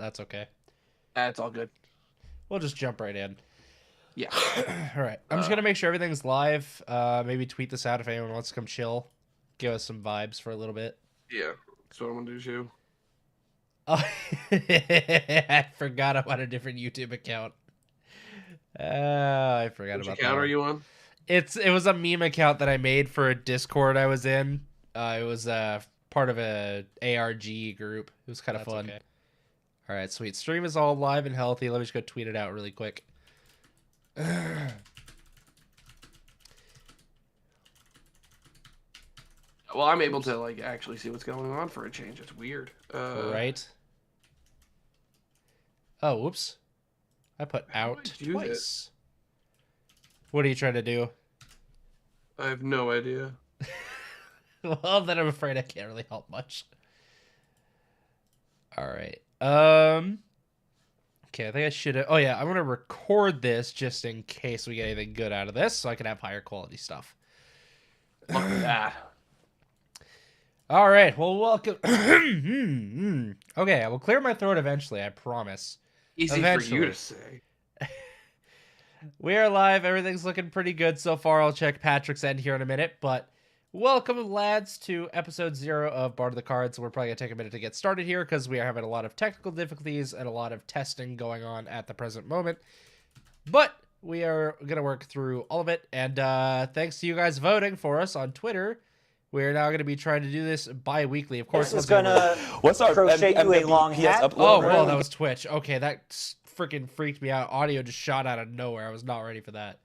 That's okay. That's all good. We'll just jump right in. Yeah. All right. I'm just gonna make sure everything's live. Maybe tweet this out if anyone wants to come chill, give us some vibes for a little bit. Yeah. That's what I'm gonna do too. Oh, I forgot about a different YouTube account. I forgot Which about account that. are you on? It was a meme account that I made for a Discord I was in. It was part of a ARG group. It was kind of fun. Okay. All right, sweet. Stream is all live and healthy. Let me just go tweet it out really quick. Well, I'm able to like actually see what's going on for a change. It's weird. Right. Oh, whoops. I put out twice. What are you trying to do? I have no idea. Well, then I'm afraid I can't really help much. All right. Okay, I think I should have... Oh, yeah, I'm going to record this just in case we get anything good out of this so I can have higher quality stuff. Look at that. All right, well, welcome... Okay, I will clear my throat eventually, I promise. Easy for you to say. We are live. Everything's looking pretty good so far. I'll check Patrick's end here in a minute, but... Welcome, lads, to episode 0 of Bard of the Cards. We're probably going to take a minute to get started here because we are having a lot of technical difficulties and a lot of testing going on at the present moment. But we are going to work through all of it, and thanks to you guys voting for us on Twitter, we're now going to be trying to do this bi-weekly. Of course, this is going to crochet you a long hat. Oh, well, that was Twitch. Okay, that freaking freaked me out. Audio just shot out of nowhere. I was not ready for that.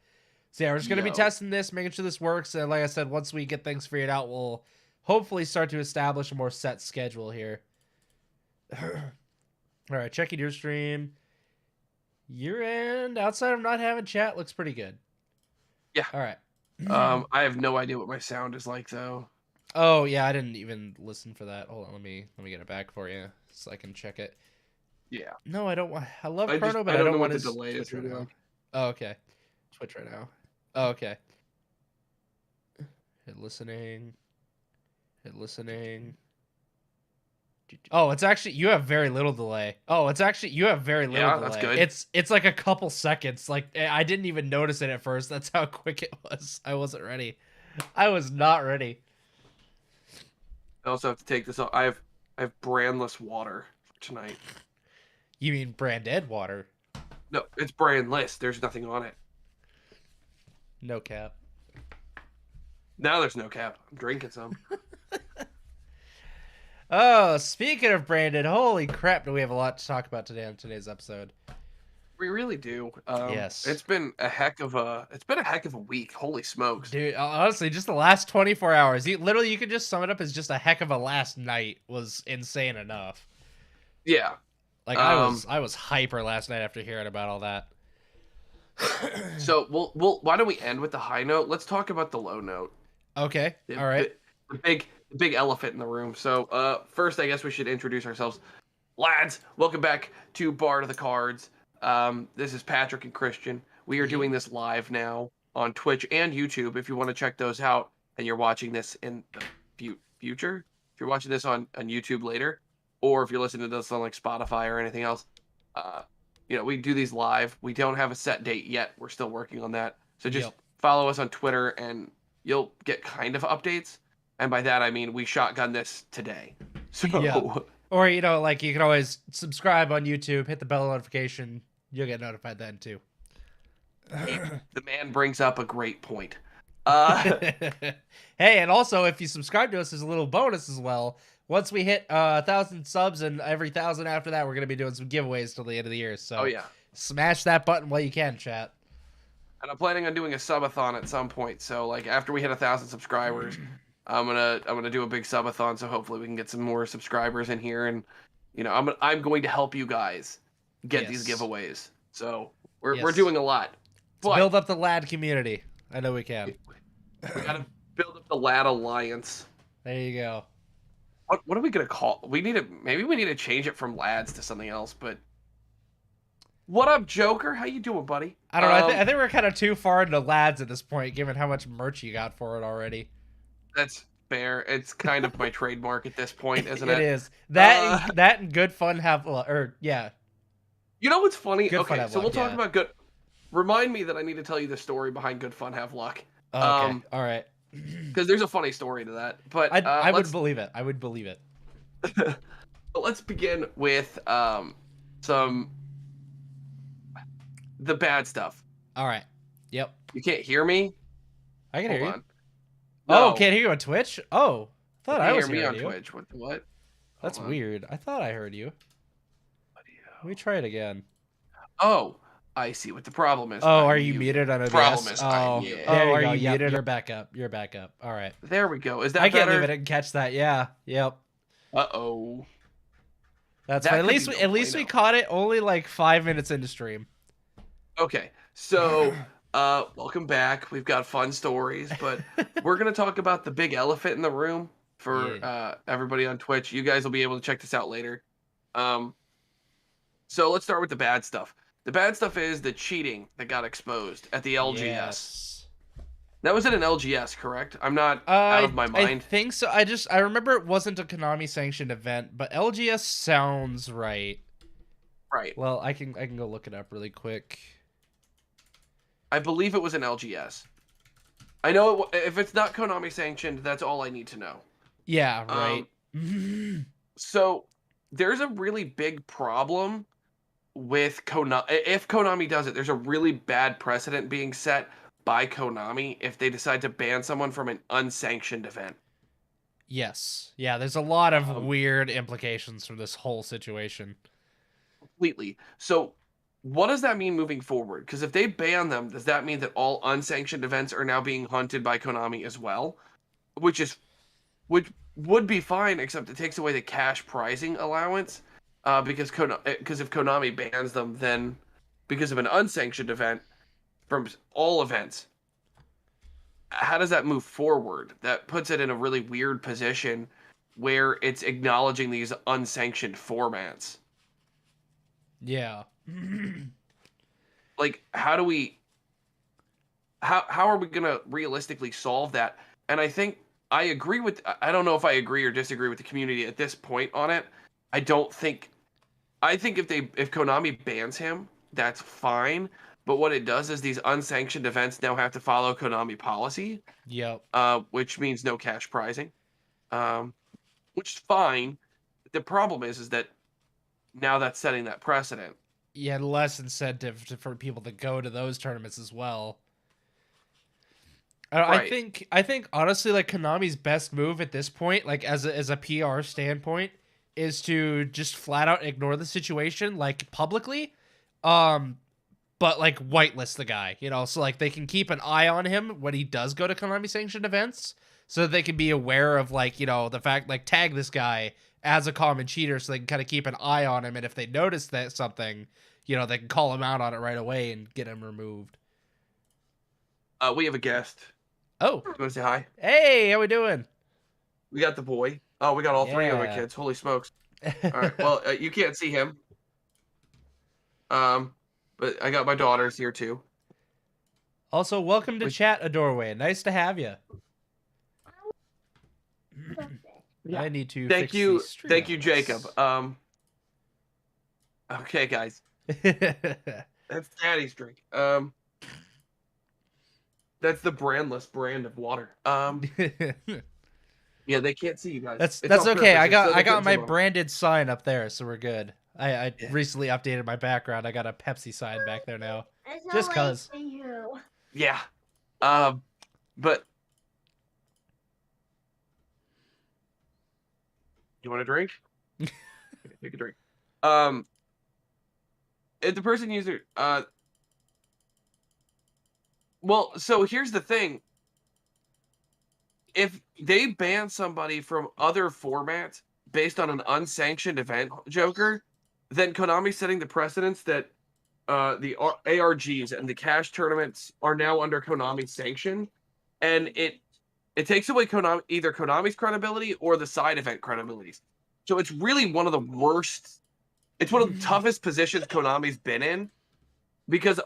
So yeah, we're just going to be testing this, making sure this works. And like I said, once we get things figured out, we'll hopefully start to establish a more set schedule here. All right, checking your stream. Your end, outside of not having chat, looks pretty good. Yeah. All right. I have no idea what my sound is like, though. Oh, yeah, I didn't even listen for that. Hold on, let me get it back for you so I can check it. Yeah. No, I don't want... I love Chrono, but I don't want the his delay Twitch is right now. Oh, okay. Twitch right now. Oh, okay. Hit listening. Hit listening. Oh, it's actually... You have very little delay. Oh, it's actually... You have very little delay. That's good. It's like a couple seconds. Like, I didn't even notice it at first. That's how quick it was. I wasn't ready. I was not ready. I also have to take this off. I have brandless water for tonight. You mean branded water? No, it's brandless. There's nothing on it. No cap. Now there's no cap. I'm drinking some. Oh, speaking of branded, holy crap, do we have a lot to talk about today on today's episode. We really do. Yes. It's been a heck of a week. Holy smokes. Dude, honestly, just the last 24 hours. You could just sum it up as just a heck of a last night was insane enough. Yeah. Like I was hyper last night after hearing about all that. So we'll why don't we end with the high note? Let's talk about the low note. Okay. All right. The big elephant in the room. So first I guess we should introduce ourselves. Lads, welcome back to Bard of the Cards. This is Patrick and Christian. We are doing this live now on Twitch and YouTube if you want to check those out and you're watching this in the future. If you're watching this on YouTube later, or if you're listening to this on like Spotify or anything else, we do these live. We don't have a set date yet. We're still working on that. So just follow us on Twitter and you'll get kind of updates. And by that, I mean, we shotgun this today. So, Or, you can always subscribe on YouTube, hit the bell notification. You'll get notified then too. The man brings up a great point. Hey, and also if you subscribe to us, there's a little bonus as well. Once we hit 1,000 subs and every 1,000 after that, we're going to be doing some giveaways till the end of the year. So smash that button while you can, chat. And I'm planning on doing a subathon at some point. So like after we hit 1,000 subscribers, I'm gonna do a big subathon. So hopefully we can get some more subscribers in here, and I'm going to help you guys get these giveaways. So we're doing a lot. Let's build up the lad community. I know we can. We gotta build up the lad alliance. There you go. What are we gonna call? Maybe we need to change it from lads to something else. But what up, Joker? How you doing, buddy? I don't know. I think we're kind of too far into lads at this point, given how much merch you got for it already. Fair. It's kind of my trademark at this point, isn't it? It is. That and Good Fun Have yeah. You know what's funny? Good Fun Okay, Have so Luck, we'll talk yeah. about good. Remind me that I need to tell you the story behind Good Fun Have Luck. Oh, okay. All right. Because there's a funny story to that. But I would believe it. I would believe it. Let's begin with the bad stuff. All right. Yep. You can't hear me? I can hear you. On. Oh, No. can't hear you on Twitch? Oh, I thought I was hearing me on you. Twitch. What? That's weird. I thought I heard you. Let me try it again. Oh, I see what the problem is. Oh, are you muted on OBS? Problem is, oh, yeah. are you muted? You're back up. You're back up. All right. There we go. Is that I better? can't believe I didn't catch that. Yeah. Yep. Uh-oh. That's fine. At least we caught it only like 5 minutes into stream. Okay. So, welcome back. We've got fun stories, but we're going to talk about the big elephant in the room for everybody on Twitch. You guys will be able to check this out later. So let's start with the bad stuff. The bad stuff is the cheating that got exposed at the LGS. Yes. That was at an LGS, correct? I'm not out of my mind. I think so. I remember it wasn't a Konami sanctioned event, but LGS sounds right. Right. Well, I can go look it up really quick. I believe it was an LGS. I know if it's not Konami sanctioned, that's all I need to know. Yeah, right. So there's a really big problem with Konami. If Konami does it, there's a really bad precedent being set by Konami if they decide to ban someone from an unsanctioned event. Yes. Yeah, there's a lot of weird implications from this whole situation. Completely. So what does that mean moving forward? Because if they ban them, does that mean that all unsanctioned events are now being hunted by Konami as well? Which would be fine, except it takes away the cash prizing allowance. Because if Konami bans them, then because of an unsanctioned event from all events, how does that move forward? That puts it in a really weird position where it's acknowledging these unsanctioned formats. Yeah. Like, how are we gonna realistically solve that? And I think I don't know if I agree or disagree with the community at this point on it. I think if Konami bans him, that's fine. But what it does is these unsanctioned events now have to follow Konami policy. Yep. Which means no cash prizing. Which is fine. The problem is that now that's setting that precedent. Yeah, less incentive for people to go to those tournaments as well. Right. I think honestly, like Konami's best move at this point, like as a PR standpoint, is to just flat out ignore the situation, like publicly, but like whitelist the guy, you know, so like they can keep an eye on him when he does go to Konami sanctioned events, so that they can be aware of like, you know, the fact, like tag this guy as a common cheater, so they can kind of keep an eye on him, and if they notice that something, you know, they can call him out on it right away and get him removed. We have a guest. Oh, You want to say hi? Hey, how we doing? We got the boy. Oh, we got all three of the Yeah. kids. Holy smokes! All right. Well, you can't see him. But I got my daughters here too. Also, welcome to chat, a doorway. Nice to have you. I need to. Thank fix you, these stream thank you, elements. Jacob. Okay, guys. That's Daddy's drink. That's the brandless brand of water. Yeah, they can't see you guys. That's okay. I got my branded sign up there, so we're good. I recently updated my background. I got a Pepsi sign back there now. Just cause. Yeah. But you want a drink? Okay, take a drink. If the person user well, so here's the thing. If they ban somebody from other formats based on an unsanctioned event, Joker, then Konami's setting the precedence that the ARGs and the cash tournaments are now under Konami's sanction, and it takes away either Konami's credibility or the side event credibilities. So it's really one of the worst. It's one of the toughest positions Konami's been in, because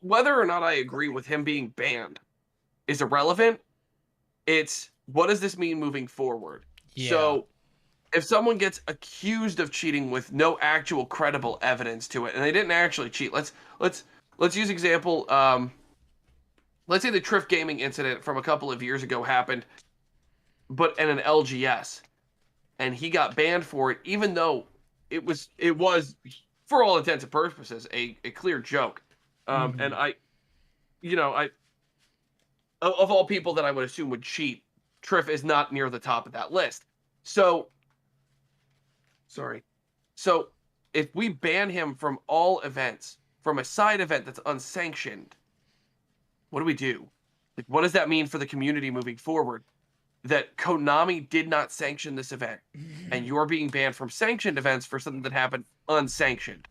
whether or not I agree with him being banned is irrelevant. It's what does this mean moving forward? Yeah. So if someone gets accused of cheating with no actual credible evidence to it, and they didn't actually cheat, let's use example. Let's say the Triff Gaming incident from a couple of years ago happened, but in an LGS, and he got banned for it, even though it was for all intents and purposes a clear joke. And I of all people that I would assume would cheat, Triff is not near the top of that list. So sorry. So if we ban him from all events, from a side event that's unsanctioned, what do we do? Like, what does that mean for the community moving forward? That Konami did not sanction this event, and you're being banned from sanctioned events for something that happened unsanctioned.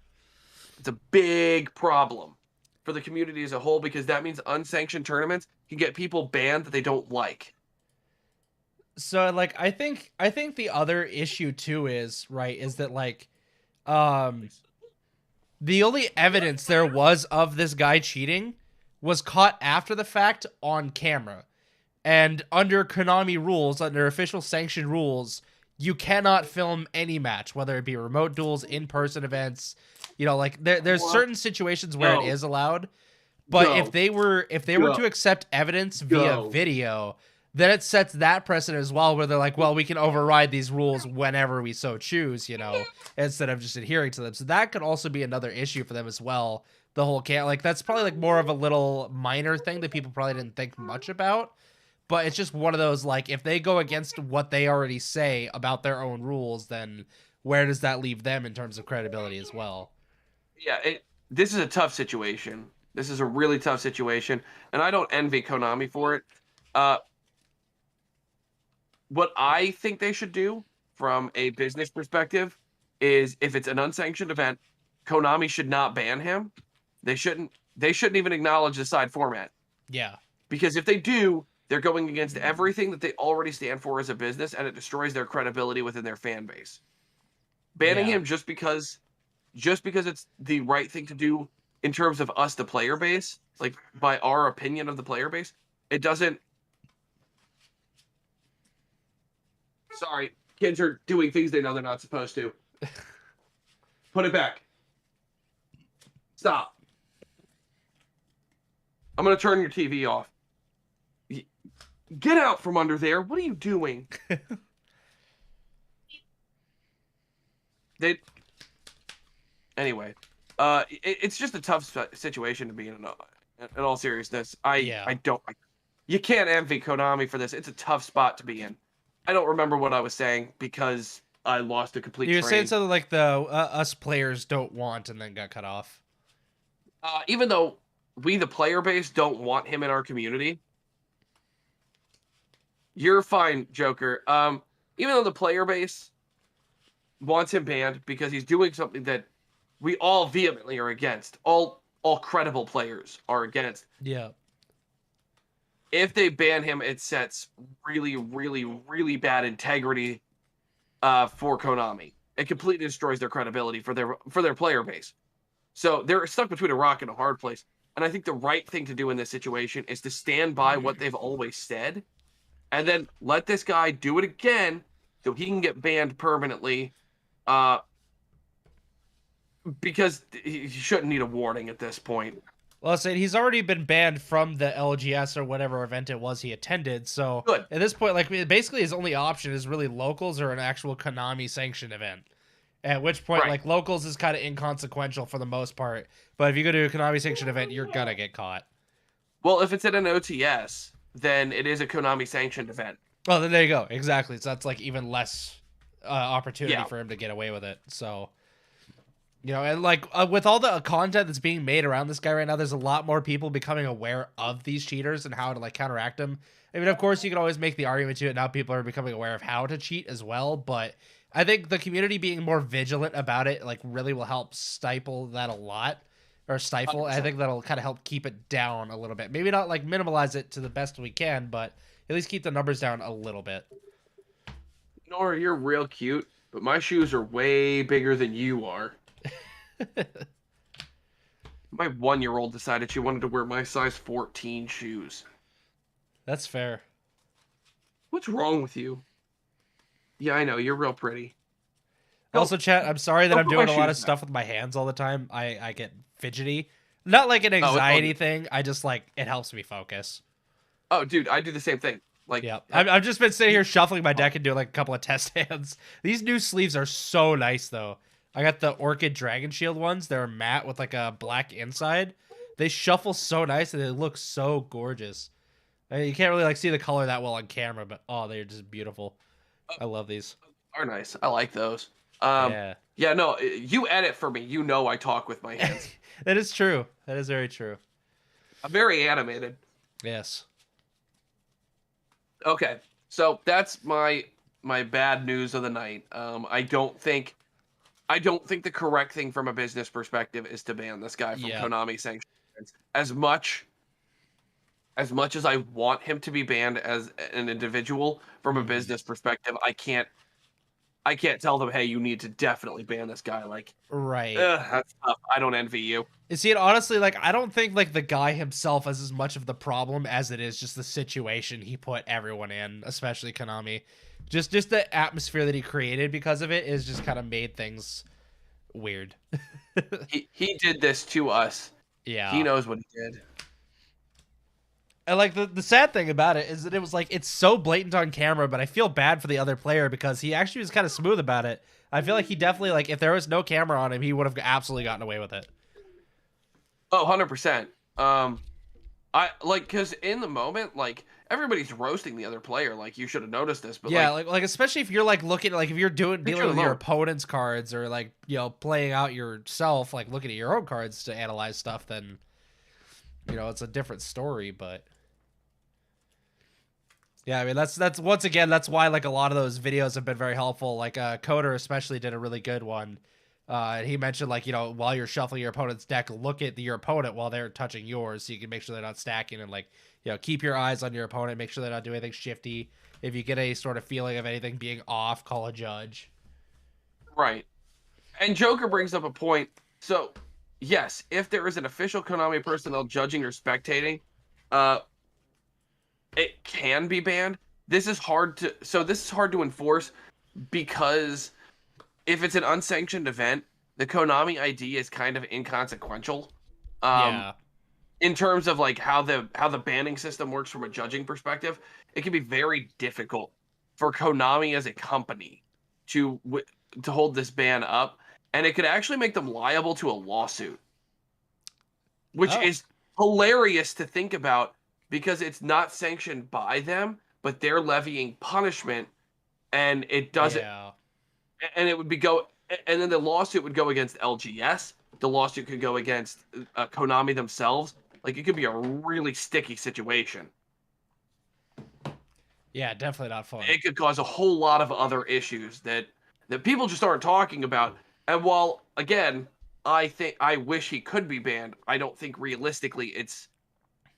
It's a big problem for the community as a whole, because that means unsanctioned tournaments can get people banned that they don't like. So like I think the other issue too is that like the only evidence there was of this guy cheating was caught after the fact on camera. And under Konami rules, under official sanctioned rules, you cannot film any match, whether it be remote duels, in-person events. You know, like there's certain situations where it is allowed. But if they were to accept evidence via video, then it sets that precedent as well, where they're like, well, we can override these rules whenever we so choose, you know, instead of just adhering to them. So that could also be another issue for them as well. The whole like that's probably like more of a little minor thing that people probably didn't think much about. But it's just one of those, like, if they go against what they already say about their own rules, then where does that leave them in terms of credibility as well? Yeah, this is a tough situation. This is a really tough situation, and I don't envy Konami for it. What I think they should do from a business perspective is, if it's an unsanctioned event, Konami should not ban him. They shouldn't even acknowledge the side format. Yeah. Because if they do, they're going against everything that they already stand for as a business, and it destroys their credibility within their fan base. Banning him just because it's the right thing to do in terms of us, the player base, like by our opinion of the player base, it doesn't. Sorry, kids are doing things they know they're not supposed to. Put it back. Stop. I'm going to turn your TV off. Get out from under there. What are you doing? Anyway, it's just a tough situation to be in all seriousness. You can't envy Konami for this. It's a tough spot to be in. I don't remember what I was saying because I lost a complete train. You were saying something like the us players don't want, and then got cut off. Even though we, the player base, don't want him in our community. You're fine, Joker. Even though the player base wants him banned because he's doing something that we all vehemently are against. All credible players are against. Yeah. If they ban him, it sets really, really, really bad integrity for Konami. It completely destroys their credibility for their player base. So they're stuck between a rock and a hard place. And I think the right thing to do in this situation is to stand by what they've always said, and then let this guy do it again so he can get banned permanently, because he shouldn't need a warning at this point. Well, I said he's already been banned from the LGS or whatever event it was he attended. So Good. At this point, like, basically his only option is really locals or an actual Konami sanctioned event. At which point, like, locals is kind of inconsequential for the most part. But if you go to a Konami sanctioned event, you're gonna get caught. Well, if it's at an OTS, then it is a Konami sanctioned event. Well, then there you go. Exactly. So that's like even less opportunity for him to get away with it. So, you know, and like with all the content that's being made around this guy right now, there's a lot more people becoming aware of these cheaters and how to like counteract them. I mean, of course, you can always make the argument to it. Now people are becoming aware of how to cheat as well. But I think the community being more vigilant about it, like, really will help stifle that a lot. Or stifle. 100%. I think that'll kind of help keep it down a little bit. Maybe not like minimalize it to the best we can, but at least keep the numbers down a little bit. Nora, you're real cute, but my shoes are way bigger than you are. My 1-year-old decided she wanted to wear my size 14 shoes. That's fair. What's wrong with you? Yeah, I know. You're real pretty. Also, chat, I'm sorry that I'm put my doing a lot of shoes stuff with my hands all the time. I get fidgety. Not like an all anxiety good. thing. I just like it helps me focus. Oh, dude, I do the same thing. Like, Yeah, I've just been sitting here shuffling my deck and doing like a couple of test hands. These new sleeves are so nice though. I got the Orchid Dragon Shield ones. They're matte with like a black inside. They shuffle so nice and they look so gorgeous. I mean, you can't really like see the color that well on camera, but oh, they're just beautiful. I love these. are nice. I like those. Yeah. Yeah, no, you edit for me. You know I talk with my hands. That is true. That is very true. I'm very animated. Yes. Okay, so that's my bad news of the night. I don't think the correct thing from a business perspective is to ban this guy from Konami sanctions. As much as I want him to be banned as an individual from a business perspective, I can't tell them, hey, you need to definitely ban this guy. Like, right. That's tough. I don't envy you. See, and honestly, like, I don't think like the guy himself is as much of the problem as it is just the situation he put everyone in, especially Konami. Just the atmosphere that he created because of it is just kind of made things weird. he did this to us. Yeah. He knows what he did. And like the sad thing about it is that it was like it's so blatant on camera, but I feel bad for the other player because he actually was kind of smooth about it. I feel like he definitely like if there was no camera on him, he would have absolutely gotten away with it. Oh, 100%. I like because in the moment, like everybody's roasting the other player. Like you should have noticed this, but yeah, like especially if you're like looking like if you're dealing with your opponent's cards or like playing out yourself, like looking at your own cards to analyze stuff, then it's a different story. But yeah, I mean that's once again that's why like a lot of those videos have been very helpful. Like Coder especially did a really good one. And he mentioned like while you're shuffling your opponent's deck, look at your opponent while they're touching yours, so you can make sure they're not stacking and like keep your eyes on your opponent, make sure they're not doing anything shifty. If you get any sort of feeling of anything being off, call a judge. Right. And Joker brings up a point. So yes, if there is an official Konami personnel judging or spectating, it can be banned. This is hard to enforce because if it's an unsanctioned event, the Konami ID is kind of inconsequential. In terms of like how the banning system works from a judging perspective, it can be very difficult for Konami as a company to hold this ban up, and it could actually make them liable to a lawsuit, which is hilarious to think about because it's not sanctioned by them, but they're levying punishment, and it doesn't. Yeah. And it would and then the lawsuit would go against LGS. The lawsuit could go against Konami themselves. Like, it could be a really sticky situation. Yeah, definitely not fun. It could cause a whole lot of other issues that people just aren't talking about. And while, again, I wish he could be banned, I don't think realistically it's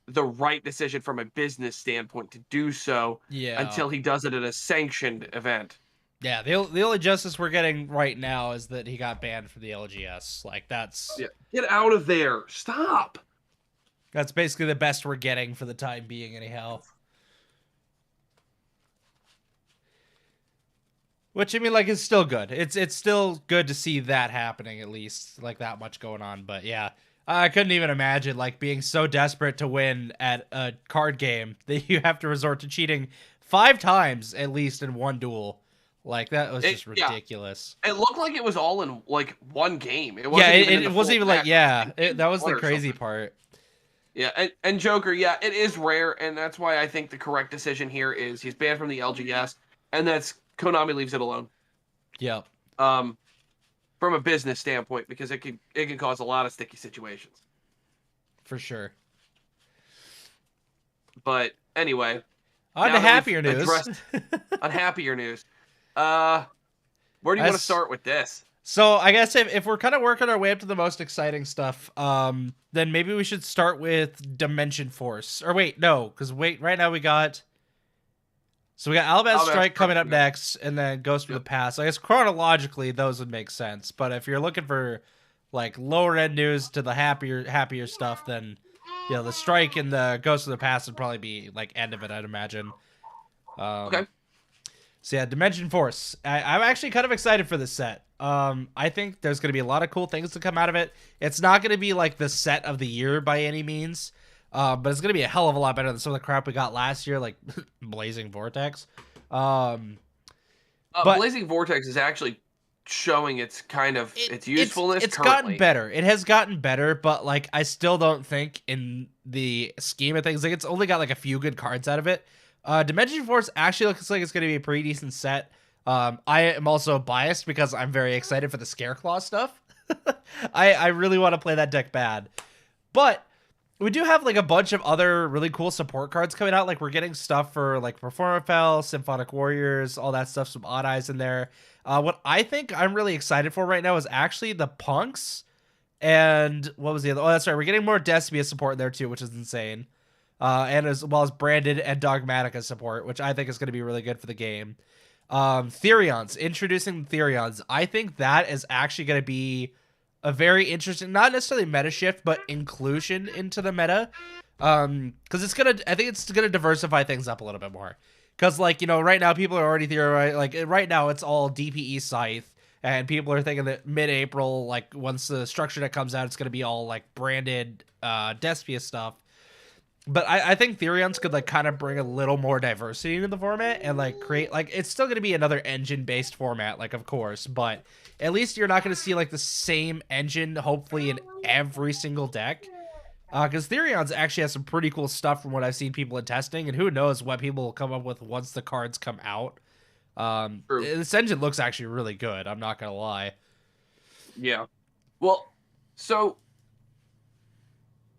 the right decision from a business standpoint to do so until he does it at a sanctioned event. Yeah, the only justice we're getting right now is that he got banned from the LGS. Like, that's... Yeah, get out of there. Stop. That's basically the best we're getting for the time being, anyhow. Which, I mean, like, is still good. It's still good to see that happening, at least. Like, that much going on. But, yeah, I couldn't even imagine, like, being so desperate to win at a card game that you have to resort to cheating 5 times, at least, in one duel. Like, that was just ridiculous. Yeah. It looked like it was all in, like, one game. It wasn't even like, that was the crazy part. Yeah, and Joker, it is rare, and that's why I think the correct decision here is he's banned from the LGS, and that's Konami leaves it alone. Yep. From a business standpoint, because it can cause a lot of sticky situations. For sure. But anyway, on to happier news. On happier news. Where do you want to start with this? So I guess if we're kind of working our way up to the most exciting stuff, then maybe we should start with Dimension Force. Or right now we got Alabama Strike coming up next, and then Ghost from the Past. I guess chronologically those would make sense, but if you're looking for like lower end news to the happier stuff, then the Strike and the Ghost of the Past would probably be like end of it, I'd imagine. Okay. So yeah, Dimension Force. I'm actually kind of excited for this set. I think there's going to be a lot of cool things to come out of it. It's not going to be like the set of the year by any means, but it's going to be a hell of a lot better than some of the crap we got last year, like Blazing Vortex. But Blazing Vortex is actually showing its usefulness. It's currently. Gotten better. It has gotten better, but like I still don't think in the scheme of things, like it's only got like a few good cards out of it. Dimension Force actually looks like it's going to be a pretty decent set. I am also biased because I'm very excited for the Scareclaw stuff. I really want to play that deck bad. But we do have like a bunch of other really cool support cards coming out. Like we're getting stuff for like Performapel, Symphonic Warriors, all that stuff, some Odd Eyes in there. What I think I'm really excited for right now is actually the Punks. And what was the other? Oh, that's right. We're getting more Despia support in there too, which is insane. And as well as Branded and Dogmatica support, which I think is going to be really good for the game. Therions, introducing Therions. I think that is actually going to be a very interesting, not necessarily meta shift, but inclusion into the meta. Because I think it's going to diversify things up a little bit more. Because, like, you know, right now people are already theorizing, like, right now it's all DPE Scythe. And people are thinking that mid-April, like, once the structure that comes out, it's going to be all, like, branded Despia stuff. But I think Therions could, like, kind of bring a little more diversity into the format and, like, create, like, it's still going to be another engine-based format, like, of course, but at least you're not going to see, like, the same engine, hopefully, in every single deck. Because Therions actually has some pretty cool stuff from what I've seen people in testing, and who knows what people will come up with once the cards come out. This engine looks actually really good, I'm not going to lie. Yeah. Well, so...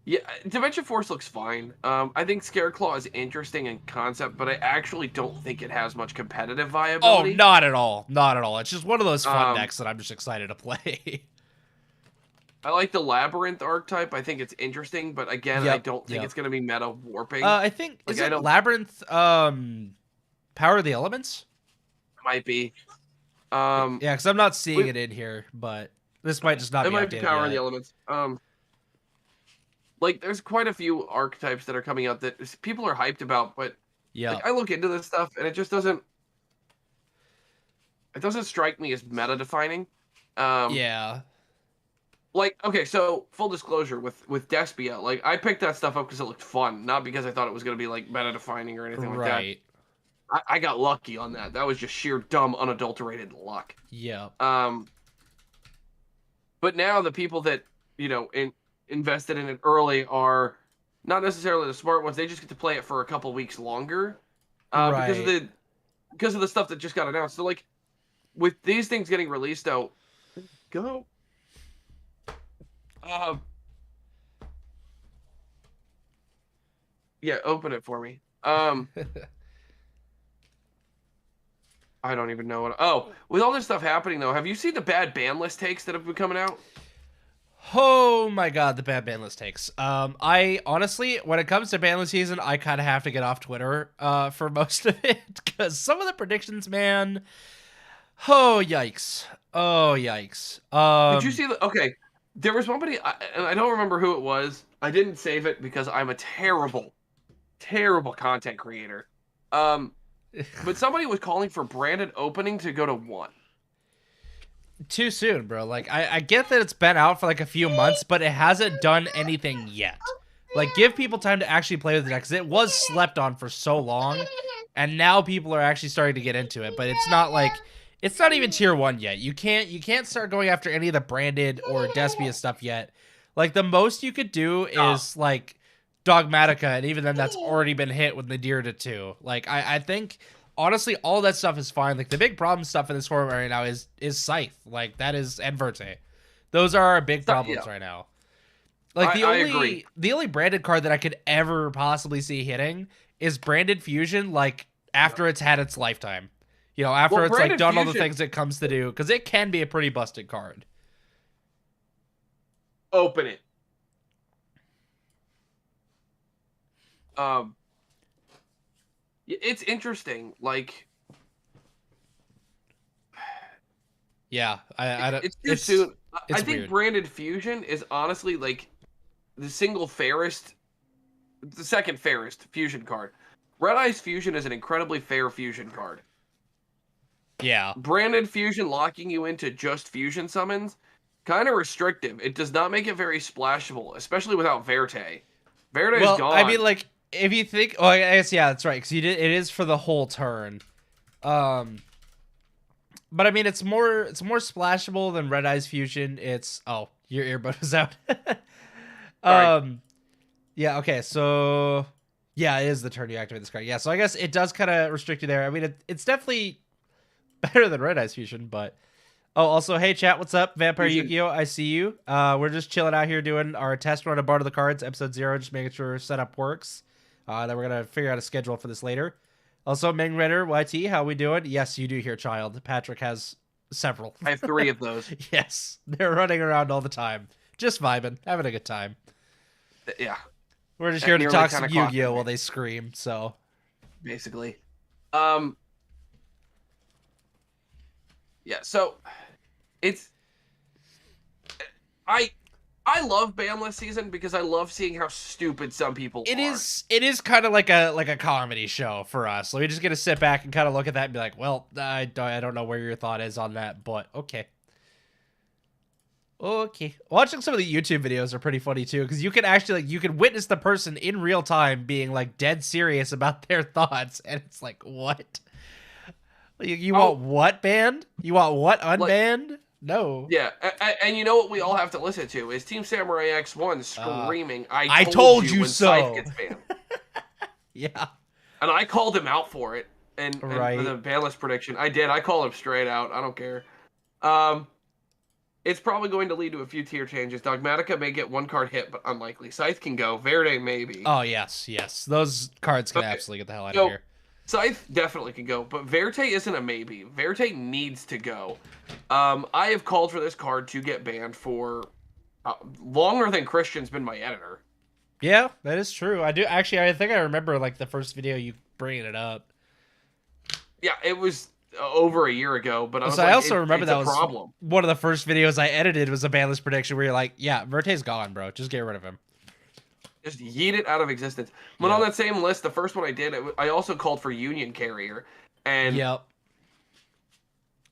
yeah, Dimension Force looks fine. I think Scareclaw is interesting in concept, but I actually don't think it has much competitive viability. Oh, not at all. Not at all. It's just one of those fun decks that I'm just excited to play. I like the Labyrinth archetype. I think it's interesting, but again, I don't think it's going to be meta warping. I think, like, is it Labyrinth Power of the Elements? Might be. Yeah, because I'm not seeing it in here, but this might just not be updated. It might be Power yet. of the Elements. Like, there's quite a few archetypes that are coming out that people are hyped about, but like, I look into this stuff and it just doesn't strike me as meta defining. Yeah. Like, okay, so full disclosure with Despia, like, I picked that stuff up because it looked fun, not because I thought it was going to be like meta defining or anything like that. I got lucky on that. That was just sheer dumb, unadulterated luck. Yeah. But now the people that, you know, invested in it early are not necessarily the smart ones. They just get to play it for a couple weeks longer because of the stuff that just got announced. So, like, with these things getting released out, go. Yeah, open it for me. I don't even know what. Oh, with all this stuff happening though, have you seen the bad ban list takes that have been coming out? Oh my god, the bad ban list takes. I honestly, when it comes to ban list season, I kind of have to get off Twitter for most of it because some of the predictions, man. Oh yikes! Oh yikes! Did you see the? Okay, there was somebody, and I don't remember who it was. I didn't save it because I'm a terrible content creator. But somebody was calling for branded opening to go to 1. Too soon, bro. Like, I get that it's been out for like a few months, but it hasn't done anything yet. Like, give people time to actually play with the deck, because it was slept on for so long, and now people are actually starting to get into it. But it's not like, it's not even tier 1 yet. You can't start going after any of the branded or Despia stuff yet. Like, the most you could do is like Dogmatica, and even then that's already been hit with Nadir to 2. Like, I think honestly all that stuff is fine. Like, the big problem stuff in this format right now is Scythe. Like, that is, and Verte. Those are our big problems right now. Like, the only branded card that I could ever possibly see hitting is Branded Fusion, like, after it's had its lifetime. You know, after it's like done all the things it comes to do, because it can be a pretty busted card. Open it. It's interesting. Like, yeah, it's too soon. I think weird. Branded Fusion is honestly like the second fairest fusion card. Red Eyes Fusion is an incredibly fair fusion card. Yeah. Branded Fusion locking you into just fusion summons, kind of restrictive. It does not make it very splashable, especially without Verte. Verte's Well, gone. I mean, like, if you think, oh, I guess yeah, that's right, because it is for the whole turn. But I mean, it's more splashable than Red Eyes Fusion. It's your earbud was out. Sorry. Yeah. Okay. So yeah, it is the turn you activate this card. Yeah. So I guess it does kind of restrict you there. I mean, it's definitely better than Red Eyes Fusion, but. Oh, also, hey chat, what's up? Vampire Yu-Gi-Oh! I see you. We're just chilling out here doing our test run of Bard of the Cards, episode 0, just making sure setup works. Then we're gonna figure out a schedule for this later. Also, Ming Ritter, YT, how we doing? Yes, you do hear child. Patrick has several. I have 3 of those. Yes, they're running around all the time, just vibing, having a good time. Yeah, we're just here to talk some Yu-Gi-Oh! While they scream. So, basically, yeah. So, it's I love banless season because I love seeing how stupid some people are. It is kind of like a comedy show for us. So we just get to sit back and kind of look at that and be like, well, I don't know where your thought is on that, but okay. Okay. Watching some of the YouTube videos are pretty funny too, because you can actually you can witness the person in real time being like dead serious about their thoughts, and it's like, what? You want what banned? You want what unbanned? Like, no. Yeah, and you know what we all have to listen to is Team Samurai X1 screaming, I told you when so. Scythe gets banned. Yeah. And I called him out for it. And for the banless prediction, I did. I called him straight out. I don't care. It's probably going to lead to a few tier changes. Dogmatica may get 1 card hit, but unlikely. Scythe can go. Verde maybe. Oh, yes. Those cards can absolutely get the hell out of here. Scythe definitely can go, but Verte isn't a maybe. Verte needs to go. I have called for this card to get banned for longer than Christian's been my editor. Yeah, that is true. I do actually. I think I remember like the first video you bringing it up. Yeah, it was over a year ago, but I also remember that was problem. One of the first videos I edited was a banless prediction where you're like, "Yeah, Verte's gone, bro. Just get rid of him." Just yeet it out of existence. But on that same list, the first one I did, I also called for Union Carrier, and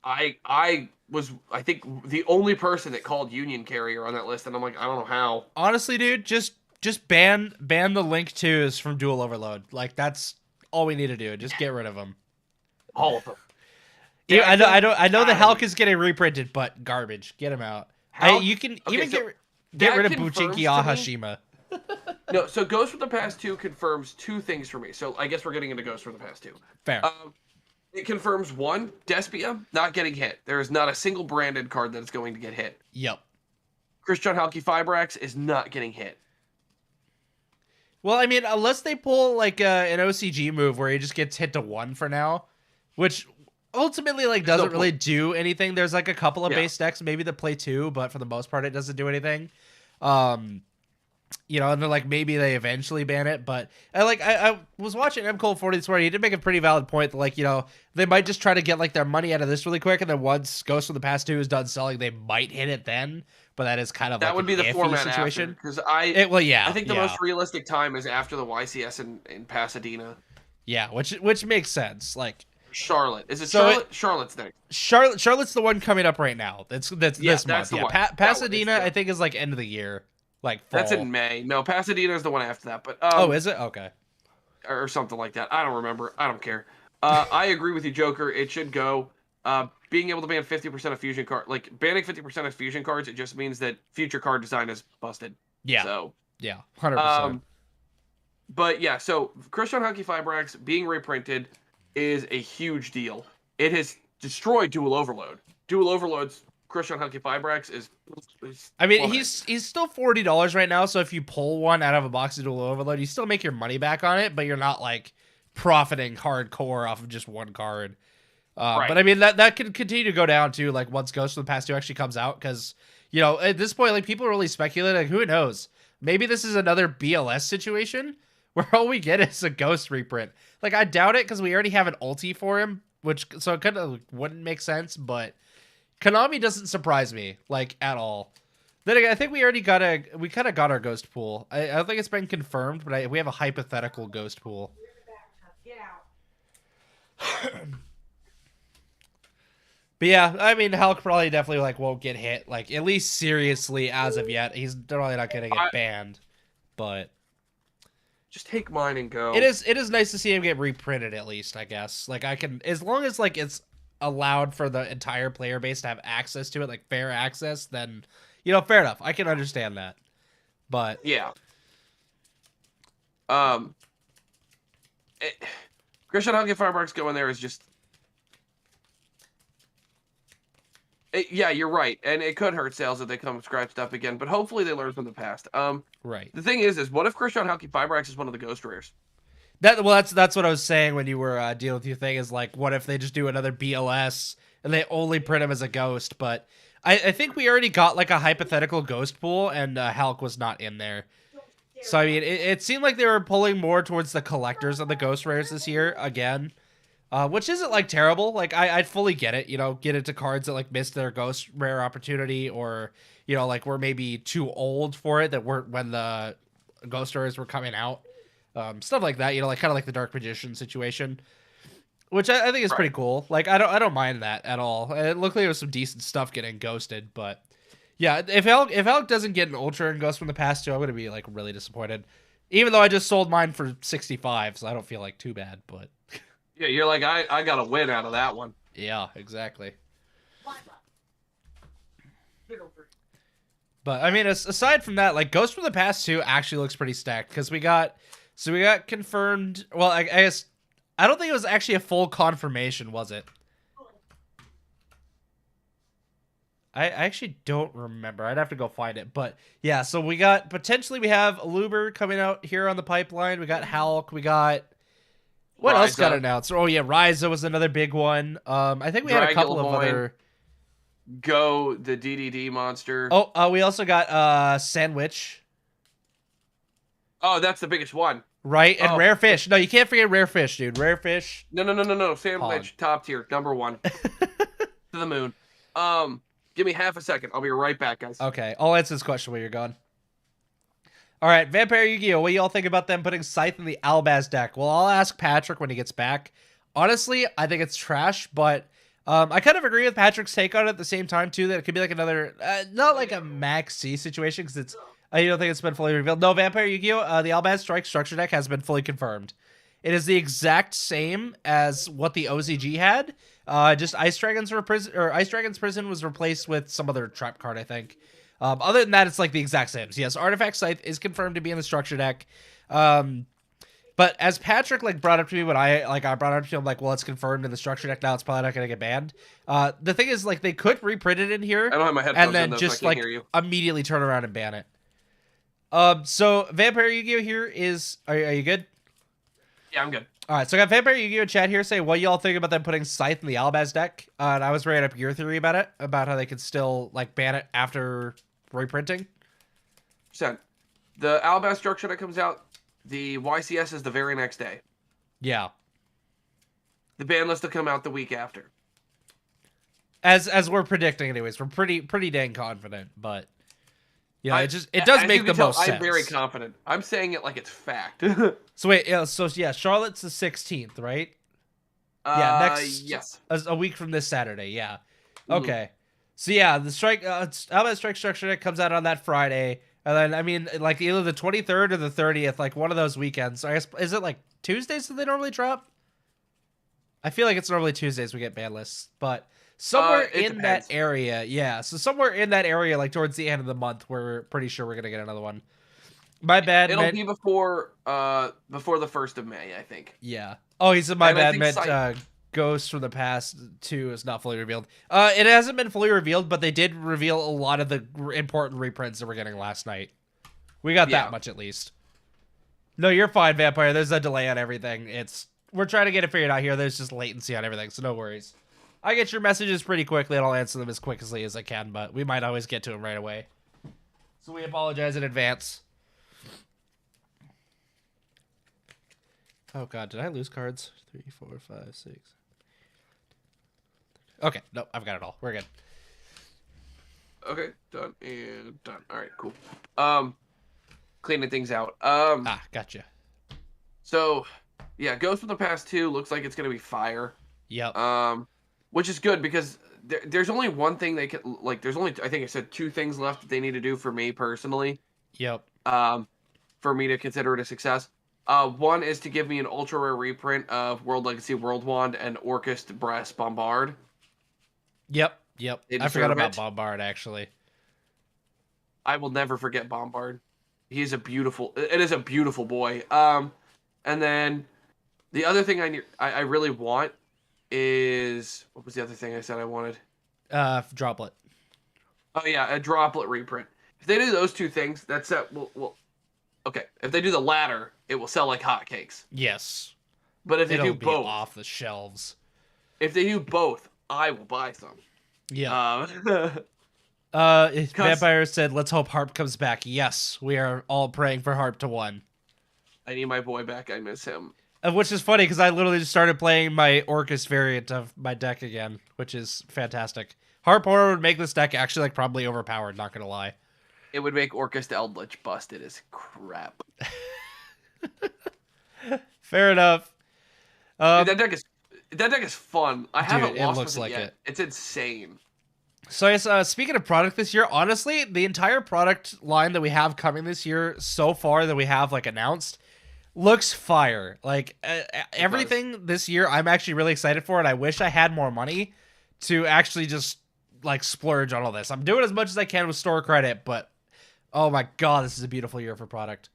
I was, I think, the only person that called Union Carrier on that list, and I'm like, I don't know how. Honestly, dude, just ban the Link 2s from Dual Overload. Like, that's all we need to do. Just get rid of them. All of them. Yeah, I know the Hulk is getting reprinted, but garbage. Get him out. You can even get rid of Buchinki Ahashima. No, so Ghost from the Past 2 confirms 2 things for me. So I guess we're getting into Ghost from the Past 2. Fair. It confirms 1, Despia not getting hit. There is not a single branded card that is going to get hit. Yep. Christian Halki Fibrax is not getting hit. Well, I mean, unless they pull like an OCG move where he just gets hit to 1 for now, which ultimately like doesn't really do anything. There's like a couple of base decks maybe that play 2, but for the most part it doesn't do anything. You know, and then like maybe they eventually ban it, but I was watching M. Cole 40 this morning. He did make a pretty valid point that like, you know, they might just try to get like their money out of this really quick, and then once Ghost from the Past 2 is done selling, they might hit it then. But that is kind of that like would be the format situation because I think the most realistic time is after the YCS in Pasadena. Yeah, which makes sense. Like Charlotte. Is it Charlotte? Charlotte's next. Charlotte's the one coming up right now. That's this month. Yeah, Pasadena I think is like end of the year. Like fall. That's in May. No, Pasadena is the one after that. But is it? Okay. Or something like that. I don't remember. I don't care. I agree with you, Joker. It should go. Being able to ban 50% of fusion cards, like banning 50% of fusion cards, it just means that future card design is busted. Yeah. So yeah, 100%. But yeah, so Christian Halki Fibrax being reprinted is a huge deal. It has destroyed Dual Overload. Dual Overload's Christian Halki Fibrax is I mean, he's still $40 right now, so if you pull one out of a box of Dual Overload, you still make your money back on it, but you're not like profiting hardcore off of just one card. But I mean, that could continue to go down too, like once Ghost from the Past 2 actually comes out, because, you know, at this point, like people are really speculating, like, who knows? Maybe this is another BLS situation where all we get is a Ghost reprint. Like, I doubt it, because we already have an ulti for him, so it kind of wouldn't make sense, but Konami doesn't surprise me, like, at all. Then again, I think we kind of got our Ghost pool. I don't think it's been confirmed, but we have a hypothetical Ghost pool. But yeah, I mean, Hulk probably definitely like won't get hit, like at least seriously as of yet. He's probably not gonna get banned, but just take mine and go. it is nice to see him get reprinted at least. I guess like I can, as long as like it's allowed for the entire player base to have access to it, like fair access, then fair enough. I can understand that, but yeah. Christian Hulk and Fireworks going there is just. Yeah, you're right, and it could hurt sales if they come scratched up again. But hopefully they learn from the past. Right. The thing is what if Christian Hulk Fireworks is one of the ghost rares? That's what I was saying when you were dealing with your thing. Is like, what if they just do another BLS and they only print him as a ghost? But I think we already got like a hypothetical ghost pool, and Hulk was not in there. So I mean, it seemed like they were pulling more towards the collectors of the ghost rares this year again. Which isn't like terrible. Like I'd fully get it, get into cards that like missed their ghost rare opportunity, or like were maybe too old for it, that weren't when the ghost rares were coming out. Stuff like that, like kind of like the Dark Magician situation, which I think is pretty cool. Like I don't mind that at all. It looked like there was some decent stuff getting ghosted, but yeah, if Alec doesn't get an Ultra and Ghost from the past too, I'm gonna be like really disappointed. Even though I just sold mine for 65, so I don't feel like too bad, but. Yeah, you're like, I got a win out of that one. Yeah, exactly. But I mean, aside from that, like Ghost from the Past 2 actually looks pretty stacked, because we got confirmed. Well, I guess I don't think it was actually a full confirmation, was it? I actually don't remember. I'd have to go find it. But yeah, so we have Luber coming out here on the pipeline. We got Hulk. We got. What else got announced? Oh yeah, Ryza was another big one. I think we had a couple of other. Go the DDD monster. Oh, we also got Sandwich. Oh, that's the biggest one. Right, and Rare Fish. No, you can't forget Rare Fish, dude. Rare Fish. No. Sandwich, top tier, number 1. To the moon. Give me half a second. I'll be right back, guys. Okay, I'll answer this question while you're gone. All right, Vampire Yu-Gi-Oh! What do y'all think about them putting Scythe in the Albaz deck? Well, I'll ask Patrick when he gets back. Honestly, I think it's trash, but I kind of agree with Patrick's take on it at the same time, too, that it could be like another, not like a Max C situation, because it's, I don't think it's been fully revealed. No, Vampire Yu-Gi-Oh! The Albaz Strike structure deck has been fully confirmed. It is the exact same as what the OCG had. Just Ice Dragon's Prison was replaced with some other trap card, I think. Other than that, it's like the exact same. So yes, Artifact Scythe is confirmed to be in the structure deck. But as Patrick like brought up to me when I brought it up to him, like, well, it's confirmed in the structure deck now, it's probably not going to get banned. The thing is, like, they could reprint it in here. I don't have my headphones and then in, just so I like can't hear you. immediately turn around and ban it. So Vampire Yu-Gi-Oh! Here is, are you good? Yeah, I'm good. All right, so I got Vampire Yu-Gi-Oh! Chat here saying, what y'all think about them putting Scythe in the Albaz deck? And I was bringing up your theory about it, about how they could still like ban it after reprinting. The Albaz structure that comes out, the YCS is the very next day. Yeah. The ban list will come out the week after. As we're predicting, anyways, we're pretty dang confident, but yeah, it does make the most sense. I'm very confident. I'm saying it like it's fact. So wait, Charlotte's the 16th, right? Yeah, yes, a week from this Saturday. Yeah. Okay. So yeah, the Albaz Strike structure deck comes out on that Friday, and then I mean, like either the 23rd or the 30th, like one of those weekends. I guess, is it like Tuesdays that they normally drop? I feel like it's normally Tuesdays we get ban lists, but somewhere in that area, yeah. So somewhere in that area, like towards the end of the month, we're pretty sure we're gonna get another one. My bad. It'll be before the 1st of May, I think. Yeah. Oh, he said my bad. Meant Ghost from the Past 2 is not fully revealed. It hasn't been fully revealed, but they did reveal a lot of the important reprints that we're getting last night. We got that much at least. No, you're fine, Vampire. There's a delay on everything. We're trying to get it figured out here. There's just latency on everything, so no worries. I get your messages pretty quickly, and I'll answer them as quickly as I can, but we might always get to them right away. So we apologize in advance. Oh god, did I lose cards? 3, 4, 5, 6. Okay, no, I've got it all. We're good. Okay, done and done. All right, cool. Cleaning things out. Gotcha. So Yeah, Ghost from the Past 2 looks like it's going to be fire. Yep. Which is good because there's only one thing they can, like, there's only, I think I said 2 things left that they need to do for me personally. Yep. For me to consider it a success. One is to give me an ultra rare reprint of World Legacy World Wand and Orchest Brass Bombard. Yep. They I forgot deserve about it. Bombard, actually. I will never forget Bombard. It is a beautiful boy. And then the other thing I really want is, what was the other thing I said I wanted? Droplet. Oh yeah, a droplet reprint. If they do those 2 things, that set will okay. If they do the latter, it will sell like hotcakes. Yes. But if they It'll do be both, off the shelves. if they do both, I will buy some. Yeah. 'Cause- Vampire said, "Let's hope Harp comes back." Yes, we are all praying for Harp to win. I need my boy back. I miss him. Which is funny because I literally just started playing my Orcus variant of my deck again, which is fantastic. Harp Horror would make this deck actually like probably overpowered. Not gonna lie. It would make Orcus Eldritch busted as crap. Fair enough. Dude, that deck is fun. I haven't it lost looks with like it yet. it. It's insane. So yes, speaking of product this year, honestly, the entire product line that we have coming this year so far that we have like announced looks fire. Like everything this year, I'm actually really excited for it. I wish I had more money to actually just like splurge on all this. I'm doing as much as I can with store credit, but oh my god, this is a beautiful year for product.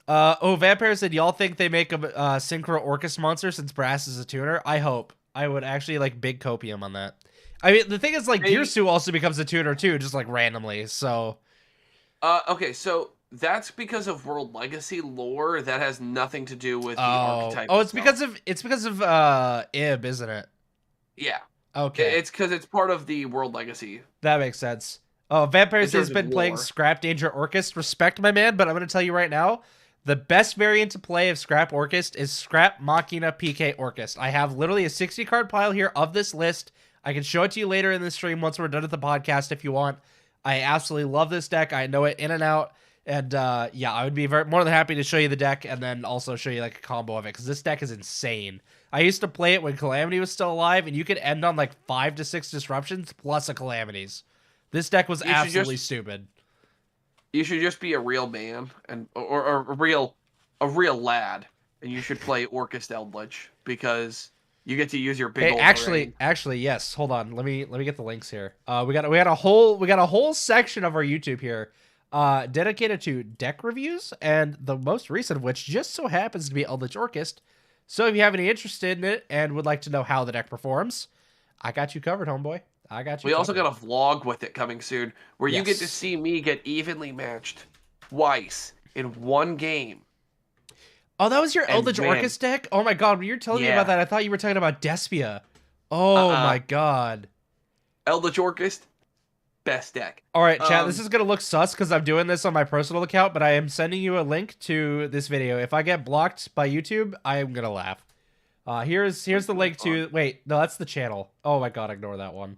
Vampire said, y'all think they make a Synchro Orcus monster since Brass is a tuner? I hope. I would actually like big copium on that. I mean, the thing is, like, Gearsu also becomes a tuner too, just like randomly. So, okay, so that's because of World Legacy lore. That has nothing to do with the archetype. Oh, it's because of Ib, isn't it? Yeah. Okay. It's because it's part of the World Legacy. That makes sense. Oh, Vampires has terms of been playing lore. Scrap Danger Orcust. Respect, my man, but I'm going to tell you right now, the best variant to play of Scrap Orcust is Scrap Machina PK Orcust. I have literally a 60 card pile here of this list. I can show it to you later in the stream once we're done with the podcast if you want. I absolutely love this deck. I know it in and out. And yeah, I would be more than happy to show you the deck and then also show you like a combo of it because this deck is insane. I used to play it when Calamity was still alive, and you could end on like 5 to 6 disruptions plus a Calamities. This deck was absolutely stupid. You should just be a real man or a real lad, and you should play Orcust Eldritch because you get to use your big. Hey, actually, yes. Hold on. Let me get the links here. We got a whole section of our YouTube here, dedicated to deck reviews, and the most recent of which just so happens to be Eldritch Orcust. So if you have any interest in it and would like to know how the deck performs, I got you covered, homeboy. I got you. We also got a vlog with it coming soon, where you get to see me get evenly matched twice in one game. Oh, that was your Eldritch Orcust deck? Oh my god, when you were telling me about that, I thought you were talking about Despia. Oh my god. Eldritch Orcust, best deck. Alright, chat, this is going to look sus because I'm doing this on my personal account, but I am sending you a link to this video. If I get blocked by YouTube, I am going to laugh. Here's the link to... Wait, no, that's the channel. Oh my god, ignore that one.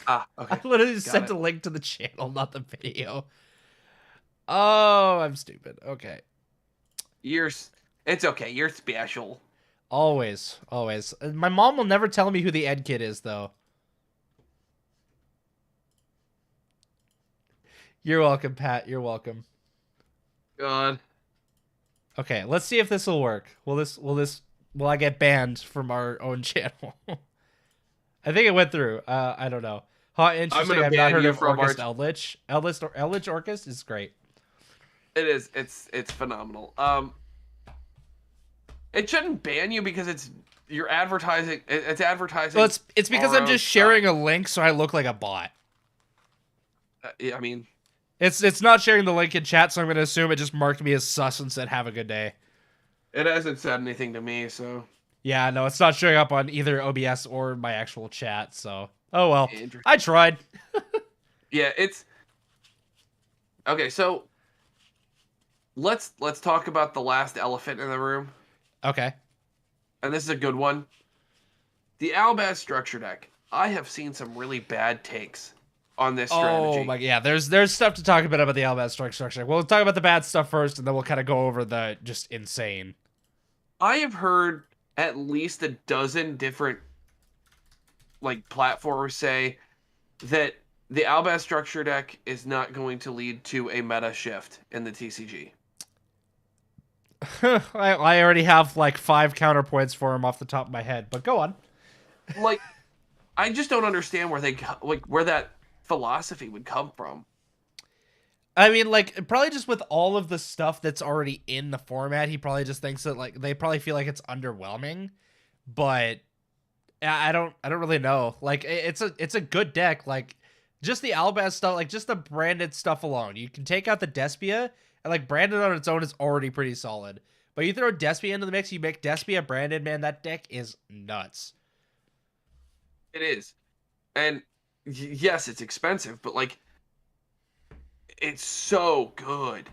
Okay. I literally just sent a link to the channel, not the video. Oh, I'm stupid. Okay. It's okay. You're special. Always. My mom will never tell me who the Ed Kid is, though. You're welcome, Pat. You're welcome. God. Okay, let's see if this will work. Will I get banned from our own channel? I think it went through. I don't know. Interesting. I've not heard of Orcust Eldritch. Eldritch Orcust is great. It is. It's phenomenal. It shouldn't ban you because you're advertising. It's advertising. Well, it's because I'm just sharing a link, so I look like a bot. Yeah, I mean, it's not sharing the link in chat, so I'm going to assume it just marked me as sus and said "Have a good day." It hasn't said anything to me, so. Yeah, no, it's not showing up on either OBS or my actual chat. So, oh well, I tried. Yeah, it's okay. So let's talk about the last elephant in the room. Okay. And this is a good one. The Albaz structure deck. I have seen some really bad takes on this strategy. Oh my, yeah. There's stuff to talk about the Albaz structure deck. We'll talk about the bad stuff first, and then we'll kind of go over the just insane. I have heard at least a dozen different like platformers say that the Albaz structure deck is not going to lead to a meta shift in the TCG. I already have like 5 counterpoints for him off the top of my head, but go on. Like, I just don't understand where that philosophy would come from. I mean, like, probably just with all of the stuff that's already in the format, he probably just thinks that, like, they probably feel like it's underwhelming. But I don't really know. Like, it's a good deck. Like, just the Albaz stuff, like, just the branded stuff alone. You can take out the Despia, and, like, branded on its own is already pretty solid. But you throw Despia into the mix, you make Despia branded, man, that deck is nuts. It is. And yes, it's expensive, but, like, it's so good.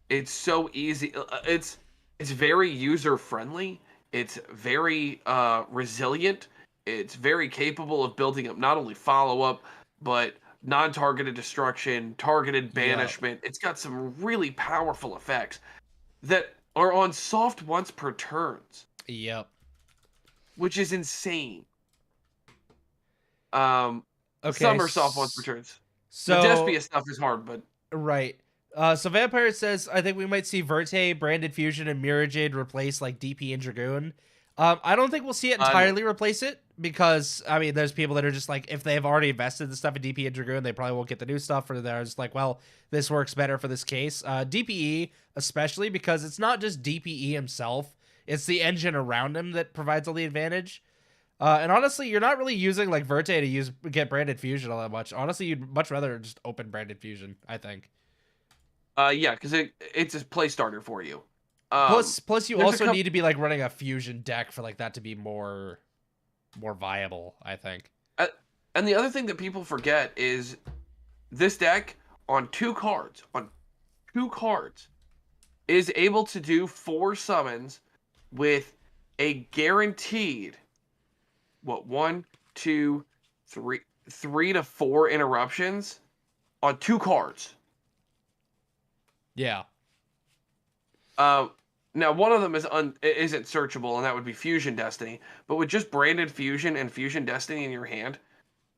It's so easy. It's very user friendly. It's very resilient. It's very capable of building up not only follow up, but non-targeted destruction, targeted banishment. It's got some really powerful effects that are on soft once per turns. Yep. Which is insane. Okay. Some are soft once per turns. So the Despia stuff is hard, but right. So Vampire says, I think we might see Verte, Branded Fusion, and Mirajade replace like DP and Dragoon. I don't think we'll see it entirely replace it because, I mean, there's people that are just like, if they've already invested the stuff in DP and Dragoon, they probably won't get the new stuff, or they're just like, well, this works better for this case. DPE, especially because it's not just DPE himself, it's the engine around him that provides all the advantage. And honestly, you're not really using like Verte to get Branded Fusion all that much. Honestly, you'd much rather just open Branded Fusion, I think. Yeah, because it's a play starter for you. Plus, you also need to be like running a fusion deck for like that to be more viable, I think. And the other thing that people forget is this deck on two cards is able to do 4 summons with a guaranteed 1, 2, 3 to 4 interruptions on 2 cards. Yeah. Now one of them isn't searchable, and that would be Fusion Destiny. But with just Branded Fusion and Fusion Destiny in your hand,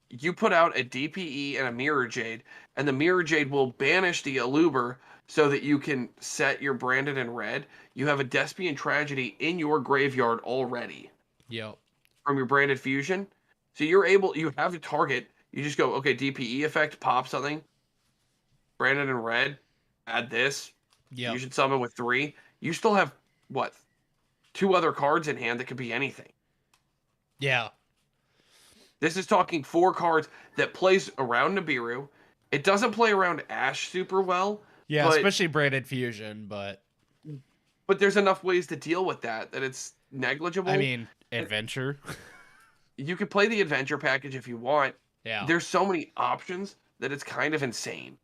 you put out a DPE and a Mirror Jade, and the Mirror Jade will banish the Aluber so that you can set your Branded in red. You have a Despian Tragedy in your graveyard already. Yep. From your Branded Fusion. So you have a target, you just go, okay, DPE effect, pop something, Branded in red, add this, you should summon with 3. You still have, 2 other cards in hand that could be anything. Yeah. This is talking 4 cards that plays around Nibiru. It doesn't play around Ash super well. Yeah, especially Branded Fusion, but there's enough ways to deal with that it's negligible. I mean, Adventure. You could play the Adventure package if you want. Yeah. There's so many options that it's kind of insane.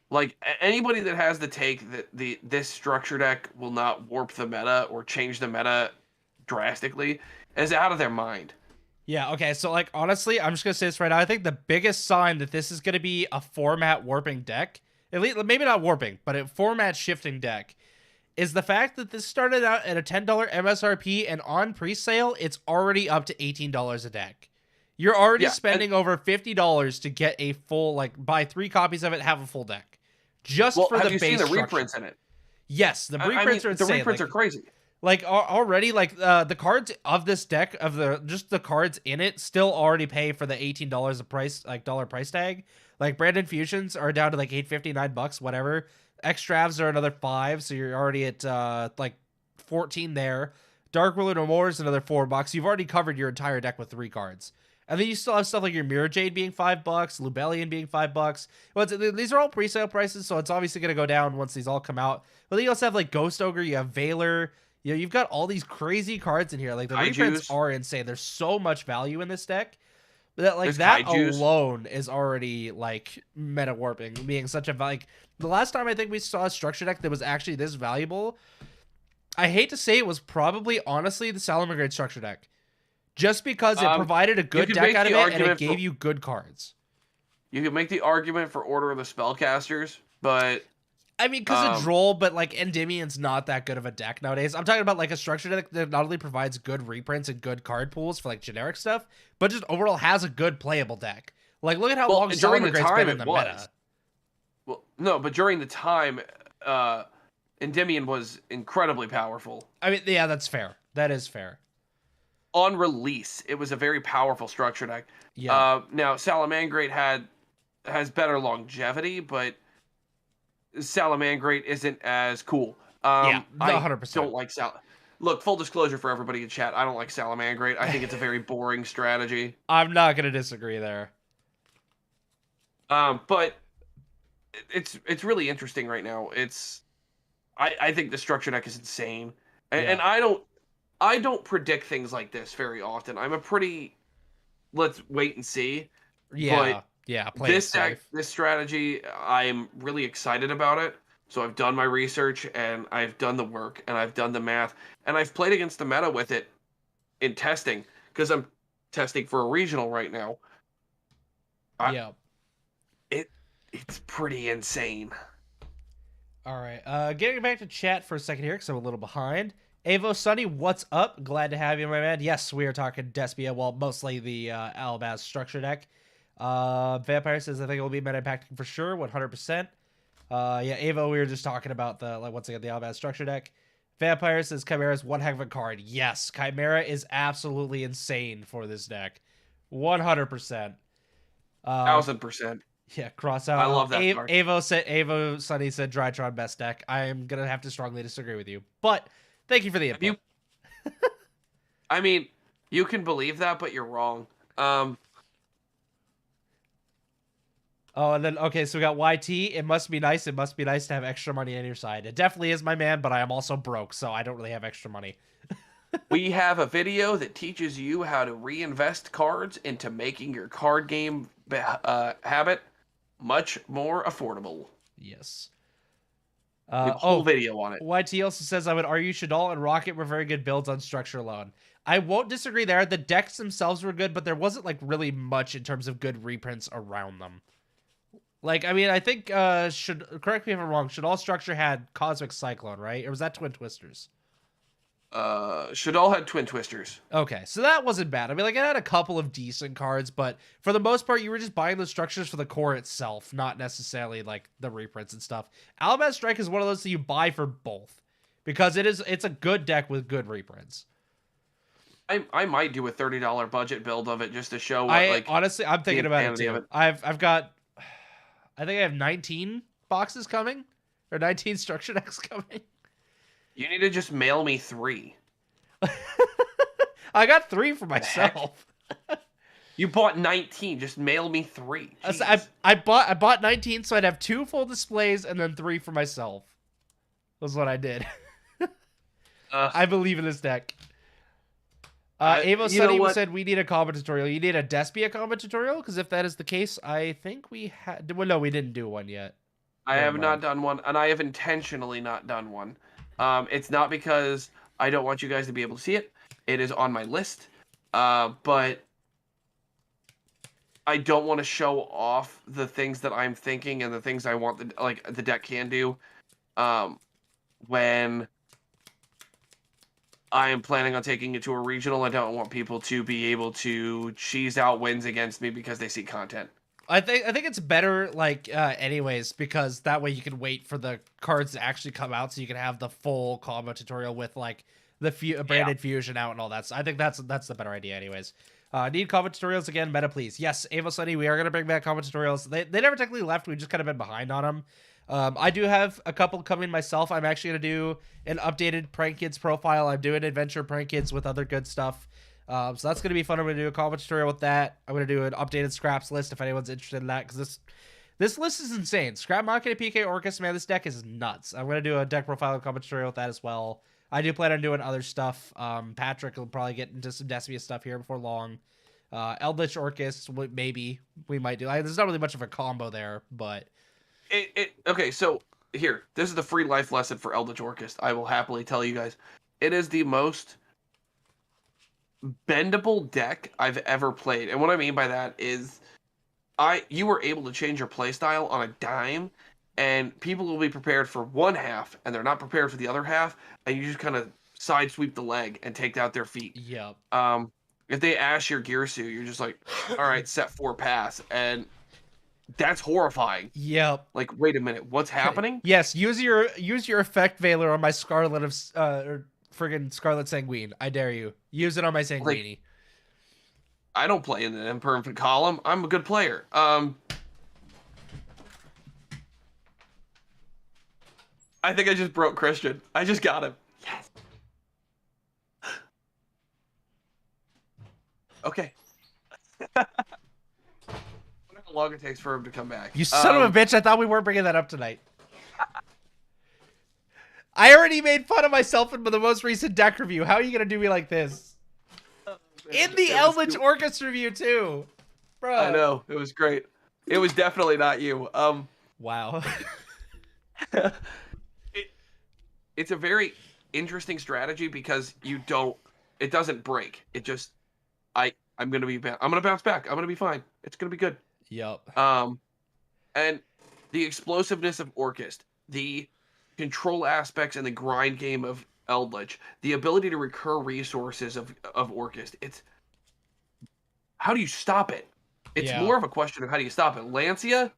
Like, anybody that has the take that this structure deck will not warp the meta or change the meta drastically is out of their mind. Yeah, okay, so, like, honestly, I'm just going to say this right now. I think the biggest sign that this is going to be a format warping deck, at least, maybe not warping, but a format shifting deck, is the fact that this started out at a $10 MSRP, and on pre-sale, it's already up to $18 a deck. You're already spending over $50 to get a full, like, buy 3 copies of it, have a full deck. Just for the base structure. Have you seen the reprints in it? Yes, the reprints are insane. The reprints are crazy. Like, already, like, the cards of this deck, just the cards in it, still already pay for the $18 a price, like, dollar price tag. Like, Branded Fusions are down to, like, $8.59, whatever. Extravs are another 5, so you're already at, like, 14 there. Dark Ruler No More is another $4. You've already covered your entire deck with 3 cards. And then you still have stuff like your Mirror Jade being $5, Lubellion being $5. Well, these are all pre-sale prices, so it's obviously going to go down once these all come out. But then you also have like Ghost Ogre, you have Veiler, you've got all these crazy cards in here. Like the reprints are insane. There's so much value in this deck. That like there's that alone is already like meta warping, being such a like the last time I think we saw a structure deck that was actually this valuable. I hate to say it was probably honestly the Salamangreat structure deck. Just because it provided a good deck out of it and it gave you good cards. You could make the argument for Order of the Spellcasters, but I mean, because of Droll, but like Endymion's not that good of a deck nowadays. I'm talking about like a structure deck that not only provides good reprints and good card pools for like generic stuff, but just overall has a good playable deck. Like, look at how long Salamangreat's been in the meta. Well, no, but during the time, Endymion was incredibly powerful. I mean, yeah, that's fair. That is fair. On release, it was a very powerful structure deck. Yeah. Now, Salamangreat has better longevity, but Salamangreat isn't as cool. Yeah, 100%. I don't like Look, full disclosure for everybody in chat, I don't like Salamangreat. I think it's a very boring strategy. I'm not going to disagree there. But it's really interesting right now. I think the structure deck is insane. And I don't predict things like this very often. I'm a pretty let's wait and see. Yeah. But yeah, this strategy, I'm really excited about it. So I've done my research and I've done the work and I've done the math and I've played against the meta with it in testing because I'm testing for a regional right now. Yeah. It's pretty insane. All right. Getting back to chat for a second here because I'm a little behind. Avo Sunny, what's up? Glad to have you, my man. Yes, we are talking Despia, well, mostly the Alabaz structure deck. Vampire says, I think it will be meta impacting for sure, 100%. Yeah, Avo, we were just talking about the, like, once again, the Alabaz structure deck. Vampire says, Chimera is one heck of a card. Yes, Chimera is absolutely insane for this deck. 100%. 1000%. Yeah, cross out. I love that card. Avo Sunny said Drytron best deck. I am going to have to strongly disagree with you. But thank you for the input. I mean, you can believe that, but you're wrong. Oh, and then, okay, so we got YT. It must be nice. It must be nice to have extra money on your side. It definitely is, my man, but I am also broke, so I don't really have extra money. We have a video that teaches you how to reinvest cards into making your card game habit much more affordable. Yes. Whole video on it. YT also says, I would argue Shadal and Rocket were very good builds on structure alone. I won't disagree there. The decks themselves were good, but there wasn't like really much in terms of good reprints around them. Like, I mean, I think, correct me if I'm wrong, Shadal structure had Cosmic Cyclone, right? Or was that Twin Twisters? Shadal had Twin Twisters. Okay, so that wasn't bad. I mean, like, it had a couple of decent cards, but for the most part, you were just buying the structures for the core itself, not necessarily, like, the reprints and stuff. Alabaz Strike is one of those that you buy for both, because it's a good deck with good reprints. I might do a $30 budget build of it just to show what, honestly, I'm thinking about it too. I've got, I think I have 19 boxes coming, or 19 structure decks coming. You need to just mail me 3. I got 3 for myself. You bought 19. Just mail me 3. I bought 19, so I'd have 2 full displays and then 3 for myself. That's what I did. I believe in this deck. Avo Sunny said we need a combo tutorial. You need a Despia combo tutorial? Because if that is the case, I think we had... Well, no, we didn't do one yet. I have not done one, and I have intentionally not done one. It's not because I don't want you guys to be able to see it. It is on my list. But I don't want to show off the things that I'm thinking and the things I want the deck can do. When I am planning on taking it to a regional, I don't want people to be able to cheese out wins against me because they see content. I think it's better, like, anyways, because that way you can wait for the cards to actually come out, so you can have the full combo tutorial with like the branded fusion out and all that. So I think that's the better idea, anyways. Need combo tutorials again, meta, please. Yes, Avo Sunny, we are gonna bring back combo tutorials. They never technically left. We've just kind of been behind on them. I do have a couple coming myself. I'm actually gonna do an updated Prank Kids profile. I'm doing adventure Prank Kids with other good stuff. So that's going to be fun. I'm going to do a combo tutorial with that. I'm going to do an updated scraps list if anyone's interested in that, because this list is insane. Scrap Market and PK Orcus, man, this deck is nuts. I'm going to do a deck profile and combo tutorial with that as well. I do plan on doing other stuff. Patrick will probably get into some Despia stuff here before long. Eldritch Orcus, maybe we might do. There's not really much of a combo there, but... Okay, so here. This is the free life lesson for Eldritch Orcus. I will happily tell you guys. It is the most bendable deck I've ever played. And what I mean by that is you were able to change your playstyle on a dime and people will be prepared for one half, and they're not prepared for the other half, and you just kind of side sweep the leg and take out their feet. Yep. If they ash your gear suit, you're just like, all right, set 4 pass, and that's horrifying. Yep. Like, wait a minute, what's happening? Yes, use your effect Veiler on my Scarlet of or friggin' Scarlet Sanguine. I dare you. Use it on my Sanguini. Like, I don't play in the imperfect column. I'm a good player. I think I just broke Christian. I just got him. Yes. Okay. I wonder how long it takes for him to come back. You son of a bitch! I thought we weren't bringing that up tonight. I already made fun of myself in the most recent deck review. How are you gonna do me like this? In the Eldritch Orchestra review too, bro. I know, it was great. It was definitely not you. Wow. It's a very interesting strategy because it doesn't break. It just, I'm gonna bounce back. I'm gonna be fine. It's gonna be good. Yep. And the explosiveness of Orchest, the control aspects and the grind game of Eldritch, the ability to recur resources of Orchest. It's, how do you stop it? It's more of a question of how do you stop it. Lancia,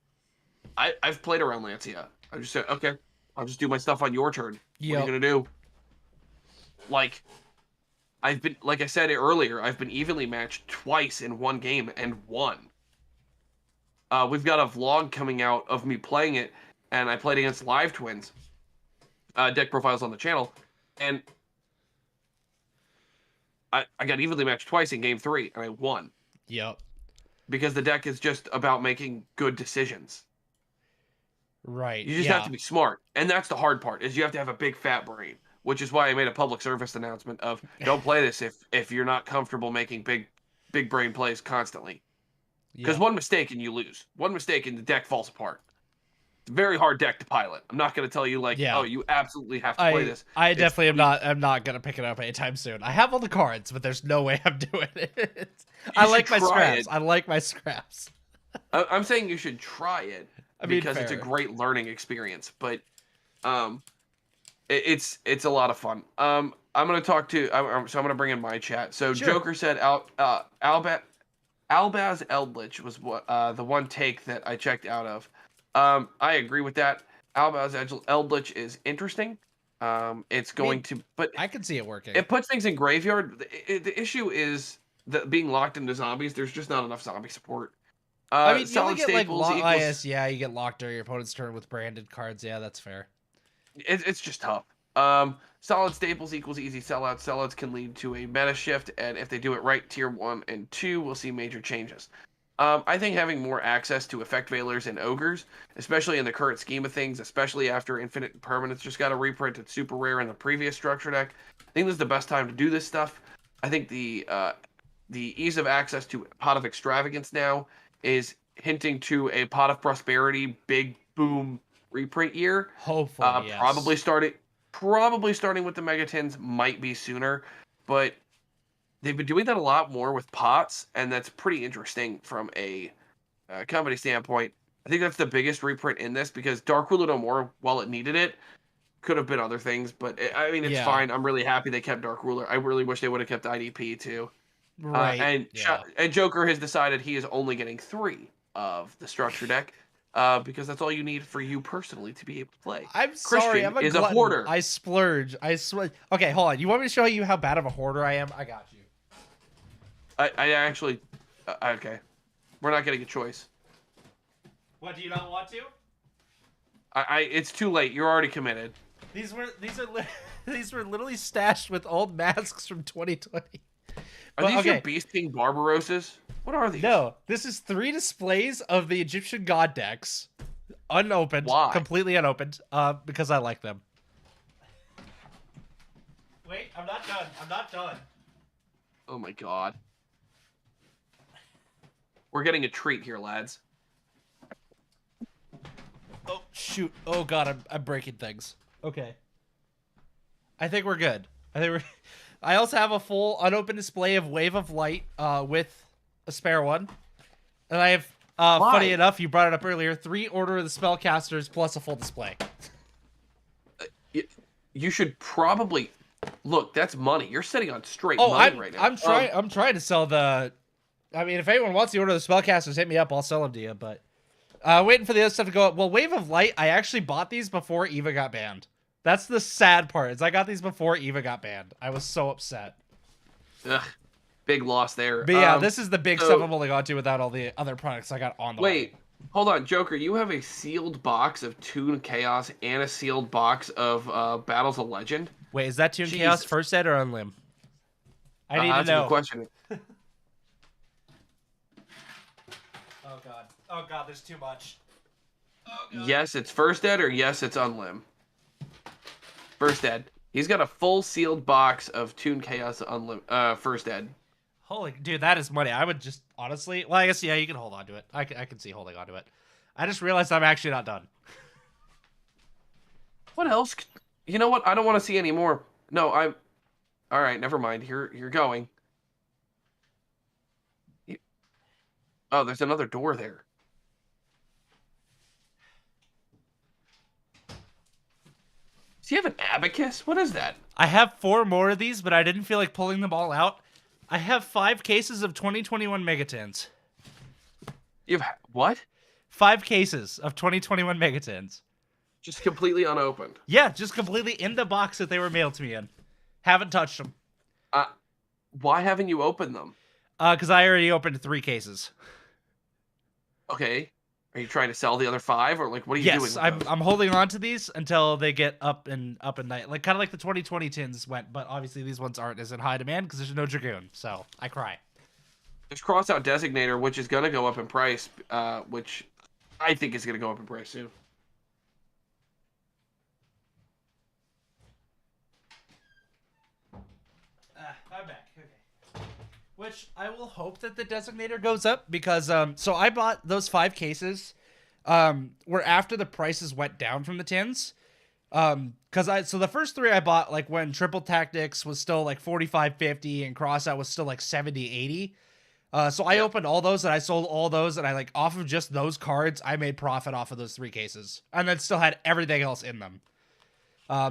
I've played around Lancia. I just said, okay, I'll just do my stuff on your turn. What are you gonna do? Like, like I said earlier, I've been evenly matched twice in one game and won. We've got a vlog coming out of me playing it, and I played against Live Twins. Deck profiles on the channel, and I got evenly matched twice in game 3, and I won. Yep. Because the deck is just about making good decisions. Right. You just have to be smart, and that's the hard part. Is you have to have a big fat brain, which is why I made a public service announcement of don't play this if you're not comfortable making big brain plays constantly. Because one mistake and you lose. One mistake and the deck falls apart. It's a very hard deck to pilot. I'm not going to tell you oh, you absolutely have to play this. I definitely am not. I'm not going to pick it up anytime soon. I have all the cards, but there's no way I'm doing it. I like my scraps. I like my scraps. I'm saying you should try it because it's a great learning experience. But it's a lot of fun. I'm going to talk to. So I'm going to bring in my chat. So sure. Joker said Albaz Eldritch was what the one take that I checked out of. I agree with that. Albaz Eldritch is interesting. It's going to, but I can see it working. It puts things in graveyard. The issue is that being locked into zombies. There's just not enough zombie support. I mean, you only get like you get locked during your opponent's turn with branded cards. Yeah, that's fair. It's just tough. Solid staples equals easy sellouts. Sellouts can lead to a meta shift, and if they do it right, tier 1 and 2 will see major changes. I think having more access to effect veilers and ogres, especially in the current scheme of things, especially after Infinite Permanence just got a reprint, it's super rare in the previous structure deck. I think this is the best time to do this stuff. I think the ease of access to Pot of Extravagance now is hinting to a Pot of Prosperity big boom reprint year. Hopefully, yes. Probably starting with the Megatins, might be sooner, but they've been doing that a lot more with pots, and that's pretty interesting from a company standpoint. I think that's the biggest reprint in this, because Dark Ruler No More, while it needed it, could have been other things, but it's fine. I'm really happy they kept Dark Ruler. I really wish they would have kept IDP too. Right. And Joker has decided he is only getting 3 of the structure deck. Because that's all you need for you personally to be able to play. I'm sorry, I'm a hoarder. I splurge. Okay, hold on. You want me to show you how bad of a hoarder I am? I got you. I actually, okay. We're not getting a choice. What, do you not want to? It's too late. You're already committed. These were literally stashed with old masks from 2020. Are these your Beast King Barbarosas? What are these? No, this is 3 displays of the Egyptian god decks, unopened, completely unopened, because I like them. Wait, I'm not done. I'm not done. Oh my god. We're getting a treat here, lads. Oh shoot! Oh god, I'm breaking things. Okay. I think we're good. I also have a full unopened display of Wave of Light with a spare one, and I have Funny enough, you brought it up earlier. 3 Order of the Spellcasters plus a full display. You should probably look. That's money. You're sitting on straight money right now. I'm trying to sell the. I mean, if anyone wants the Order of the Spellcasters, hit me up. I'll sell them to you. But waiting for the other stuff to go up. Well, Wave of Light, I actually bought these before Eva got banned. That's the sad part. Is I got these before Eva got banned. I was so upset. Ugh, big loss there. But yeah, this is the big stuff I'm holding on to without all the other products I got on the way. Hold on, Joker. You have a sealed box of Toon Chaos and a sealed box of Battles of Legend. Wait, is that Toon Chaos first ed or unlim? I need to know. That's a good question. Oh god. Oh god, there's too much. Oh, god. Yes, it's first ed, or yes, it's unlim. First ed. He's got a full sealed box of Toon Chaos unlim first ed. Holy dude, that is money. I would just honestly, well, I guess yeah, you can hold on to it. I can see holding on to it. I just realized I'm actually not done. What else? You know what? I don't want to see any more. No, I'm. All right, never mind. You're going. Oh, there's another door there. Does he have an abacus? What is that? I have 4 more of these, but I didn't feel like pulling them all out. I have 5 cases of 2021 Megatins. You have what? 5 cases of 2021 Megatins. Just completely unopened. Yeah, just completely in the box that they were mailed to me in. Haven't touched them. Why haven't you opened them? Because I already opened 3 cases. Okay. Are you trying to sell the other 5, or like what are you doing? Yes, I'm holding on to these until they get up and night, like kind of like the 2020 tins went, but obviously these ones aren't as in high demand because there's no Dragoon, so I cry. There's Crossout Designator, which is gonna go up in price, which I think is gonna go up in price soon. I'm back. Okay. Which I will hope that the Designator goes up because so I bought those 5 cases where after the prices went down from the tins. So the first 3 I bought like when Triple Tactics was still like 45.50 and Crossout was still like 70.80. So I opened all those and I sold all those, and I like off of just those cards I made profit off of those 3 cases, and then still had everything else in them.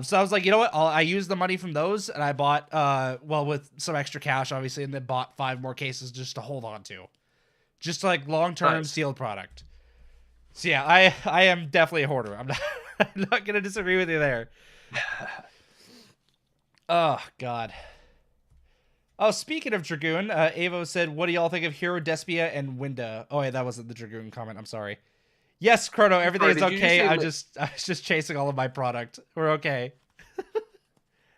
So I was like, you know what? I used the money from those, and I bought, well, with some extra cash, obviously, and then bought 5 more cases just to hold on to. Just like long-term sealed product. So yeah, I am definitely a hoarder. I'm not going to disagree with you there. Oh, God. Oh, speaking of Dragoon, Avo said, what do y'all think of Hero Despia and Winda? Oh, yeah, that wasn't the Dragoon comment. I'm sorry. Yes, Chrono, everything is okay. I was just chasing all of my product. We're okay.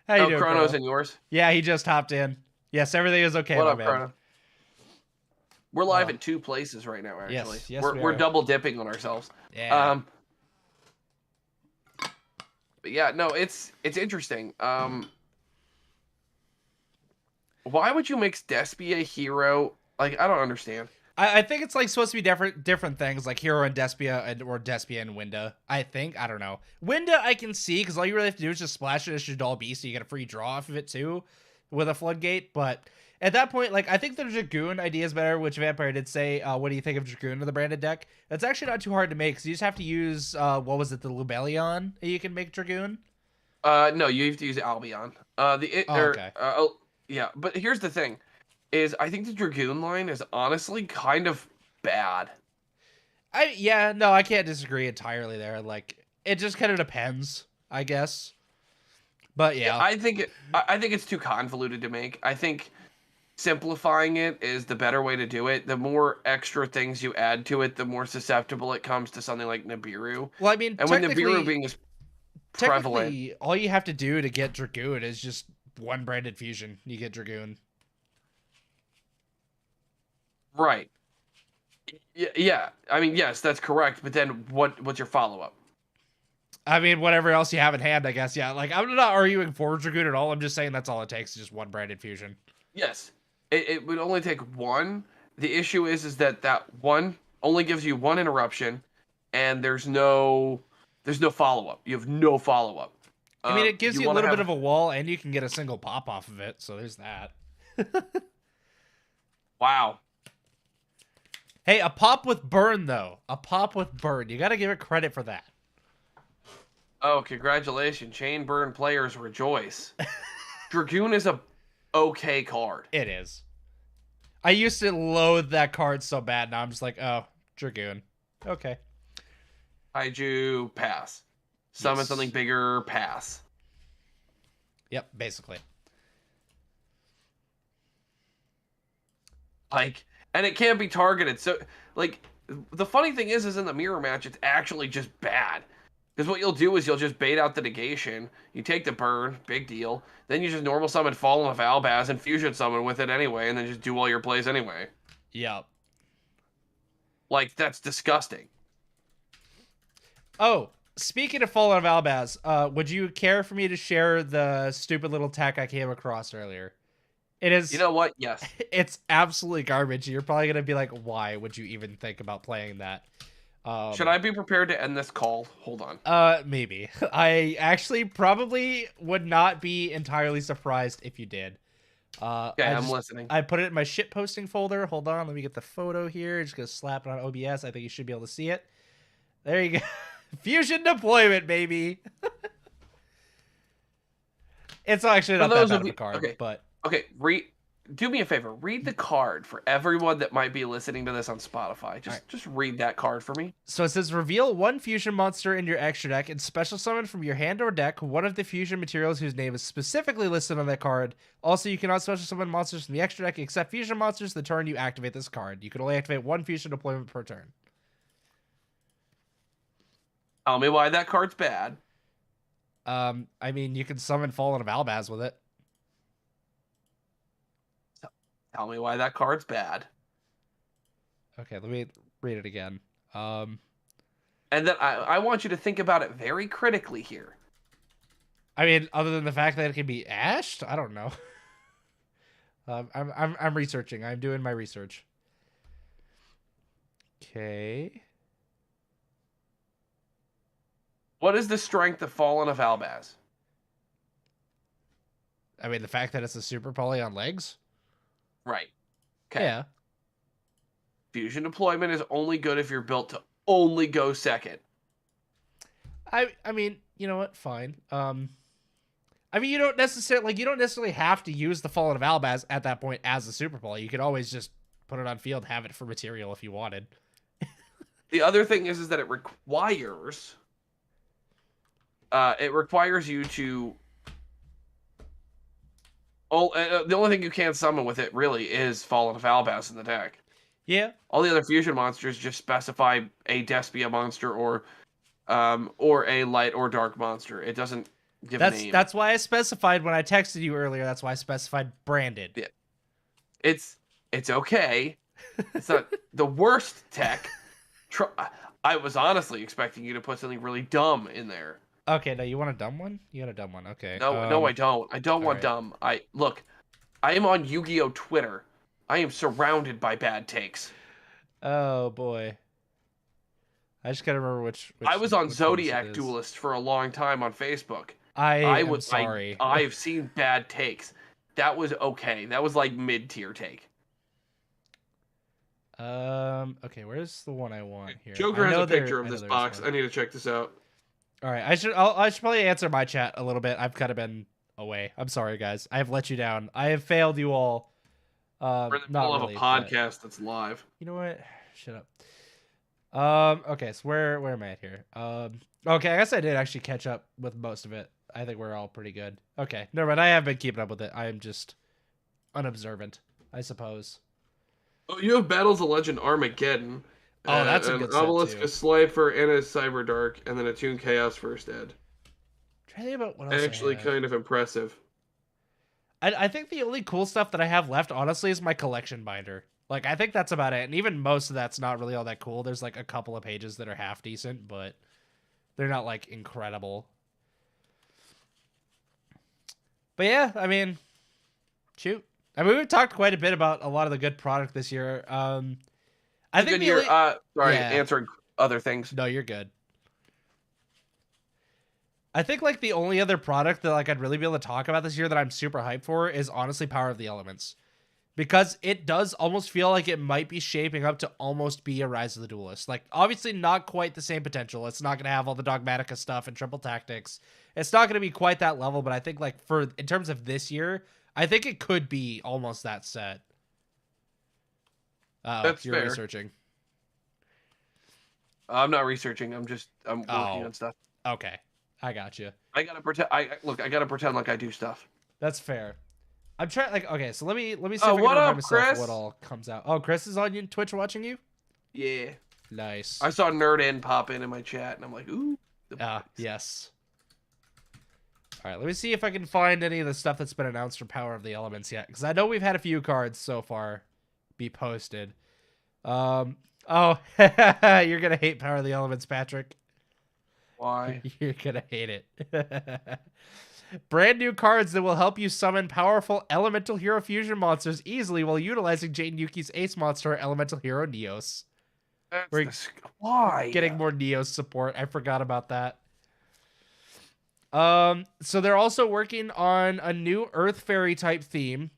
How you doing, Chrono's Chrono? in yours? Yeah, he just hopped in. Yes, everything is okay. What up, man. Chrono? We're live in 2 places right now, actually. Yes, we're double dipping on ourselves. Yeah. But yeah, no, it's interesting. Why would you mix Despia, Hero? Like, I don't understand. I think it's like supposed to be different things, like Hero and Despia, or Despia and Winda. I don't know. Winda I can see, because all you really have to do is just splash it as Shadal Beast, so you get a free draw off of it too, with a Floodgate. But at that point, like, I think the Dragoon idea is better, which Vampire did say, what do you think of Dragoon in the branded deck? That's actually not too hard to make, because you just have to use, what was it, the Lubellion, you can make Dragoon? No, you have to use Albion. Okay. Yeah, but here's the thing. I think the Dragoon line is honestly kind of bad. I can't disagree entirely there. Like, it just kind of depends, I guess. But yeah. I think it's too convoluted to make. I think simplifying it is the better way to do it. The more extra things you add to it, the more susceptible it comes to something like Nibiru. Well, I mean, and when Nibiru being as prevalent, all you have to do to get Dragoon is just one branded fusion. You get Dragoon. Right. Yeah. I mean, yes, that's correct. But then what's your follow-up? I mean, whatever else you have in hand, I guess. Yeah. Like, I'm not arguing for Dragoon at all. I'm just saying that's all it takes, is just one branded fusion. Yes. It would only take one. The issue is that one only gives you one interruption, and there's no follow-up. You have no follow-up. I mean, it gives you a little bit of a wall, and you can get a single pop off of it, so there's that. Wow. Hey, a pop with burn, though. A pop with burn. You got to give it credit for that. Oh, congratulations. Chain burn players rejoice. Dragoon is a okay card. It is. I used to loathe that card so bad. Now I'm just like, oh, Dragoon. Okay. Kaiju, pass. Summon something bigger, pass. Yep, basically. Like, and it can't be targeted. So, like, the funny thing is in the mirror match, it's actually just bad. Because what you'll do is you'll just bait out the negation. You take the burn, big deal. Then you just normal summon Fallen of Albaz and fusion summon with it anyway, and then just do all your plays anyway. Yep. Like, that's disgusting. Oh, speaking of Fallen of Albaz, would you care for me to share the stupid little tech I came across earlier? It is. You know what? Yes. It's absolutely garbage. You're probably gonna be like, "Why would you even think about playing that?" Should I be prepared to end this call? Hold on. Maybe. I actually probably would not be entirely surprised if you did. Okay, I'm listening. I put it in my shit posting folder. Hold on, let me get the photo here. Just gonna slap it on OBS. I think you should be able to see it. There you go. Fusion deployment, baby. It's actually not that bad of a card, okay. but okay, do me a favor. Read the card for everyone that might be listening to this on Spotify. Just read that card for me. So it says, reveal one fusion monster in your extra deck and special summon from your hand or deck one of the fusion materials whose name is specifically listed on that card. Also, you cannot special summon monsters from the extra deck except fusion monsters the turn you activate this card. You can only activate one fusion deployment per turn. Tell me why that card's bad. I mean, you can summon Fallen of Albaz with it. Tell me why that card's bad. Okay, let me read it again. And then I want you to think about it very critically here. I mean, other than the fact that it can be ashed, I don't know. I'm researching. I'm doing my research. Okay. What is the strength of Fallen of Albaz? I mean, the fact that it's a super poly on legs. Right. Okay. Yeah. Fusion deployment is only good if you're built to only go second. I mean, you know what? Fine. I mean, you don't necessarily have to use the Fallen of Albaz at that point as a super poly. You could always just put it on field, have it for material if you wanted. The other thing is that it requires you to. Oh, the only thing you can't summon with it really is Fallen of Albaz in the deck. Yeah. All the other fusion monsters just specify a Despia monster or a light or dark monster. It doesn't give a name. That's why I specified when I texted you earlier. That's why I specified branded. Yeah. It's okay. It's not the worst tech. I was honestly expecting you to put something really dumb in there. Okay, no, you want a dumb one? You got a dumb one. Okay. No, I don't. I don't want dumb. I am on Yu-Gi-Oh! Twitter. I am surrounded by bad takes. Oh boy. I just gotta remember which I was on Zodiac Duelist for a long time on Facebook. I'm sorry. I've seen bad takes. That was okay. That was like mid-tier take. Okay, where's the one I want here? Joker has a picture of this box. I need to check this out. All right, I should probably answer my chat a little bit. I've kind of been away. I'm sorry, guys. I have let you down. I have failed you all. We're in the middle of a podcast that's live. You know what? Shut up. Okay, so where am I at here? Okay, I guess I did actually catch up with most of it. I think we're all pretty good. Okay, never mind. I have been keeping up with it. I am just unobservant, I suppose. Oh, you have Battles of Legend Armageddon. Oh, that's a good set, Obelisk, too. a Slifer, and a Cyberdark, and then a Toon Chaos First Ed. Trying to think about what else Actually, kind of impressive. I think the only cool stuff that I have left, honestly, is my collection binder. Like, I think that's about it. And even most of that's not really all that cool. There's, like, a couple of pages that are half decent, but they're not, like, incredible. But yeah, I mean, shoot. I mean, we've talked quite a bit about a lot of the good product this year. I think answering other things. No, you're good. I think like the only other product that like I'd really be able to talk about this year that I'm super hyped for is honestly Power of the Elements, because it does almost feel like it might be shaping up to almost be a Rise of the Duelist. Like, obviously not quite the same potential. It's not going to have all the Dogmatica stuff and triple tactics. It's not going to be quite that level, but I think, like, in terms of this year, I think it could be almost that set. That's you're fair. researching. I'm not researching. I'm working on stuff. Okay. I got you. I gotta pretend. I gotta pretend like I do stuff. That's fair. I'm trying, like, okay, so let me see if I can what remind up, myself Chris? what all comes out. Oh, Chris is on Twitch watching you? Yeah. Nice. I saw Nerd N pop in my chat, and I'm like, ooh. Yes. All right, let me see if I can find any of the stuff that's been announced for Power of the Elements yet, because I know we've had a few cards so far be posted. Oh, you're gonna hate Power of the Elements, Patrick. Why? You're gonna hate it. Brand new cards that will help you summon powerful Elemental Hero Fusion monsters easily while utilizing Jane Yuki's Ace monster, Elemental Hero Neos. Why? Getting more Neos support. I forgot about that. So they're also working on a new Earth Fairy type theme.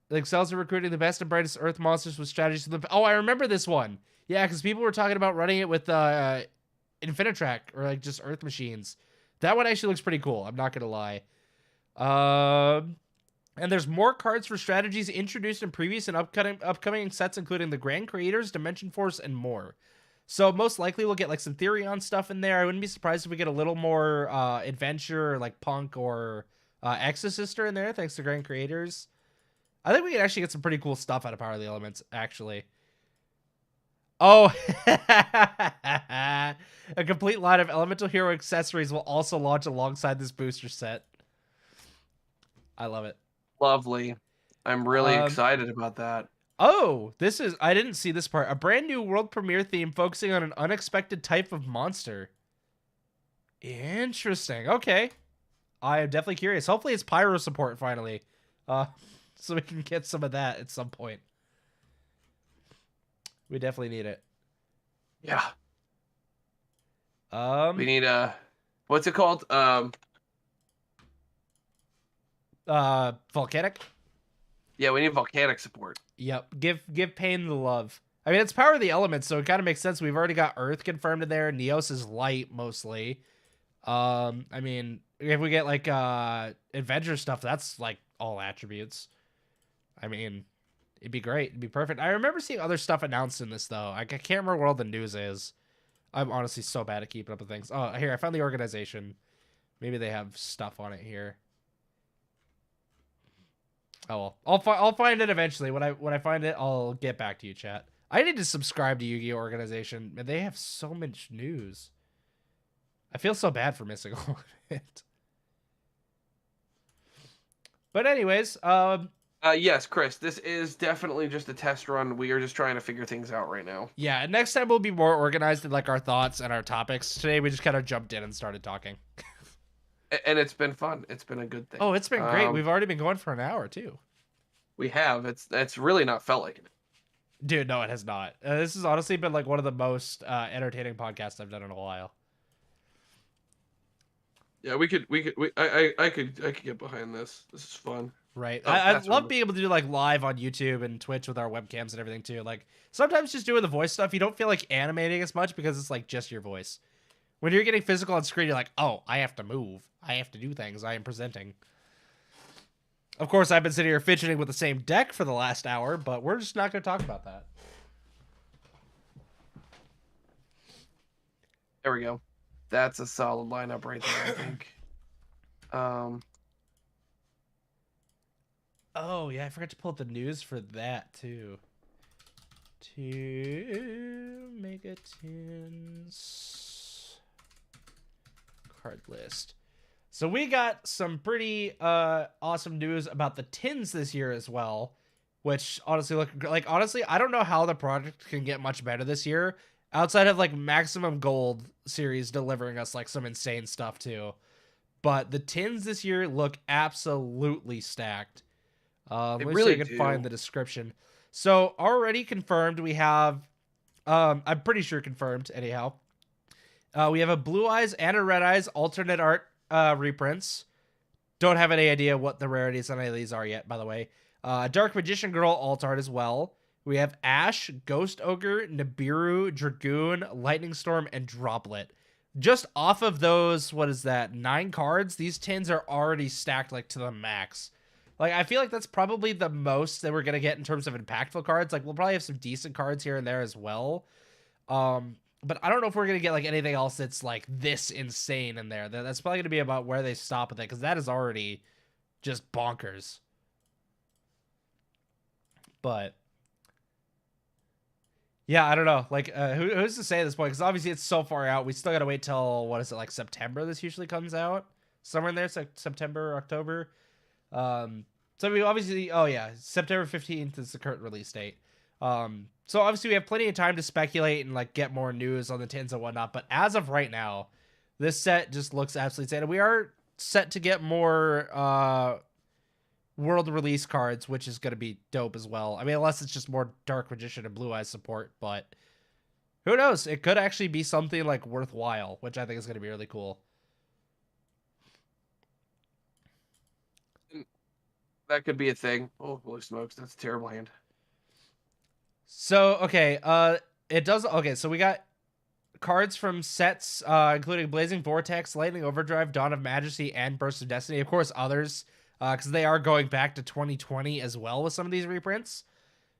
The excels are recruiting the best and brightest Earth monsters with strategies. Oh, I remember this one. Yeah, because people were talking about running it with Infinitrack or like just Earth machines. That one actually looks pretty cool. I'm not gonna lie. And there's more cards for strategies introduced in previous and upcoming sets, including the Grand Creators, Dimension Force, and more. So most likely we'll get like some Therion stuff in there. I wouldn't be surprised if we get a little more adventure, or, like Punk or Exosister in there, thanks to Grand Creators. I think we can actually get some pretty cool stuff out of Power of the Elements, actually. Oh, a complete line of Elemental Hero accessories will also launch alongside this booster set. I love it. Lovely. I'm really excited about that. Oh, I didn't see this part. A brand new world premiere theme focusing on an unexpected type of monster. Interesting. Okay. I am definitely curious. Hopefully it's Pyro support finally. So we can get some of that at some point. We definitely need it. Yeah. We need what's it called? Volcanic? Yeah, we need volcanic support. Yep. Give Pain the love. I mean, it's Power of the Elements, so it kind of makes sense. We've already got Earth confirmed in there. Neos is light mostly. I mean, if we get like adventure stuff, that's like all attributes. I mean, it'd be great. It'd be perfect. I remember seeing other stuff announced in this, though. I can't remember what all the news is. I'm honestly so bad at keeping up with things. Oh, here, I found the organization. Maybe they have stuff on it here. Oh, well. I'll find it eventually. When I find it, I'll get back to you, chat. I need to subscribe to Yu-Gi-Oh! Organization. Man, they have so much news. I feel so bad for missing all of it. But anyways, yes, Chris, this is definitely just a test run. We are just trying to figure things out right now. Yeah, next time we'll be more organized in like our thoughts and our topics. Today we just kind of jumped in and started talking. And it's been fun. It's been a good thing. Oh, it's been great. We've already been going for an hour too. We have. It's really not felt like it. Dude, no, it has not. This has honestly been like one of the most entertaining podcasts I've done in a while. Yeah, I could get behind this. This is fun. Right. I love being able to do like live on YouTube and Twitch with our webcams and everything too. Like sometimes just doing the voice stuff, you don't feel like animating as much because it's like just your voice. When you're getting physical on screen, you're like, oh, I have to move. I have to do things. I am presenting. Of course, I've been sitting here fidgeting with the same deck for the last hour, but we're just not going to talk about that. There we go. That's a solid lineup right there, I think. Oh, yeah, I forgot to pull up the news for that, too. 2 Megatins card list. So we got some pretty awesome news about the tins this year as well, which honestly look like, honestly, I don't know how the product can get much better this year outside of like Maximum Gold series delivering us like some insane stuff too. But the tins this year look absolutely stacked. Let me see if I can find the description. So already confirmed, we have, I'm pretty sure confirmed anyhow. We have a Blue Eyes and a Red Eyes alternate art reprints. Don't have any idea what the rarities on any of these are yet, by the way. Dark Magician Girl alt art as well. We have Ash, Ghost Ogre, Nibiru, Dragoon, Lightning Storm, and Droplet. Just off of those, what is that, 9 cards, these tins are already stacked like to the max. Like, I feel like that's probably the most that we're going to get in terms of impactful cards. Like, we'll probably have some decent cards here and there as well. But I don't know if we're going to get like anything else that's like this insane in there. That's probably going to be about where they stop with it, because that is already just bonkers. But yeah, I don't know. Like, who's to say at this point? Because obviously it's so far out. We still got to wait till, what is it, like September this usually comes out? Somewhere in there. It's like September, October. So we obviously, oh yeah, September 15th is the current release date. So obviously we have plenty of time to speculate and like get more news on the tins and whatnot. But as of right now, this set just looks absolutely insane. We are set to get more, world release cards, which is going to be dope as well. I mean, unless it's just more Dark Magician and Blue Eyes support, but who knows? It could actually be something like worthwhile, which I think is going to be really cool. That could be a thing. Oh, holy smokes, that's a terrible hand. So, okay, it does, okay, so we got cards from sets, including Blazing Vortex, Lightning Overdrive, Dawn of Majesty, and Burst of Destiny. Of course, others, because they are going back to 2020 as well with some of these reprints,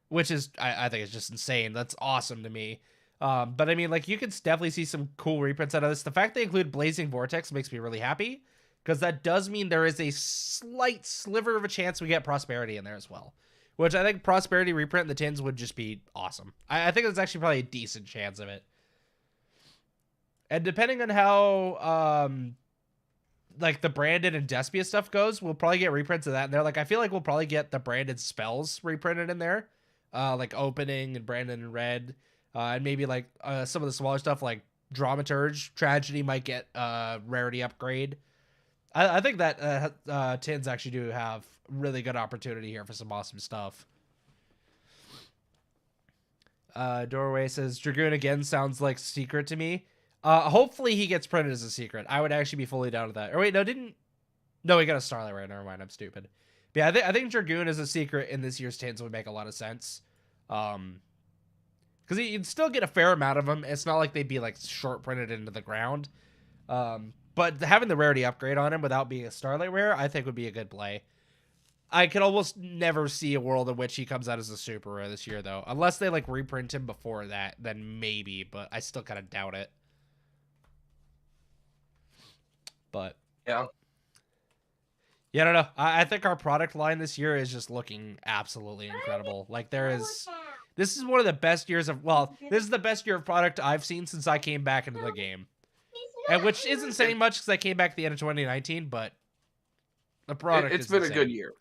which is, I think it's just insane. That's awesome to me. But I mean, like, you can definitely see some cool reprints out of this. The fact they include Blazing Vortex makes me really happy, because that does mean there is a slight sliver of a chance we get Prosperity in there as well, which I think Prosperity reprint in the tins would just be awesome. I think there's actually probably a decent chance of it. And depending on how, like, the branded and Despia stuff goes, we'll probably get reprints of that in there. Like, I feel like we'll probably get the branded spells reprinted in there, like Opening and Brandon and Red, and maybe like some of the smaller stuff like Dramaturge. Tragedy might get rarity upgrade. I think that tins actually do have really good opportunity here for some awesome stuff. Doorway says Dragoon again sounds like secret to me. Hopefully he gets printed as a secret. I would actually be fully down with that. Or wait, no, he got a Starlight right. Never mind, I'm stupid. But yeah, I think Dragoon as a secret in this year's tins would make a lot of sense. Because you'd still get a fair amount of them. It's not like they'd be like short printed into the ground. But having the rarity upgrade on him without being a Starlight rare, I think would be a good play. I could almost never see a world in which he comes out as a super rare this year, though. Unless they like reprint him before that, then maybe. But I still kind of doubt it. But yeah, I don't know. I think our product line this year is just looking absolutely incredible. Like this is one of the best years of, this is the best year of product I've seen since I came back into the game. And which isn't saying much because I came back at the end of 2019, but the product it's been insane. A good year.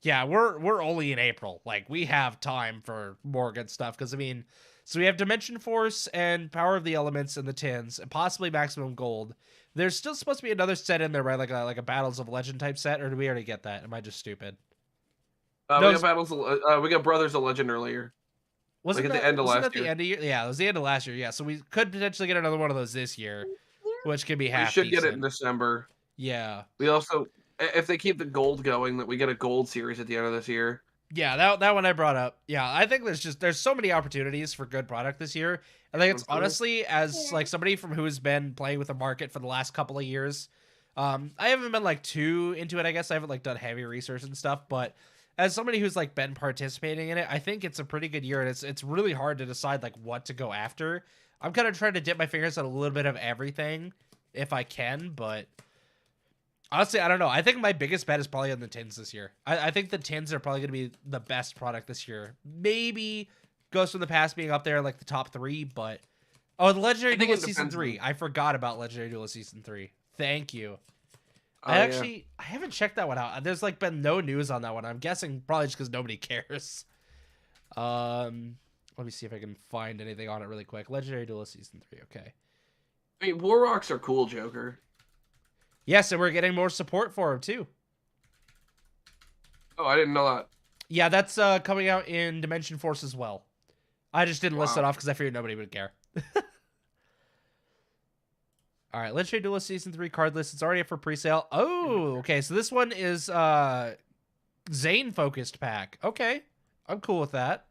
Yeah, we're only in April. Like, we have time for more good stuff. Because, I mean, so we have Dimension Force and Power of the Elements in the tins, and possibly Maximum Gold. There's still supposed to be another set in there, right? Like a Battles of Legend type set, or did we already get that? Am I just stupid? No, we got Brothers of Legend earlier. Was it at the end of last year? The end of year? Yeah, it was the end of last year. Yeah, so we could potentially get another one of those this year, which could be half. We should get it in December. Yeah. We also, if they keep the gold going, that we get a gold series at the end of this year. Yeah, that one I brought up. Yeah, I think there's so many opportunities for good product this year. I think it's honestly, as like somebody from who's been playing with the market for the last couple of years, I haven't been like too into it. I guess I haven't like done heavy research and stuff, but as somebody who's like been participating in it, I think it's a pretty good year, and it's really hard to decide like what to go after. I'm kind of trying to dip my fingers at a little bit of everything if I can, but honestly, I don't know. I think my biggest bet is probably on the tins this year. I think the tins are probably going to be the best product this year. Maybe Ghost from the Past being up there like the top 3, but the Legendary Duelist Season 3. I forgot about Legendary Duelist Season 3. Thank you. I haven't checked that one out. There's like been no news on that one. I'm guessing probably just because nobody cares. Let me see if I can find anything on it really quick. Legendary Duelist Season 3. Okay. I mean, War Rocks are cool, Joker. Yes, and we're getting more support for him, too. Oh, I didn't know that. Yeah, that's coming out in Dimension Force as well. I just didn't list it off because I figured nobody would care. All right, Legendary Duelist Season 3 card list. It's already up for pre-sale. Oh, okay. So this one is Zane-focused pack. Okay. I'm cool with that.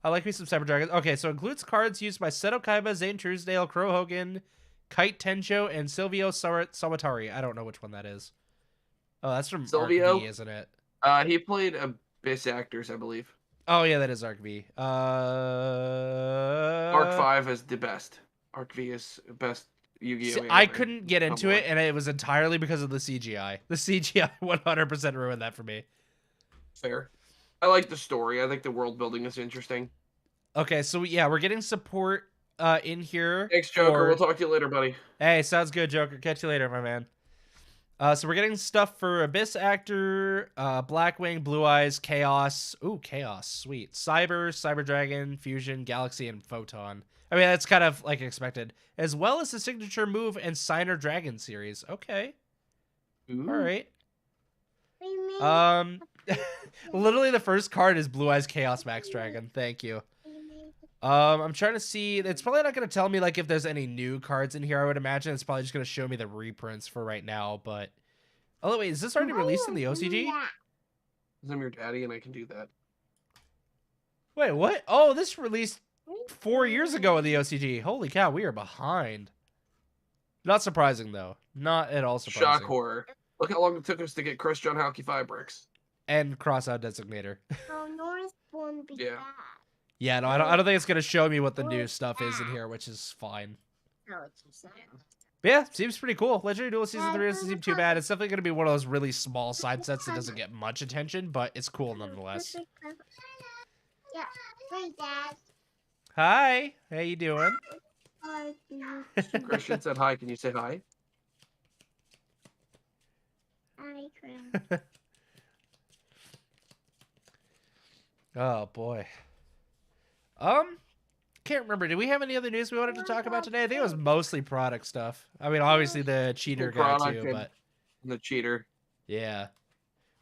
I like me some Cyber Dragons. Okay, so it includes cards used by Seto Kaiba, Zane Truesdale, Crow Hogan, Kite Tenjo, and Silvio Sawatari. I don't know which one that is. Oh, that's from Silvio? Arc V, isn't it? He played Abyss Actors, I believe. Oh, yeah, that is Arc V. Arc 5 is the best. Arc V is best Yu-Gi-Oh! I couldn't get into it, and it was entirely because of the CGI. The CGI 100% ruined that for me. Fair. I like the story. I think the world building is interesting. Okay, so yeah, we're getting support in here. Thanks, Joker. We'll talk to you later, buddy. Hey, sounds good, Joker. Catch you later, my man. So we're getting stuff for Abyss Actor, Blackwing, Blue Eyes, Chaos. Ooh, Chaos. Sweet. Cyber Dragon, Fusion, Galaxy, and Photon. I mean, that's kind of like expected. As well as the Signature Move and Signer Dragon series. Okay. Ooh. All right. Literally the first card is Blue Eyes Chaos Max Dragon. Thank you. I'm trying to see. It's probably not going to tell me like if there's any new cards in here. I would imagine it's probably just going to show me the reprints for right now. But oh wait, is this already released in the OCG? I'm your daddy, and I can do that. Wait, what? Oh, this released 4 years ago in the OCG. Holy cow, we are behind. Not surprising though. Not at all surprising. Shock horror. Look how long it took us to get Chris John Halky 5 bricks. And Crossout Designator. Yeah. Yeah, no, I don't think it's gonna show me what the new stuff is in here, which is fine. But yeah, seems pretty cool. Legendary Duel Season 3 doesn't seem too bad. It's definitely gonna be one of those really small side sets that doesn't get much attention, but it's cool nonetheless. Yeah, hey Dad. Hi, how you doing? Christian said hi. Can you say hi? Hi, Chris. Oh boy. Can't remember. Did we have any other news we wanted to talk about today? I think it was mostly product stuff. I mean, obviously the cheater guy too, but the cheater. Yeah.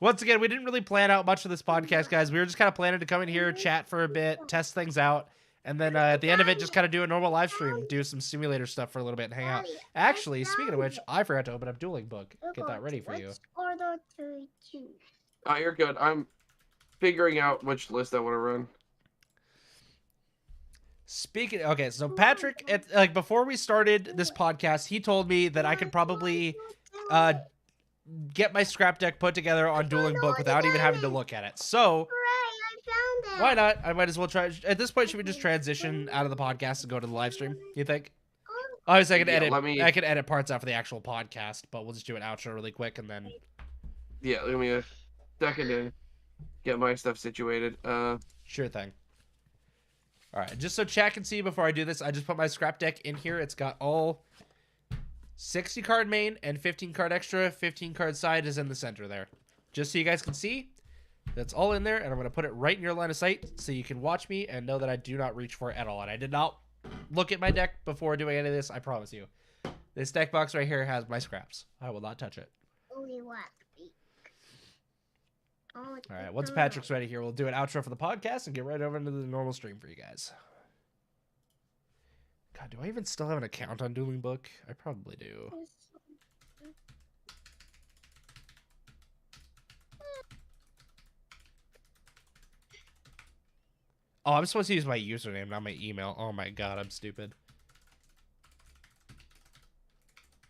Once again, we didn't really plan out much of this podcast, guys. We were just kind of planning to come in here, chat for a bit, test things out, and then at the end of it, just kind of do a normal live stream, do some simulator stuff for a little bit and hang out. Actually, speaking of which, I forgot to open up Dueling Book. Get that ready for you. Oh, you're good. I'm figuring out which list I want to run. Okay, so Patrick, before we started this podcast, he told me that I could probably get my scrap deck put together on Dueling Book without even having to look at it. So why not? I might as well try. At this point, should we just transition out of the podcast and go to the live stream? You think? Obviously, I can edit. I can edit parts out for the actual podcast, but we'll just do an outro really quick and then. Yeah, give me a second to get my stuff situated. Sure thing. All right, just so chat can see before I do this, I just put my scrap deck in here. It's got all 60 card main and 15 card extra. 15 card side is in the center there. Just so you guys can see, that's all in there, and I'm going to put it right in your line of sight so you can watch me and know that I do not reach for it at all. And I did not look at my deck before doing any of this, I promise you. This deck box right here has my scraps. I will not touch it. All right, once Patrick's ready here, we'll do an outro for the podcast and get right over into the normal stream for you guys. God, do I even still have an account on Dueling Book? I probably do. Oh, I'm supposed to use my username, not my email. Oh my god, I'm stupid.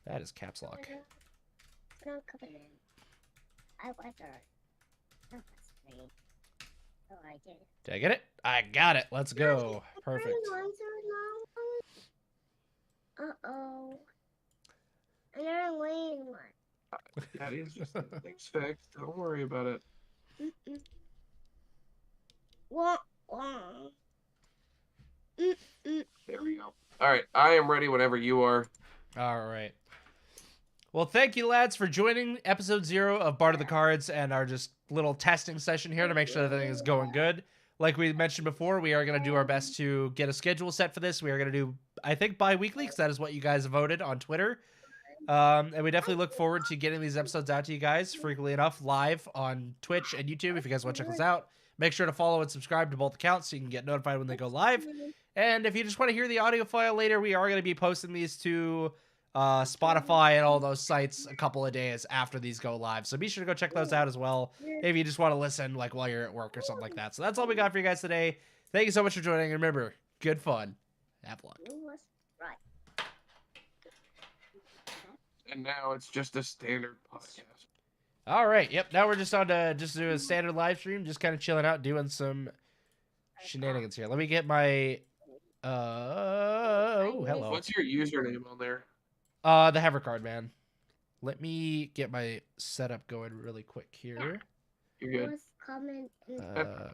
That is caps lock. Did I get it? I got it. Let's go. Perfect. Uh-oh. I never win one. Daddy's just things fixed. Don't worry about it. There we go. All right, I am ready whenever you are. All right. Well, thank you, lads, for joining episode 0 of Bard of the Cards and our just little testing session here to make sure that everything is going good. Like we mentioned before, we are going to do our best to get a schedule set for this. We are going to do, I think, bi-weekly, because that is what you guys voted on Twitter. And we definitely look forward to getting these episodes out to you guys frequently enough live on Twitch and YouTube if you guys want to check us out. Make sure to follow and subscribe to both accounts so you can get notified when they go live. And if you just want to hear the audio file later, we are going to be posting these to Spotify and all those sites a couple of days after these go live. So be sure to go check those out as well. If you just want to listen like while you're at work or something like that. So that's all we got for you guys today. Thank you so much for joining. Remember, good fun. Have luck. And now it's just a standard podcast. All right. Yep. Now we're just on to just do a standard live stream, just kind of chilling out, doing some shenanigans here. Let me get my. Oh, hello. What's your username on there? The hover card, man. Let me get my setup going really quick here. You're good.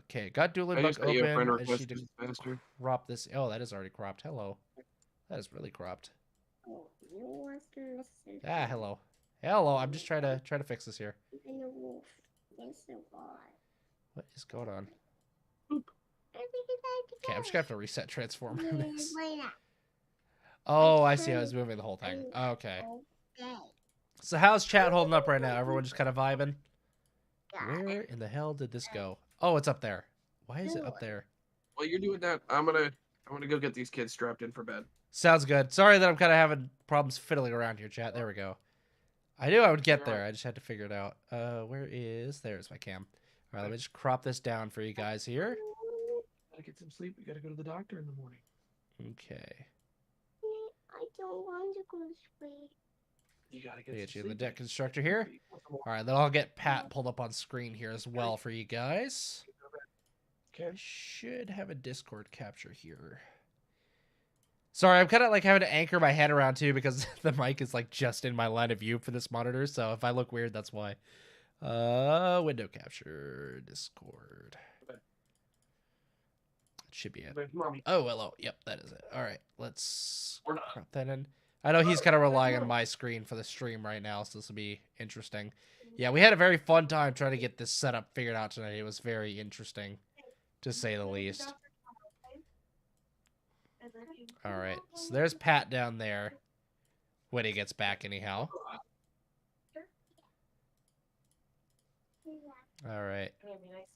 Okay, got Dueling I Book just got you a friend open. I request just need to faster. crop this. Oh, that is already cropped. Hello. That is really cropped. Ah, hello. Hello. I'm just trying to fix this here. What is going on? Okay, I'm just gonna have to reset transform on this. Oh, I see. I was moving the whole thing. Okay. So how's chat holding up right now? Everyone just kind of vibing? Where in the hell did this go? Oh, it's up there. Why is it up there? While you're doing that, I'm gonna go get these kids strapped in for bed. Sounds good. Sorry that I'm kind of having problems fiddling around here, chat. There we go. I knew I would get there. I just had to figure it out. There's my cam. All right, let me just crop this down for you guys here. Gotta get some sleep. We gotta go to the doctor in the morning. Okay. I don't want to go to sleep. You gotta Get get you some the sleep. deck constructor here. All right, then I'll get Pat pulled up on screen here as well for you guys. Okay. I should have a Discord capture here. Sorry, I'm kind of like having to anchor my head around too because the mic is like just in my line of view for this monitor. So if I look weird, that's why. Window capture, Discord. It should be it. Mommy. Oh, hello. Yep, that is it. All right, let's We're not. crop that in. I know he's kind of relying on my screen for the stream right now, so this will be interesting. Yeah, we had a very fun time trying to get this setup figured out tonight. It was very interesting, to say the least. All right, so there's Pat down there when he gets back anyhow. All right.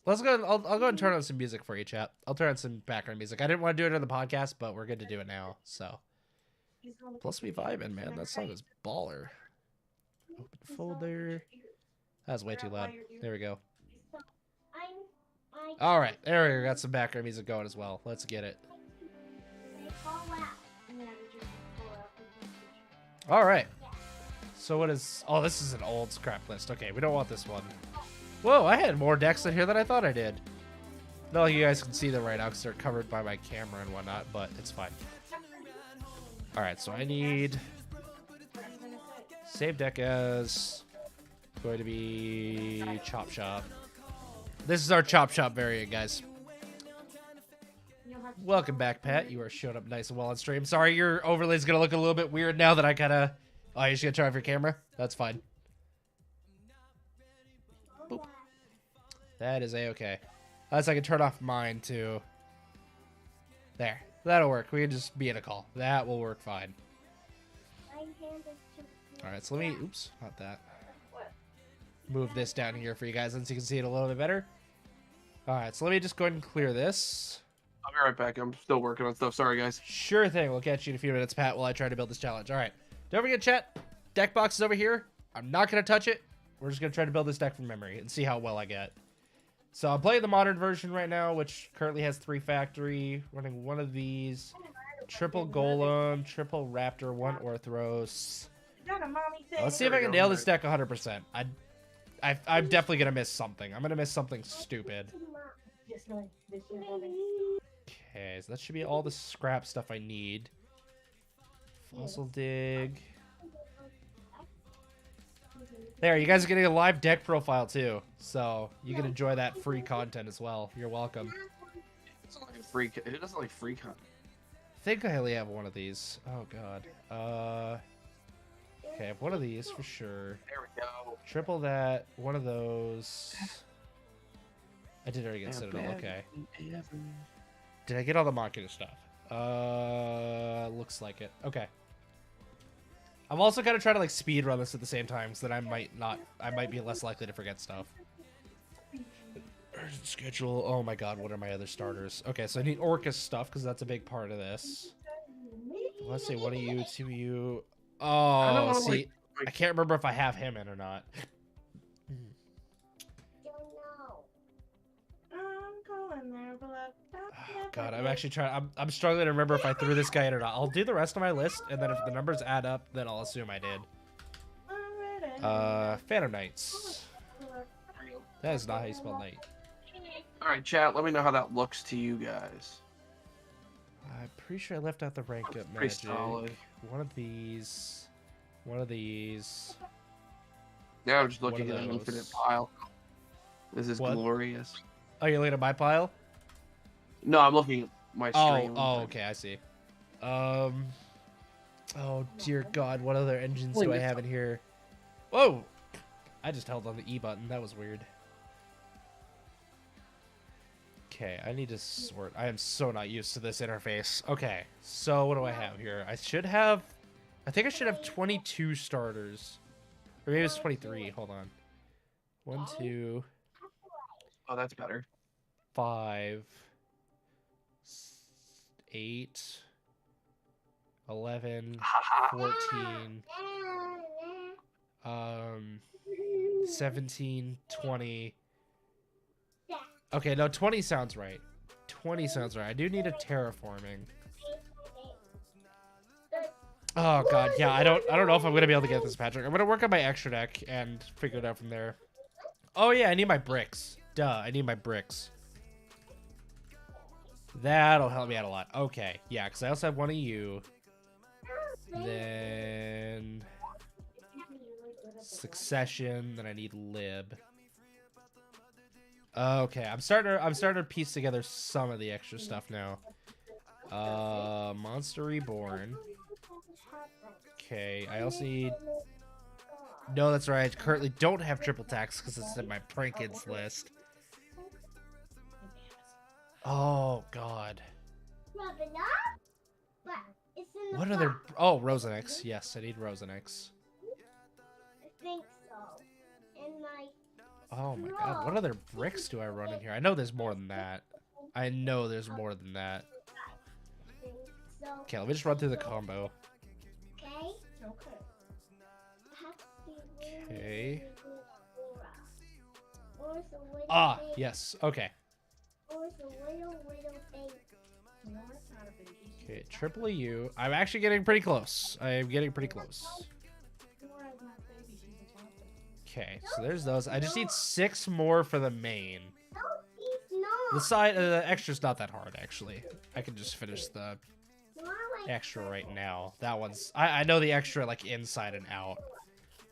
Let's go. I'll go and turn on some music for you, chat. I'll turn on some background music. I didn't want to do it on the podcast, but we're good to do it now. So, plus we vibing, man. That song is baller. Open folder. That was way too loud. There we go. All right, there we go. Got some background music going as well. Let's get it. All right. So what is? Oh, this is an old scrap list. Okay, we don't want this one. Whoa, I had more decks in here than I thought I did. Not like you guys can see them right now because they're covered by my camera and whatnot, but it's fine. Alright, so I need... Save deck as... Going to be... Chop Shop. This is our Chop Shop variant, guys. Welcome back, Pat. You are showing up nice and well on stream. Sorry, your overlay is going to look a little bit weird now that I kind of... Oh, you're just going to turn off your camera? That's fine. Boop. That is a-okay. Unless I can turn off mine, too. There. That'll work. We can just be in a call. That will work fine. Alright, so let me... Oops, not that. Move this down here for you guys so you can see it a little bit better. Alright, so let me just go ahead and clear this. I'll be right back. I'm still working on stuff. Sorry, guys. Sure thing. We'll catch you in a few minutes, Pat, while I try to build this challenge. Alright. Don't forget, chat. Deck box is over here. I'm not going to touch it. We're just going to try to build this deck from memory and see how well I get. So I'm playing the modern version right now, which currently has 3 factory. Running one of these. Triple Golem, triple Raptor, 1 Orthros. Let's see if I can nail this deck 100%. I'm definitely going to miss something. I'm going to miss something stupid. Okay, so that should be all the scrap stuff I need. Fossil Dig. There, you guys are getting a live deck profile too, so you can enjoy that free content as well. You're welcome. It doesn't like free. It doesn't like free content. I think I only have one of these. Oh god. Okay, I have one of these for sure. There we go. Triple that. One of those. I did already get Citadel. Okay. Did I get all the market stuff? Looks like it. Okay. I'm also kind of trying to like speed run this at the same time so that I might be less likely to forget stuff. Urgent schedule. Oh my god, what are my other starters? Okay, so I need Orcus stuff because that's a big part of this. Let's see, one of you, 2 of you. I don't Oh, want to see, I can't remember if I have him in or not. Don't know. I'm going there, but Oh, God, I'm actually trying. I'm struggling to remember if I threw this guy in or not. I'll do the rest of my list, and then if the numbers add up, then I'll assume I did. Phantom Knights. That is not how you spell knight. All right, chat. Let me know how that looks to you guys. I'm pretty sure I left out the rank up Pretty magic. solid. One of these. One of these. Now I'm just One looking of at an those. infinite pile. This is What? glorious. Oh, you're looking at my pile? No, I'm looking at my stream. Oh, okay, I see. Oh dear God, what other engines do I have in here? Whoa! I just held on the E button. That was weird. Okay, I need to sort. I am so not used to this interface. Okay, so what do I have here? I think I should have 22 starters. Or maybe it's 23. Hold on. 1, 2, Oh, that's better. 5, 8, 11, 14, 17, 20. Okay, no, 20 sounds right. 20 sounds right. I do need a terraforming. Oh God, yeah, I don't know if I'm gonna be able to get this, Patrick. I'm gonna work on my extra deck and figure it out from there. Oh yeah, I need my bricks. Duh, I need my bricks. That'll help me out a lot. Okay, yeah, because I also have one of you. Then succession. Then I need lib. Okay, I'm starting to piece together some of the extra stuff now. Monster Reborn. Okay, I also need... No, that's right. I currently don't have triple tax because it's in my Prankids list. Oh, God. What are there? Oh, Rosenix. Yes, I need Rosenix. I think so. And like, Oh my God, what other bricks do I run in here? I know there's more than that. I know there's more than that. so. Okay, let me just run through the combo. Okay. Okay. Or the little Ah, baby. yes. Okay. Or the little baby. No, it's not a baby. Okay, triple EU. I'm actually getting pretty close. I am getting pretty close. Nora's not a baby, she's a toddler. Okay, so there's those. I just need 6 more for the main. No, he's not. The side, the extra's not that hard, actually. I can just finish the Not like extra right now. That one's... I know the extra, like, inside and out.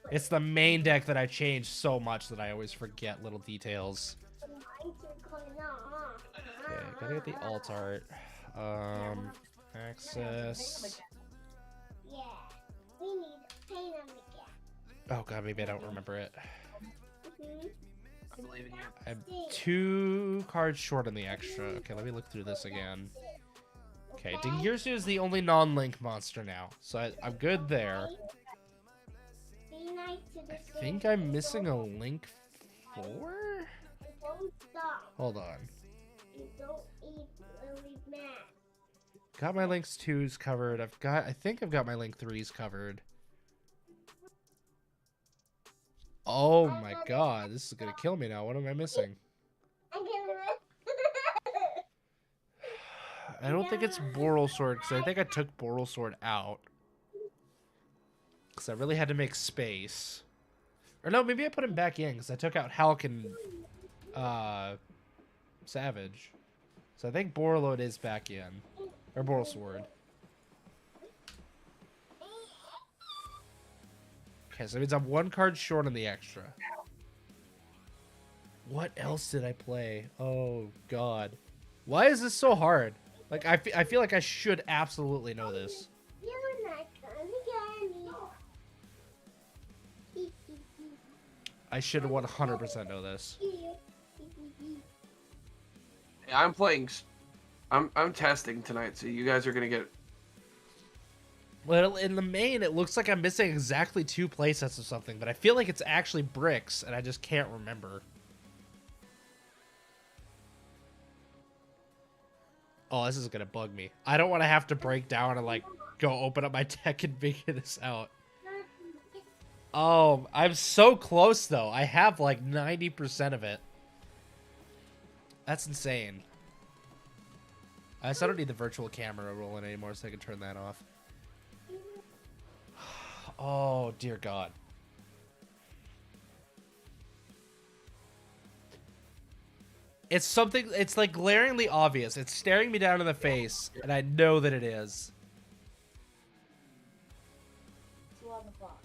It's the main deck that I changed so much that I always forget little details. mine to come out. Okay, gotta get the alt art. Access. Yeah. We need to paint them again. Oh god, maybe I don't remember it. Mhm. I believe in you. I'm 2 cards short on the extra. Okay, let me look through this again. Okay, Dingirsu is the only non-link monster now, so I'm good there. Be nice to the I think I'm missing a link 4? Don't stop. Hold on. You don't eat really mad. Got my links 2s covered. I think I've got my link 3s covered. Oh my god, this is gonna kill me now. What am I missing? I'm gonna. I don't think it's Boral Sword, because I think I took Boral Sword out. Because I really had to make space. Or no, maybe I put him back in, because I took out Hulk and Savage. So I think Borreload is back in. Or Boral Sword. Okay, so that means I'm 1 card short on the extra. What else did I play? Oh, God. Why is this so hard? Like, I feel like I should absolutely know this. You're not gonna get me. I should 100% know this. Yeah, I'm playing. I'm testing tonight, so you guys are gonna get. Well, in the main, it looks like I'm missing exactly 2 playsets of something, but I feel like it's actually bricks, and I just can't remember. Oh, this is gonna bug me. I don't want to have to break down and, like, go open up my deck and figure this out. Oh, I'm so close, though. I have like 90% of it. That's insane. I don't need the virtual camera rolling anymore, so I can turn that off. Oh, dear God. It's something, it's like glaringly obvious. It's staring me down in the face, and I know that it is. It's 11 o'clock.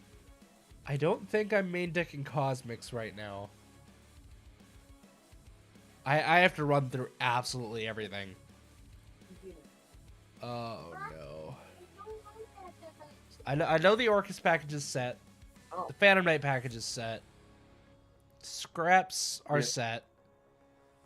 I don't think I'm main decking Cosmics right now. I have to run through absolutely everything. Computer. Oh, no. I know the Orcus package is set. Oh. The Phantom Knight package is set. Scraps are Yeah. set.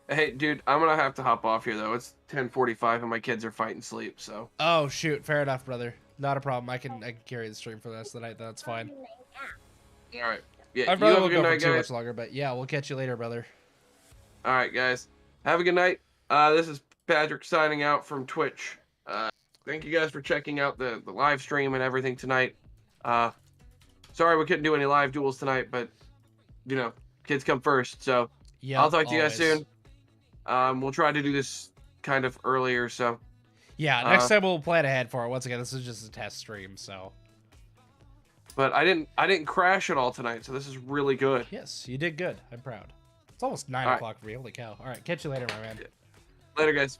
Hey, dude, I'm gonna have to hop off here though. It's 10:45 and my kids are fighting sleep. So. Oh, shoot. Fair enough, brother. Not a problem. I can carry the stream for the rest of the night. That's fine. All right. Yeah. I You probably have a won't good go for night, too much guys. longer, but yeah, we'll catch you later, brother. All right, guys. Have a good night. This is Patrick signing out from Twitch. Thank you guys for checking out the live stream and everything tonight. Sorry we couldn't do any live duels tonight, but you know, kids come first. So Yeah, I'll talk to you guys always. soon. We'll try to do this kind of earlier. So Yeah, next time we'll plan ahead for it. Once again, this is just a test stream, so. but I didn't crash at all tonight, so this is really good. Yes, you did good. I'm proud. It's almost 9 All right. o'clock for you. Holy cow. All right, catch you later, my man. Later, guys.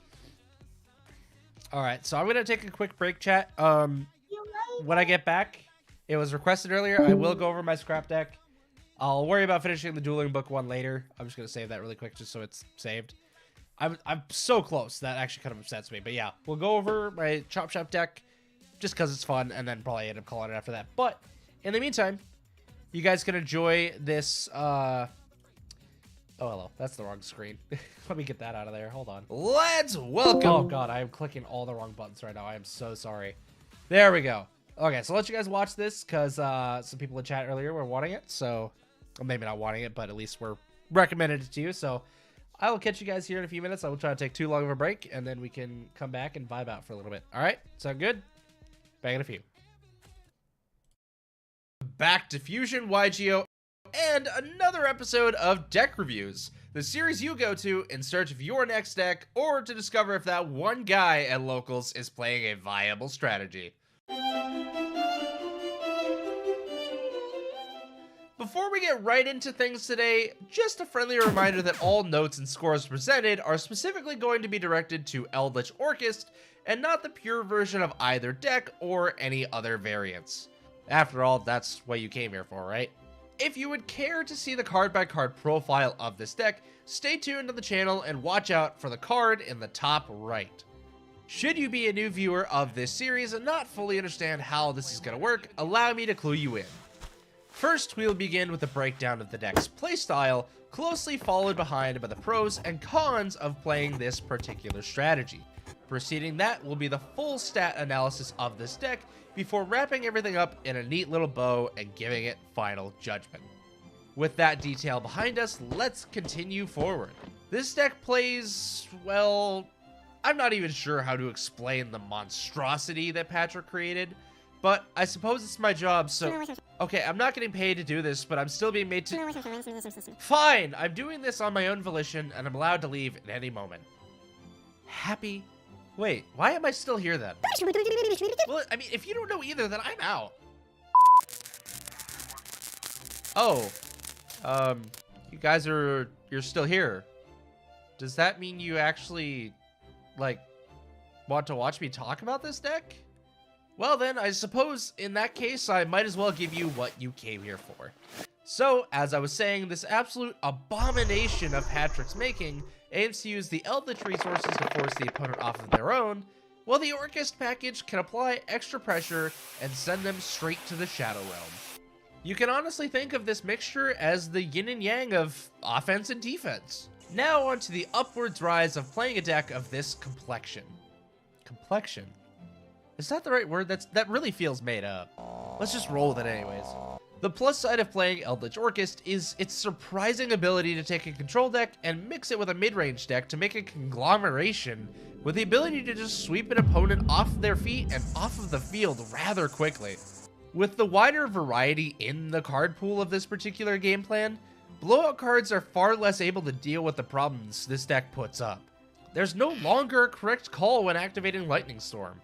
All right, so I'm going to take a quick break, chat. When I get back, it was requested earlier. I will go over my scrap deck. I'll worry about finishing the dueling book one later. I'm just going to save that really quick just so it's saved. I'm so close. That actually kind of upsets me. But yeah, we'll go over my Chop Shop deck just because it's fun and then probably end up calling it after that. But in the meantime, you guys can enjoy this. Oh, hello. That's the wrong screen. Let me get that out of there. Hold on. Let's welcome. Oh, God. I am clicking all the wrong buttons right now. I am so sorry. There we go. Okay, so I'll let you guys watch this because some people in chat earlier were wanting it. So, well, maybe not wanting it, but at least we're recommended it to you. So, I will catch you guys here in a few minutes. I will try to take too long of a break, and then we can come back and vibe out for a little bit. All right? Sound good? Back in a few. Back to Fusion YGO and another episode of Deck Reviews, the series you go to in search of your next deck or to discover if that one guy at Locals is playing a viable strategy. Before we get right into things today, just a friendly reminder that all notes and scores presented are specifically going to be directed to Eldritch Orchest and not the pure version of either deck or any other variants. After all, that's what you came here for, right? If you would care to see the card-by-card profile of this deck, stay tuned to the channel and watch out for the card in the top right. Should you be a new viewer of this series and not fully understand how this is going to work, allow me to clue you in. First, we'll begin with a breakdown of the deck's playstyle, closely followed behind by the pros and cons of playing this particular strategy. Preceding that will be the full stat analysis of this deck before wrapping everything up in a neat little bow and giving it final judgment. With that detail behind us, let's continue forward. This deck plays, well, I'm not even sure how to explain the monstrosity that Patrick created, but I suppose it's my job, so... Okay, I'm not getting paid to do this, but I'm still being made to... Fine! I'm doing this on my own volition, and I'm allowed to leave at any moment. Happy? Wait, why am I still here then? Well, I mean, if you don't know either, then I'm out. Oh. You guys you're still here. Does that mean you actually, like, want to watch me talk about this deck? Well then, I suppose in that case, I might as well give you what you came here for. So, as I was saying, this absolute abomination of Patrick's making aims to use the Eldritch resources to force the opponent off of their own, while the Orchest package can apply extra pressure and send them straight to the Shadow Realm. You can honestly think of this mixture as the yin and yang of offense and defense. Now on to the upwards rise of playing a deck of this complexion. Complexion? Is that the right word? That really feels made up. Let's just roll with it anyways. The plus side of playing Eldritch Orchest is its surprising ability to take a control deck and mix it with a mid-range deck to make a conglomeration with the ability to just sweep an opponent off their feet and off of the field rather quickly. With the wider variety in the card pool of this particular game plan, blowout cards are far less able to deal with the problems this deck puts up. There's no longer a correct call when activating Lightning Storm.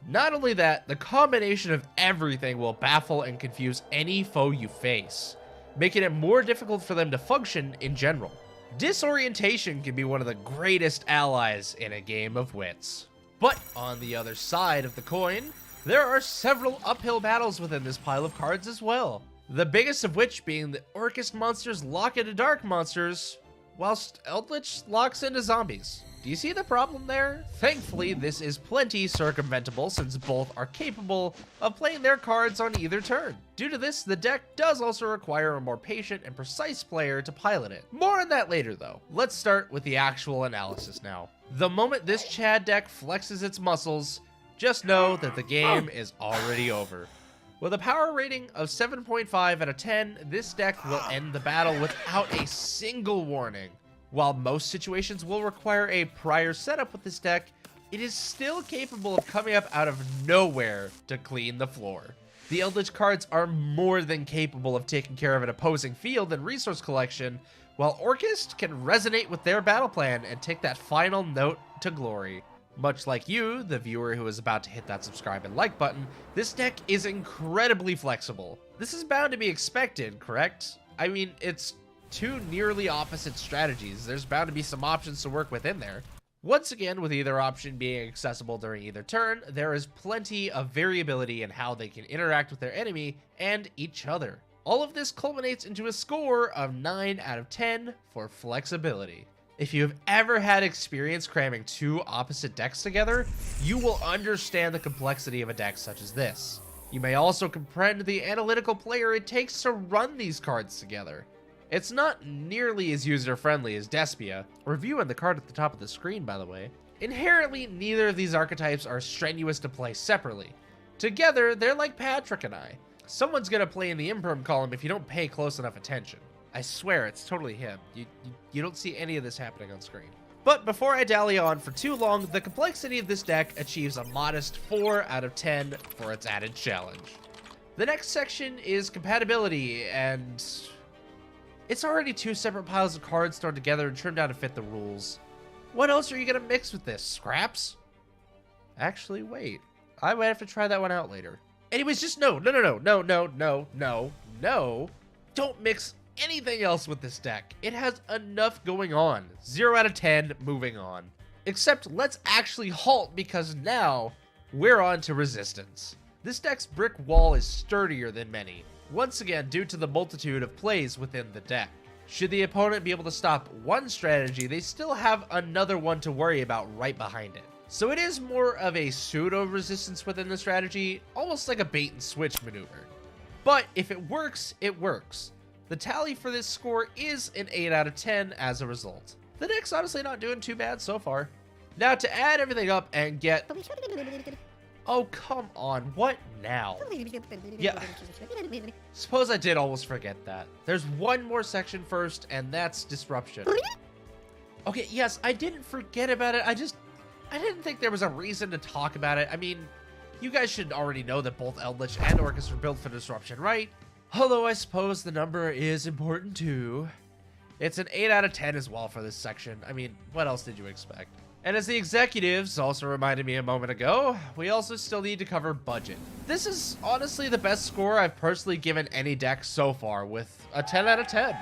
Not only that, the combination of everything will baffle and confuse any foe you face, making it more difficult for them to function in general. Disorientation can be one of the greatest allies in a game of wits. But on the other side of the coin, there are several uphill battles within this pile of cards as well. The biggest of which being the Orcust monsters lock into dark monsters, whilst Eldritch locks into zombies. Do you see the problem there? Thankfully, this is plenty circumventable since both are capable of playing their cards on either turn. Due to this, the deck does also require a more patient and precise player to pilot it. More on that later though. Let's start with the actual analysis now. The moment this Chad deck flexes its muscles, just know that the game is already over. With a power rating of 7.5 out of 10, this deck will end the battle without a single warning. While most situations will require a prior setup with this deck, it is still capable of coming up out of nowhere to clean the floor. The Eldritch cards are more than capable of taking care of an opposing field and resource collection, while Orcust can resonate with their battle plan and take that final note to glory. Much like you, the viewer who is about to hit that subscribe and like button, this deck is incredibly flexible. This is bound to be expected, correct? I mean, it's two nearly opposite strategies. There's bound to be some options to work within there. Once again, with either option being accessible during either turn, there is plenty of variability in how they can interact with their enemy and each other. All of this culminates into a score of 9 out of 10 for flexibility. If you have ever had experience cramming two opposite decks together, you will understand the complexity of a deck such as this. You may also comprehend the analytical player it takes to run these cards together. It's not nearly as user-friendly as Despia, reviewing the card at the top of the screen by the way. Inherently, neither of these archetypes are strenuous to play separately. Together, they're like Patrick and I. Someone's gonna play in the imperm column if you don't pay close enough attention. I swear, it's totally him. You don't see any of this happening on screen. But before I dally on for too long, the complexity of this deck achieves a modest 4 out of 10 for its added challenge. The next section is compatibility, and it's already two separate piles of cards thrown together and trimmed down to fit the rules. What else are you gonna mix with this? Scraps? Actually, wait. I might have to try that one out later. Anyways, just no. Don't mix anything else with this deck. It has enough going on. 0 out of 10, moving on. Except let's actually halt because now we're on to resistance. This deck's brick wall is sturdier than many, once again due to the multitude of plays within the deck. Should the opponent be able to stop one strategy, they still have another one to worry about right behind it. So it is more of a pseudo-resistance within the strategy, almost like a bait and switch maneuver. But if it works, it works. The tally for this score is an 8 out of 10 as a result. The deck's honestly not doing too bad so far. Now to add everything up and get... Oh, come on, what now? Yeah, suppose I did almost forget that. There's one more section first, and that's disruption. Okay, yes, I didn't forget about it, I didn't think there was a reason to talk about it. I mean, you guys should already know that both Eldritch and Orcust are built for disruption, right? Although I suppose the number is important too. It's an 8 out of 10 as well for this section. I mean, what else did you expect? And as the executives also reminded me a moment ago, we also still need to cover budget. This is honestly the best score I've personally given any deck so far, with a 10 out of 10.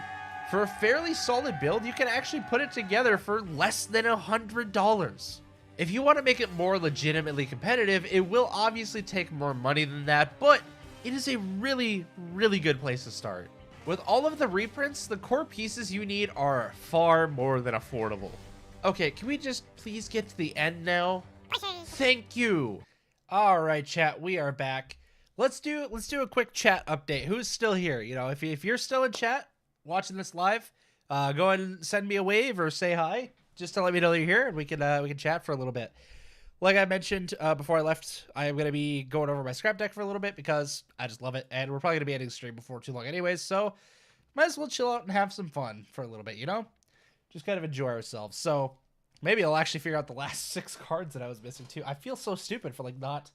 For a fairly solid build, you can actually put it together for less than $100. If you want to make it more legitimately competitive, it will obviously take more money than that, but it is a really, really good place to start. With all of the reprints, the core pieces you need are far more than affordable. Okay, can we just please get to the end now? Thank you. All right, chat, we are back. Let's do a quick chat update. Who's still here? You know, if you're still in chat watching this live, go ahead and send me a wave or say hi, just to let me know you're here, and we can chat for a little bit. Like I mentioned before I left, I am going to be going over my scrap deck for a little bit because I just love it, and we're probably going to be ending the stream before too long anyways, so might as well chill out and have some fun for a little bit, you know? Just kind of enjoy ourselves. So maybe I'll actually figure out the last 6 cards that I was missing too. I feel so stupid for like not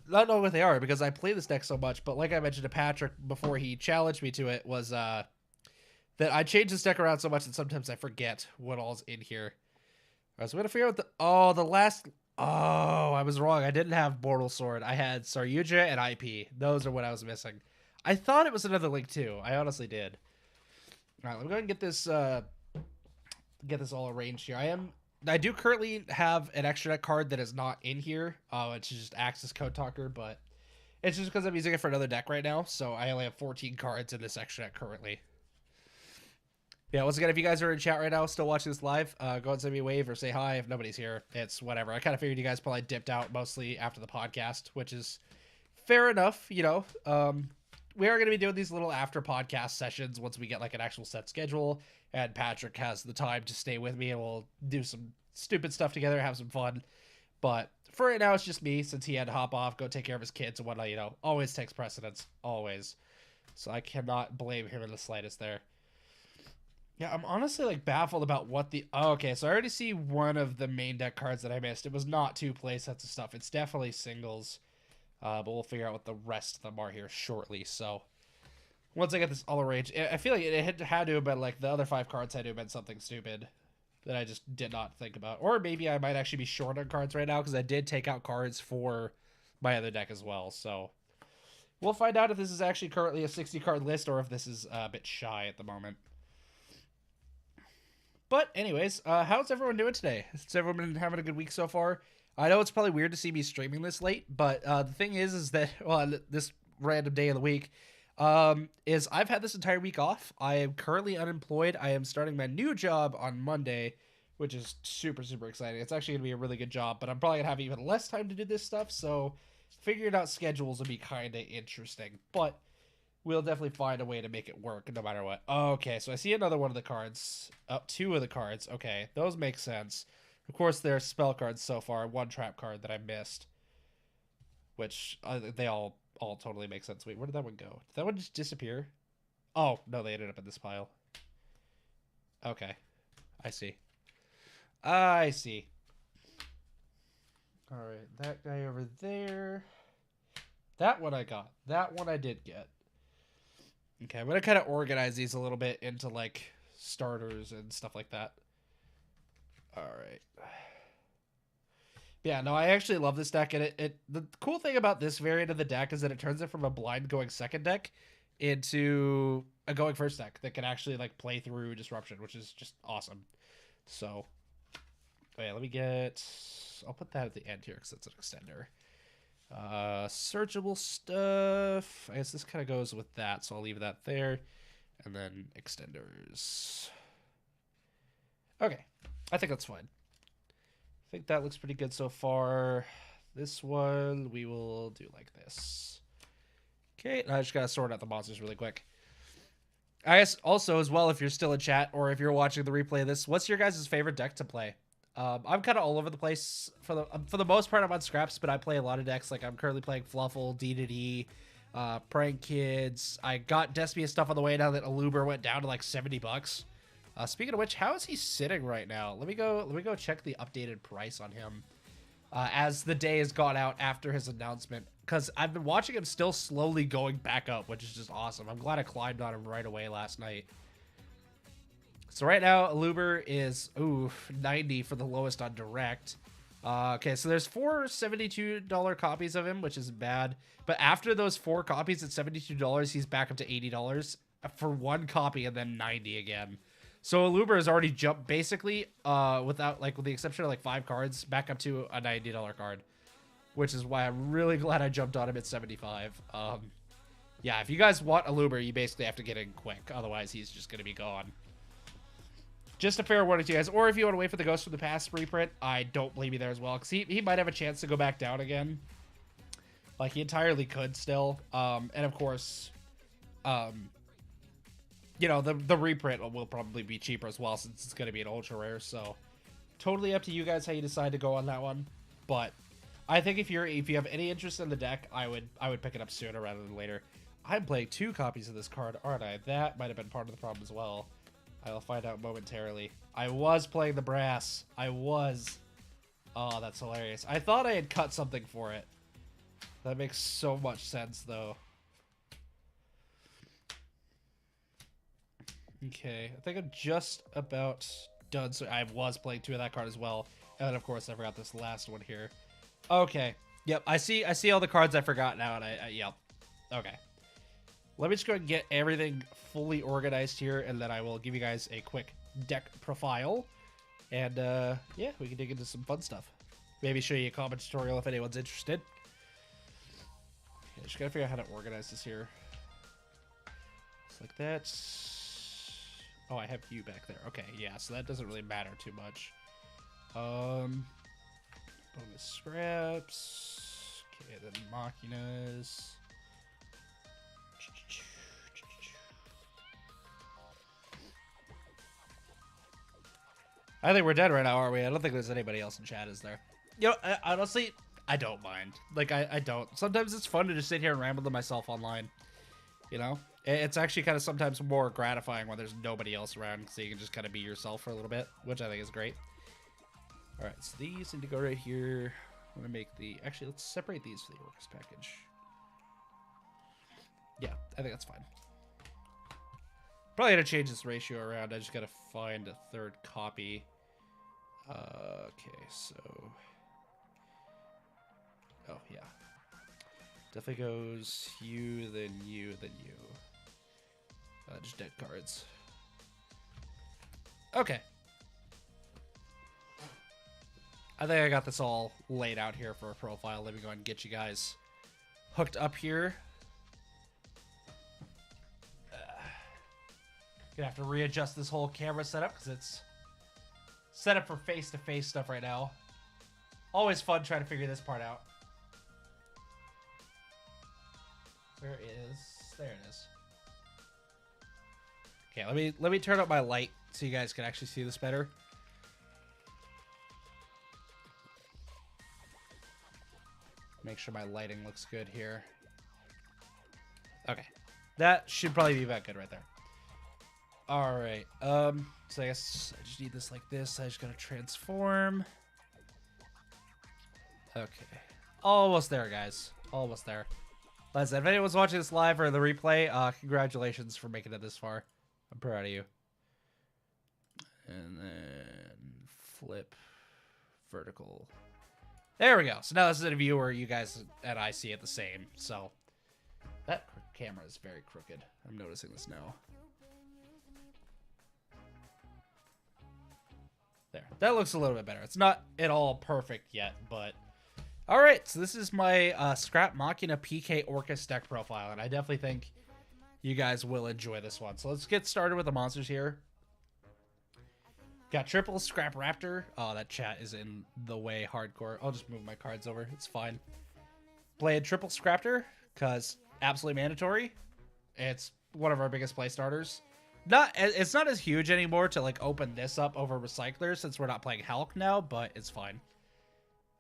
not know what they are because I play this deck so much, but like I mentioned to Patrick before he challenged me to it, was that I change this deck around so much that sometimes I forget what all's in here. I was going to figure out the last... Oh, I was wrong. I didn't have Mortal Sword. I had Saryuja and IP. Those are what I was missing. I thought it was another link too. I honestly did. All right, let me go ahead and get this all arranged here. I do currently have an extra deck card that is not in here. It just acts as Code Talker, but it's just because I'm using it for another deck right now. So I only have 14 cards in this extra deck currently. Yeah, once again, if you guys are in chat right now, still watching this live, go ahead and send me a wave or say hi. If nobody's here, it's whatever. I kind of figured you guys probably dipped out mostly after the podcast, which is fair enough, you know. We are going to be doing these little after podcast sessions once we get like an actual set schedule, and Patrick has the time to stay with me, and we'll do some stupid stuff together, have some fun. But for right now, it's just me, since he had to hop off, go take care of his kids and whatnot, you know. Always takes precedence, always. So I cannot blame him in the slightest there. Yeah, I'm honestly like baffled about what the... Oh, okay, so I already see one of the main deck cards that I missed. It was not 2 play sets of stuff. It's definitely singles. But we'll figure out what the rest of them are here shortly. So once I get this all arranged, I feel like it had to have been like the other 5 cards had to have been something stupid that I just did not think about. Or maybe I might actually be short on cards right now because I did take out cards for my other deck as well. So we'll find out if this is actually currently a 60 card list or if this is a bit shy at the moment. But anyways, how's everyone doing today? Has everyone been having a good week so far? I know it's probably weird to see me streaming this late, but the thing is that, well, this random day of the week, is I've had this entire week off. I am currently unemployed. I am starting my new job on Monday, which is super, super exciting. It's actually going to be a really good job, but I'm probably going to have even less time to do this stuff, so figuring out schedules will be kind of interesting. But we'll definitely find a way to make it work no matter what. Okay, so I see another one of the cards. 2 of the cards. Okay, those make sense. Of course, there's spell cards so far. 1 trap card that I missed. Which, they all totally make sense. Wait, where did that one go? Did that one just disappear? Oh, no, they ended up in this pile. Okay. I see. I see. Alright, that guy over there. That one I got. That one I did get. Okay, I'm going to kind of organize these a little bit into, like, starters and stuff like that. Alright. Yeah, no, I actually love this deck, and the cool thing about this variant of the deck is that it turns it from a blind going second deck into a going first deck that can actually, like, play through Disruption, which is just awesome. So, wait, let me get... I'll put that at the end here, because it's an extender. Searchable stuff. I guess this kind of goes with that, so I'll leave that there. And then extenders. Okay, I think that's fine. I think that looks pretty good so far. This one we will do like this. Okay, I just gotta sort out the monsters really quick. I guess also as well, if you're still in chat or if you're watching the replay of this, what's your guys' favorite deck to play? I'm kind of all over the place. For the most part, I'm on scraps, but I play a lot of decks. Like I'm currently playing Fluffle, D2D, Prank Kids. I got Despia stuff on the way now that Aluber went down to like $70. Speaking of which, how is he sitting right now? Let me go check the updated price on him as the day has gone out after his announcement. Because I've been watching him still slowly going back up, which is just awesome. I'm glad I climbed on him right away last night. So right now, Aluber is, 90 for the lowest on Direct. Okay, so there's 4 $72 copies of him, which is bad. But after those 4 copies at $72, he's back up to $80 for 1 copy and then 90 again. So Aluber has already jumped basically, with the exception of like 5 cards, back up to a $90 card. Which is why I'm really glad I jumped on him at 75. Yeah, if you guys want Aluber, you basically have to get in quick. Otherwise, he's just going to be gone. Just a fair warning to you guys. Or if you want to wait for the Ghost from the Past reprint, I don't blame you there as well. Because he might have a chance to go back down again. Like, he entirely could still. And of course, you know, the reprint will probably be cheaper as well since it's going to be an ultra rare. So, totally up to you guys how you decide to go on that one. But I think if you have any interest in the deck, I would pick it up sooner rather than later. I'm playing 2 copies of this card, aren't I? That might have been part of the problem as well. I'll find out momentarily. I was playing the brass. I was. Oh, that's hilarious. I thought I had cut something for it. That makes so much sense, though. Okay, I think I'm just about done. So I was playing 2 of that card as well. And then, of course, I forgot this last one here. Okay. Yep, I see all the cards I forgot now, and yep. Okay. Let me just go and get everything fully organized here, and then I will give you guys a quick deck profile. And, yeah, we can dig into some fun stuff. Maybe show you a combat tutorial if anyone's interested. Okay, just gotta figure out how to organize this here. Just like that. Oh, I have you back there. Okay, yeah, so that doesn't really matter too much. Bonus scraps. Okay, then machinas. I think we're dead right now, aren't we? I don't think there's anybody else in chat, is there? You know, honestly, I don't mind. Like, I don't. Sometimes it's fun to just sit here and ramble to myself online. You know? It's actually kind of sometimes more gratifying when there's nobody else around, so you can just kind of be yourself for a little bit, which I think is great. Alright, so these need to go right here. I'm going to make the... Actually, let's separate these for the Orcus package. Yeah, I think that's fine. Probably going to change this ratio around. I just got to find a third copy. Okay, so... Oh, yeah. Definitely goes you, then you, then you. Just dead cards. Okay. I think I got this all laid out here for a profile. Let me go ahead and get you guys hooked up here. Gonna have to readjust this whole camera setup because it's set up for face-to-face stuff right now. Always fun trying to figure this part out. Where is... There it is. Okay, let me turn up my light so you guys can actually see this better. Make sure my lighting looks good here. Okay. That should probably be about good right there. Alright, so I guess I just need this like this. I just gotta transform. Okay. Almost there, guys. Almost there. Like I said, if anyone's watching this live or the replay, congratulations for making it this far. I'm proud of you. And then flip vertical. There we go. So now this is a view where you guys and I see it the same. So that camera is very crooked. I'm noticing this now. There. That looks a little bit better. It's not at all perfect yet, but... Alright, so this is my Scrap Machina PK Orcus deck profile, and I definitely think you guys will enjoy this one. So let's get started with the monsters here. Got triple Scrap Raptor. Oh, that chat is in the way hardcore. I'll just move my cards over. It's fine. Played triple Scraptor, because absolutely mandatory. It's one of our biggest play starters. It's not as huge anymore to like open this up over Recycler since we're not playing Hulk now, but it's fine.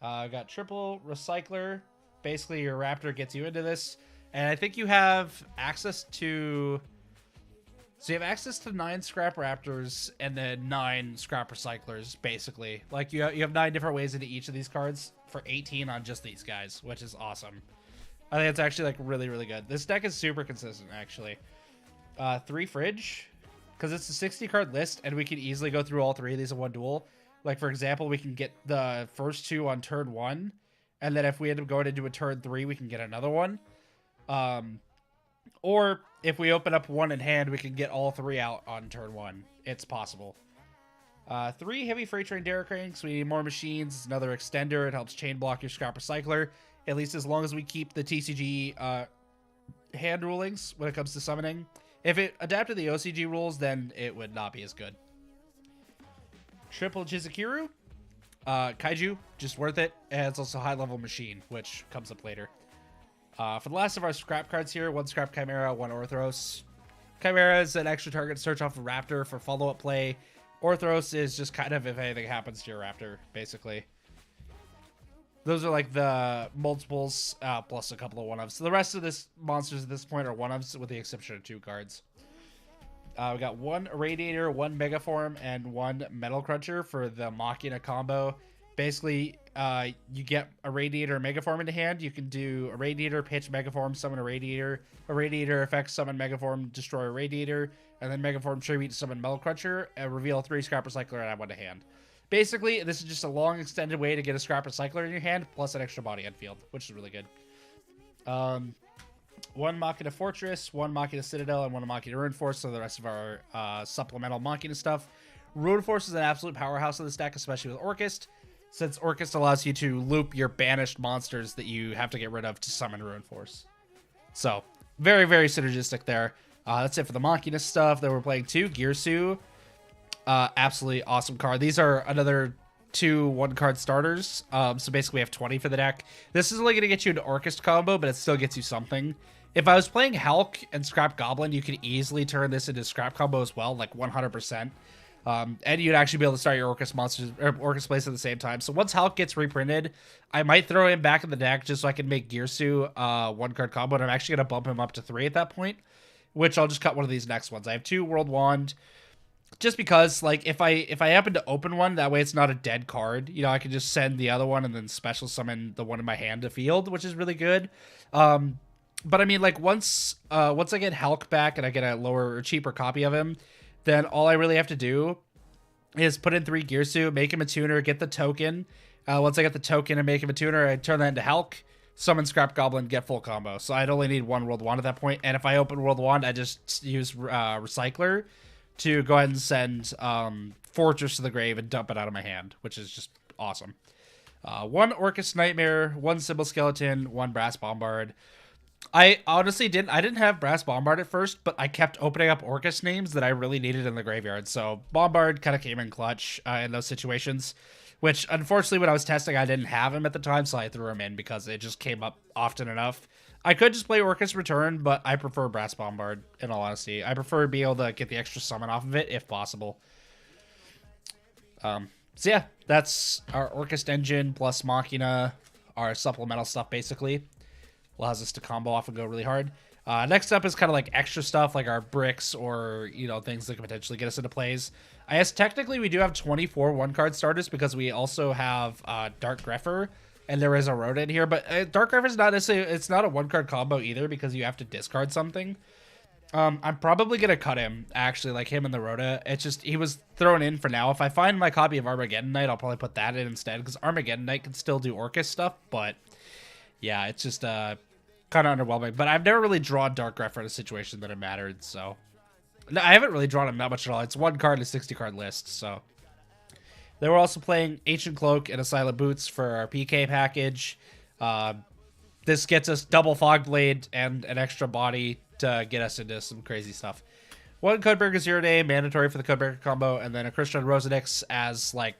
Got triple Recycler. Basically, your Raptor gets you into this. And I think you have access to... So you have access to 9 Scrap Raptors and then 9 Scrap Recyclers, basically. Like, you have 9 different ways into each of these cards for 18 on just these guys, which is awesome. I think it's actually, like, really, really good. This deck is super consistent, actually. 3 Fridge, because it's a 60-card list, and we can easily go through all 3 of these in one duel. Like, for example, we can get the first 2 on turn 1, and then if we end up going into a turn 3, we can get another one. Or if we open up 1 in hand, we can get all 3 out on turn 1. It's possible. 3 Heavy Freight Train Derrick Cranks. We need more machines. It's another extender. It helps chain block your Scrap Recycler, at least as long as we keep the TCG hand rulings when it comes to summoning. If it adapted the OCG rules, then it would not be as good. Triple Chizukiru. Kaiju, just worth it. And it's also high-level machine, which comes up later. For the last of our scrap cards here, 1 Scrap Chimera, 1 Orthros. Chimera is an extra target to search off a Raptor for follow-up play. Orthros is just kind of if anything happens to your Raptor, basically. Those are like the multiples, plus a couple of 1-ofs. So the rest of this monsters at this point are 1-ofs, with the exception of 2 cards. We got 1 Radiator, 1 Megaform, and 1 Metal Cruncher for the Machina combo. Basically, you get a Radiator Megaform into hand. You can do a Radiator, pitch, Megaform, summon a Radiator effect, summon Megaform, destroy a Radiator, and then Megaform Tribute, summon Metal Cruncher, and reveal 3 Scrap Recycler and add 1 to hand. Basically, this is just a long extended way to get a Scrap Recycler in your hand, plus an extra body on field, which is really good. 1 Machina Fortress, 1 Machina Citadel, and 1 Machina Ruin Force, so the rest of our supplemental Machina stuff. Ruin Force is an absolute powerhouse of this deck, especially with Orchest, since Orchest allows you to loop your banished monsters that you have to get rid of to summon Ruin Force. So, very, very synergistic there. That's it for the Machina stuff. Then we're playing 2 Girsu. Absolutely awesome card. These are another 2 1-card starters. So basically we have 20 for the deck. This is only going to get you an Orchest combo, but it still gets you something. If I was playing Hulk and Scrap Goblin, you could easily turn this into Scrap combo as well, like 100%. And you'd actually be able to start your Orchest monsters or Orchest plays at the same time. So once Hulk gets reprinted, I might throw him back in the deck just so I can make Girsu 1-card combo, and I'm actually going to bump him up to 3 at that point, which I'll just cut one of these next ones. I have 2 World Wand, just because, like, if I happen to open one, that way it's not a dead card. You know, I can just send the other one and then special summon the one in my hand to field, which is really good. But I mean, like, once I get Hulk back and I get a lower or cheaper copy of him, then all I really have to do is put in 3 Girsu, make him a tuner, get the token. Once I get the token and make him a tuner, I turn that into Hulk, summon Scrap Goblin, get full combo. So I'd only need 1 World Wand at that point. And if I open World Wand, I just use Recycler to go ahead and send Fortress to the grave and dump it out of my hand, which is just awesome. 1 Orchest Nightmare, 1 Symbol Skeleton, 1 Brass Bombard. I honestly didn't have Brass Bombard at first, but I kept opening up Orchest names that I really needed in the graveyard. So Bombard kind of came in clutch in those situations, which unfortunately when I was testing, I didn't have him at the time, so I threw him in because it just came up often enough. I could just play Orchest Return, but I prefer Brass Bombard, in all honesty. I prefer to be able to get the extra summon off of it, if possible. So yeah, that's our Orchest engine plus Machina, our supplemental stuff, basically. Allows us to combo off and go really hard. Next up is kind of like extra stuff, like our bricks or, you know, things that could potentially get us into plays. I guess technically we do have 24 1-card starters because we also have Dark Grepher, and there is a Rhoda in here, but Dark Grepher is not necessarily, it's not a 1-card combo either because you have to discard something. I'm probably going to cut him, actually, like him and the Rhoda. It's just, he was thrown in for now. If I find my copy of Armageddon Knight, I'll probably put that in instead because Armageddon Knight can still do Orchest stuff, but yeah, it's just kind of underwhelming. But I've never really drawn Dark Grepher in a situation that it mattered, so. No, I haven't really drawn him that much at all. It's 1 card in a 60-card list, so. They were also playing Ancient Cloak and a Silent Boots for our PK package. This gets us double Fog Blade and an extra body to get us into some crazy stuff. 1 Codebreaker Zero Day, mandatory for the Codebreaker combo, and then a Christian Rosenix as, like,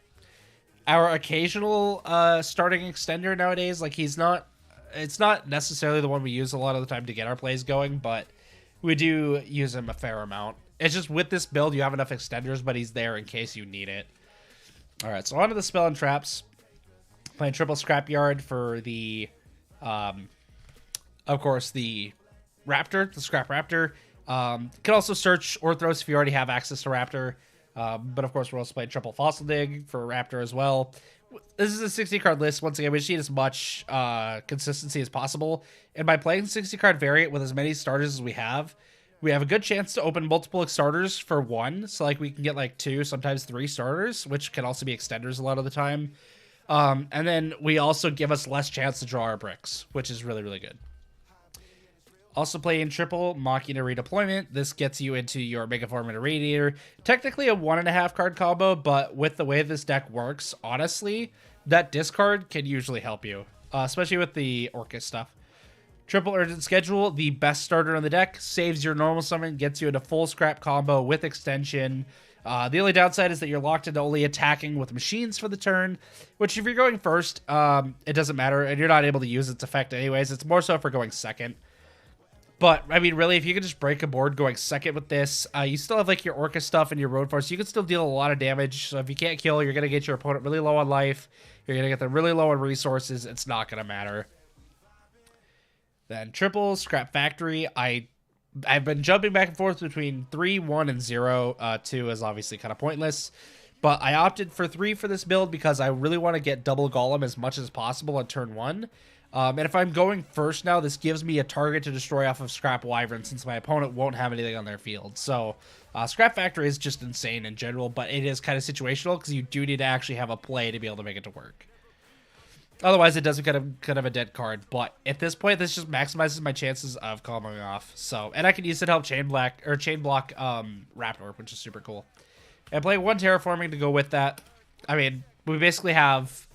our occasional starting extender nowadays. Like, he's not, it's not necessarily the one we use a lot of the time to get our plays going, but we do use him a fair amount. It's just with this build, you have enough extenders, but he's there in case you need it. All right, so on to the spell and traps. Playing triple Scrapyard for the, of course, the Raptor, the Scrap Raptor. Can also search Orthros if you already have access to Raptor. But of course, we're also playing triple Fossil Dig for Raptor as well. This is a 60-card list. Once again, we just need as much consistency as possible. And by playing 60-card variant with as many starters as we have a good chance to open multiple starters for 1. So, like, we can get, like, 2, sometimes 3 starters, which can also be extenders a lot of the time. And then we also give us less chance to draw our bricks, which is really, really good. Also playing triple Machina Redeployment. This gets you into your Megaform and a Radiator. Technically a 1.5 card combo, but with the way this deck works, honestly, that discard can usually help you, especially with the Orchest stuff. Triple Urgent Schedule, the best starter on the deck, saves your normal summon, gets you into full scrap combo with extension. The only downside is that you're locked into only attacking with machines for the turn, which if you're going first, it doesn't matter, and you're not able to use its effect anyways. It's more so for going second. But, I mean, really, if you could just break a board going second with this, you still have, like, your Orca stuff and your Road Force. You can still deal a lot of damage. So if you can't kill, you're going to get your opponent really low on life. You're going to get them really low on resources. It's not going to matter. Then triple Scrap Factory. I've been jumping back and forth between 3, 1, and 0. 2 is obviously kind of pointless. But I opted for 3 for this build because I really want to get double Golem as much as possible on turn 1. And if I'm going first now, this gives me a target to destroy off of Scrap Wyvern since my opponent won't have anything on their field. So Scrap Factor is just insane in general, but it is kind of situational because you do need to actually have a play to be able to make it to work. Otherwise, it does become kind of a dead card. But at this point, this just maximizes my chances of comboing off. So, and I can use it to help chain block Raptor, which is super cool. And playing 1 Terraforming to go with that. I mean, we basically have,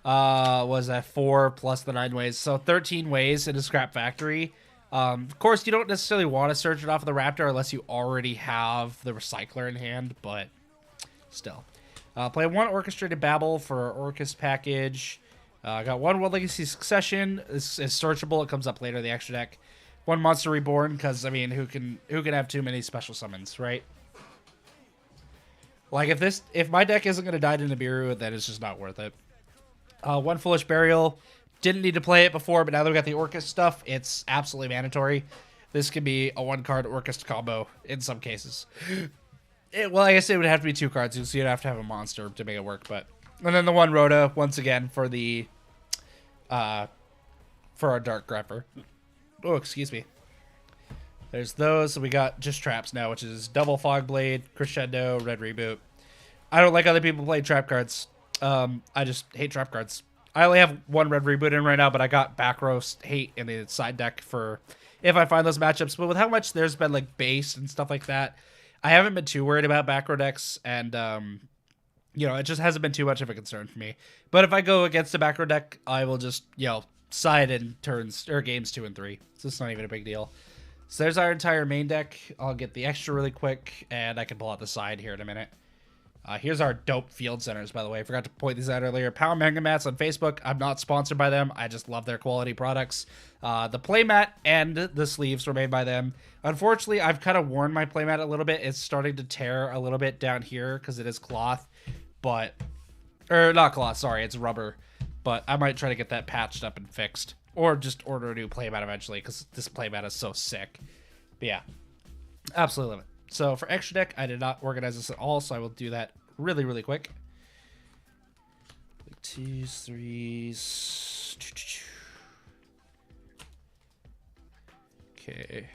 was that 4 plus the 9 ways? So 13 ways in a Scrap Factory. Of course, you don't necessarily want to search it off of the Raptor unless you already have the Recycler in hand, but still. Play 1 Orchestrated Babel for our Orcus package. I got 1 World Legacy Succession. This is searchable. It comes up later in the extra deck. 1 Monster Reborn, because, I mean, who can have too many special summons, right? Like, if my deck isn't going to die to Nibiru, then it's just not worth it. 1 Foolish Burial. Didn't need to play it before, but now that we got the Orcus stuff, it's absolutely mandatory. This could be a 1-card Orcus combo in some cases. Well, I guess it would have to be 2 cards, so you'd have to have a monster to make it work, but... And then the 1 Rhoda, once again, for the... for our Dark Grepper. Oh, excuse me. There's those, so we got just traps now, which is Double Fogblade, Crescendo, Red Reboot. I don't like other people playing trap cards. I just hate trap cards. I only have 1 Red Reboot in right now, but I got back row hate in the side deck for if I find those matchups. But with how much there's been like base and stuff like that, I haven't been too worried about back row decks, and you know, it just hasn't been too much of a concern for me. But if I go against a back row deck, I will just, you know, side in turns or games 2 and 3. So it's not even a big deal. So there's our entire main deck. I'll get the extra really quick, and I can pull out the side here in a minute. Here's our dope field centers, by the way. I forgot to point these out earlier. Pound Mega Mats on Facebook. I'm not sponsored by them. I just love their quality products. The playmat and the sleeves were made by them. Unfortunately, I've kind of worn my playmat a little bit. It's starting to tear a little bit down here because it is cloth. But, or not cloth, sorry, it's rubber. But I might try to get that patched up and fixed. Or just order a new playmat eventually because this playmat is so sick. But yeah, absolutely love it. So for extra deck, I did not organize this at all, so I will do that really, really quick. 2s, 3s. Okay.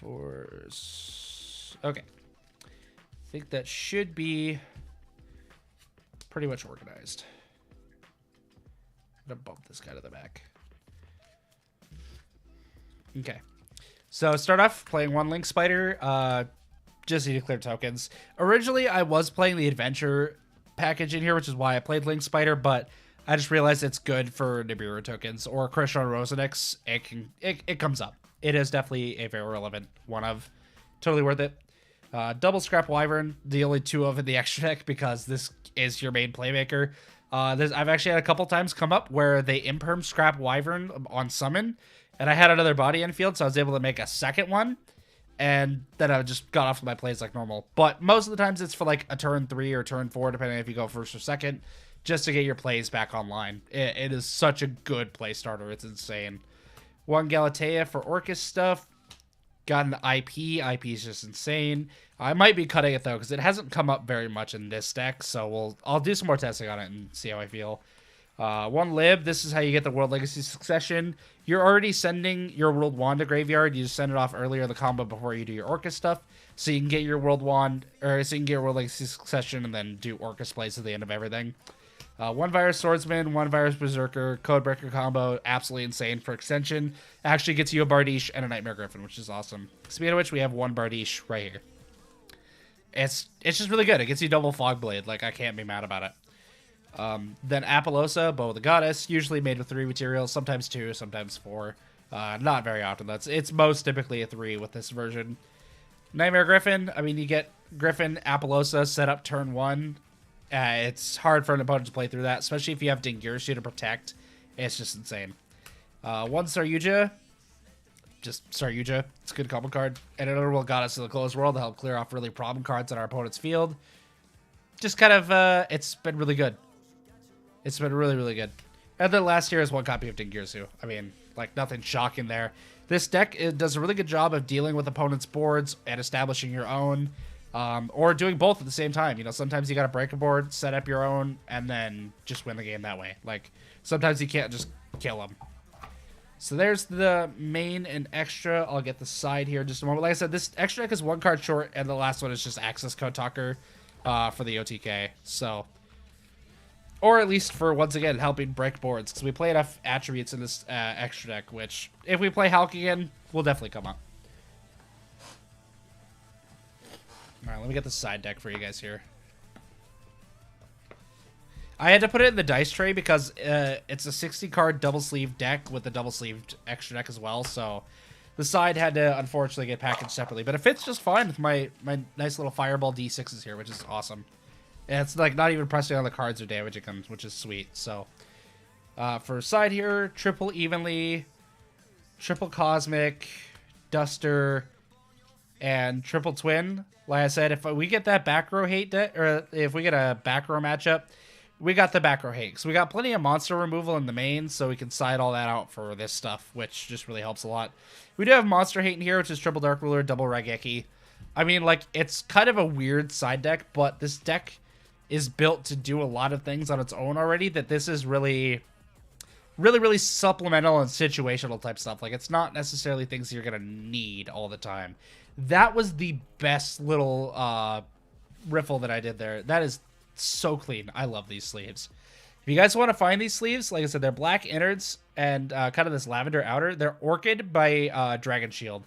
4s. Okay. I think that should be pretty much organized. I'm gonna bump this guy to the back. Okay. So start off playing 1 Link Spider. Just need to clear tokens. Originally, I was playing the adventure package in here, which is why I played Link Spider, but I just realized it's good for Nibiru tokens or Krishna Rosenix. It comes up. It is definitely a very relevant one of. Totally worth it. Double Scrap Wyvern, the only 2 of in the extra deck because this is your main playmaker. I've actually had a couple times come up where they imperm Scrap Wyvern on summon, and I had another body in field, so I was able to make a second one, and then I just got off with my plays like normal. But most of the times it's for like a turn 3 or turn 4, depending if you go first or second, just to get your plays back online. It is such a good play starter. It's insane. 1 Galatea for Orcus stuff. Got an IP. IP is just insane. I might be cutting it, though, because it hasn't come up very much in this deck, so I'll do some more testing on it and see how I feel. 1 Lib, this is how you get the World Legacy Succession. You're already sending your World Wand to Graveyard. You just send it off earlier in the combo before you do your Orcus stuff, so you can get your World Wand, or so you can get your World Legacy Succession and then do Orcus plays at the end of everything. 1 Virus Swordsman, 1 Virus Berserker, Codebreaker combo, absolutely insane for extension. Actually gets you a Bardiche and a Nightmare Griffin, which is awesome. Speaking of which, we have 1 Bardiche right here. It's just really good. It gets you double Fogblade. Like, I can't be mad about it. Then Apollosa, Bow of the Goddess, usually made with 3 materials, sometimes 2, sometimes 4. Not very often. It's most typically a 3 with this version. Nightmare Griffin, I mean, you get Griffin, Apollosa set up turn 1. It's hard for an opponent to play through that, especially if you have Dingirsu to protect. It's just insane. 1 Saryuja. Just Saryuja. It's a good combo card. And another World Goddess of the Closed World to help clear off really problem cards on our opponent's field. Just kind of, it's been really good. It's been really, really good. And then last year is 1 copy of Dingirsu. I mean, like, nothing shocking there. This deck, it does a really good job of dealing with opponents' boards and establishing your own. or doing both at the same time. You know, sometimes you got to break a board, set up your own, and then just win the game that way. Like, sometimes you can't just kill them. So there's the main and extra. I'll get the side here in just a moment. Like I said, this extra deck is 1 card short, and the last one is just Access Code Talker for the OTK. So, or at least for, once again, helping break boards, because we play enough attributes in this extra deck, which, if we play Hulk again, will definitely come up. Alright, let me get the side deck for you guys here. I had to put it in the dice tray because it's a 60-card double-sleeved deck with a double-sleeved extra deck as well, so the side had to, unfortunately, get packaged separately. But it fits just fine with my nice little Fireball D6s here, which is awesome. And it's like not even pressing on the cards or damaging them, which is sweet. So, for side here, triple evenly, triple cosmic, duster, and triple twin. Like I said, if we get that back row hate or if we get a back row matchup, we got the back row hate. So we got plenty of monster removal in the main, so we can side all that out for this stuff, which just really helps a lot. We do have monster hate in here, which is triple Dark Ruler, double Raigeki. I mean, like, it's kind of a weird side deck, but this deck is built to do a lot of things on its own already, that this is really supplemental and situational type stuff. Like, it's not necessarily things you're going to need all the time. That was the best little riffle that I did there. That is so clean. I love these sleeves. If you guys want to find these sleeves, like I said, they're black innards and kind of this lavender outer. They're Orchid by Dragon Shield.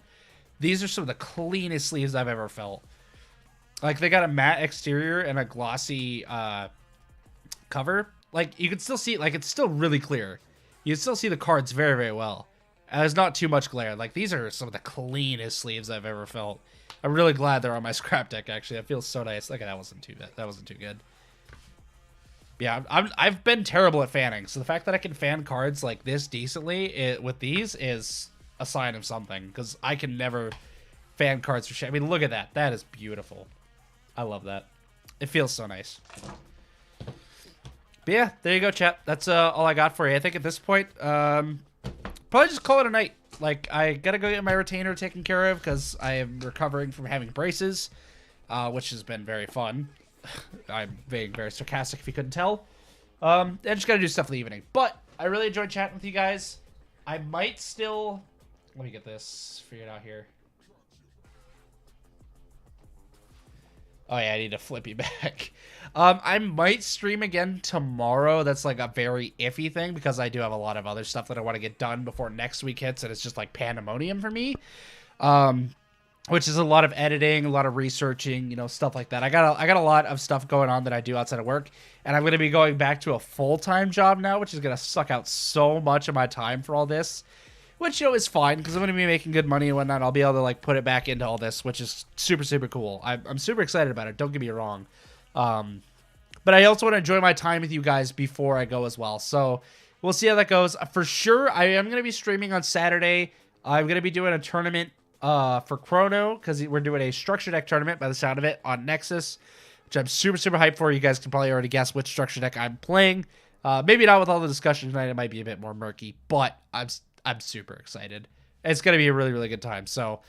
These are some of the cleanest sleeves I've ever felt. Like, they got a matte exterior and a glossy cover. Like, you can still see, like, it's still really clear. You can still see the cards very, very well. And there's not too much glare. Like, these are some of the cleanest sleeves I've ever felt. I'm really glad they're on my scrap deck, actually. It feels so nice. Look, that wasn't too bad. That wasn't too good. Yeah, I've been terrible at fanning. So the fact that I can fan cards like this decently with these is a sign of something. Because I can never fan cards for shit. I mean, look at that. That is beautiful. I love that. It feels so nice. But yeah, there you go, chat. That's all I got for you. I think at this point, probably just call it a night. Like, I gotta go get my retainer taken care of because I am recovering from having braces, which has been very fun. I'm being very sarcastic if you couldn't tell. I just gotta do stuff in the evening. But I really enjoyed chatting with you guys. I might still... Let me get this figured out here. Oh yeah, I need to flip you back. I might stream again tomorrow. That's like a very iffy thing because I do have a lot of other stuff that I want to get done before next week hits, and it's just like pandemonium for me. Which is a lot of editing, a lot of researching, you know, stuff like that. I got a lot of stuff going on that I do outside of work, and I'm going to be going back to a full-time job now, which is going to suck out so much of my time for all this. Which, you know, is fine, because I'm going to be making good money and whatnot. I'll be able to, like, put it back into all this, which is super, super cool. I'm super excited about it. Don't get me wrong. But I also want to enjoy my time with you guys before I go as well. So, we'll see how that goes. For sure, I am going to be streaming on Saturday. I'm going to be doing a tournament for Chrono, because we're doing a structure deck tournament, by the sound of it, on Nexus, which I'm super, super hyped for. You guys can probably already guess which structure deck I'm playing. Maybe not with all the discussion tonight. It might be a bit more murky, but I'm super excited. It's going to be a really, really good time. So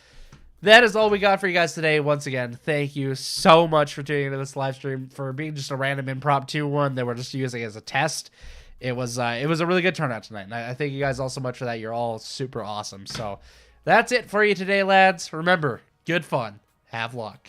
that is all we got for you guys today. Once again, thank you so much for tuning into this live stream, for being just a random impromptu one that we're just using as a test. It was a really good turnout tonight, and I thank you guys all so much for that. You're all super awesome. So that's it for you today, lads. Remember, good fun. Have luck.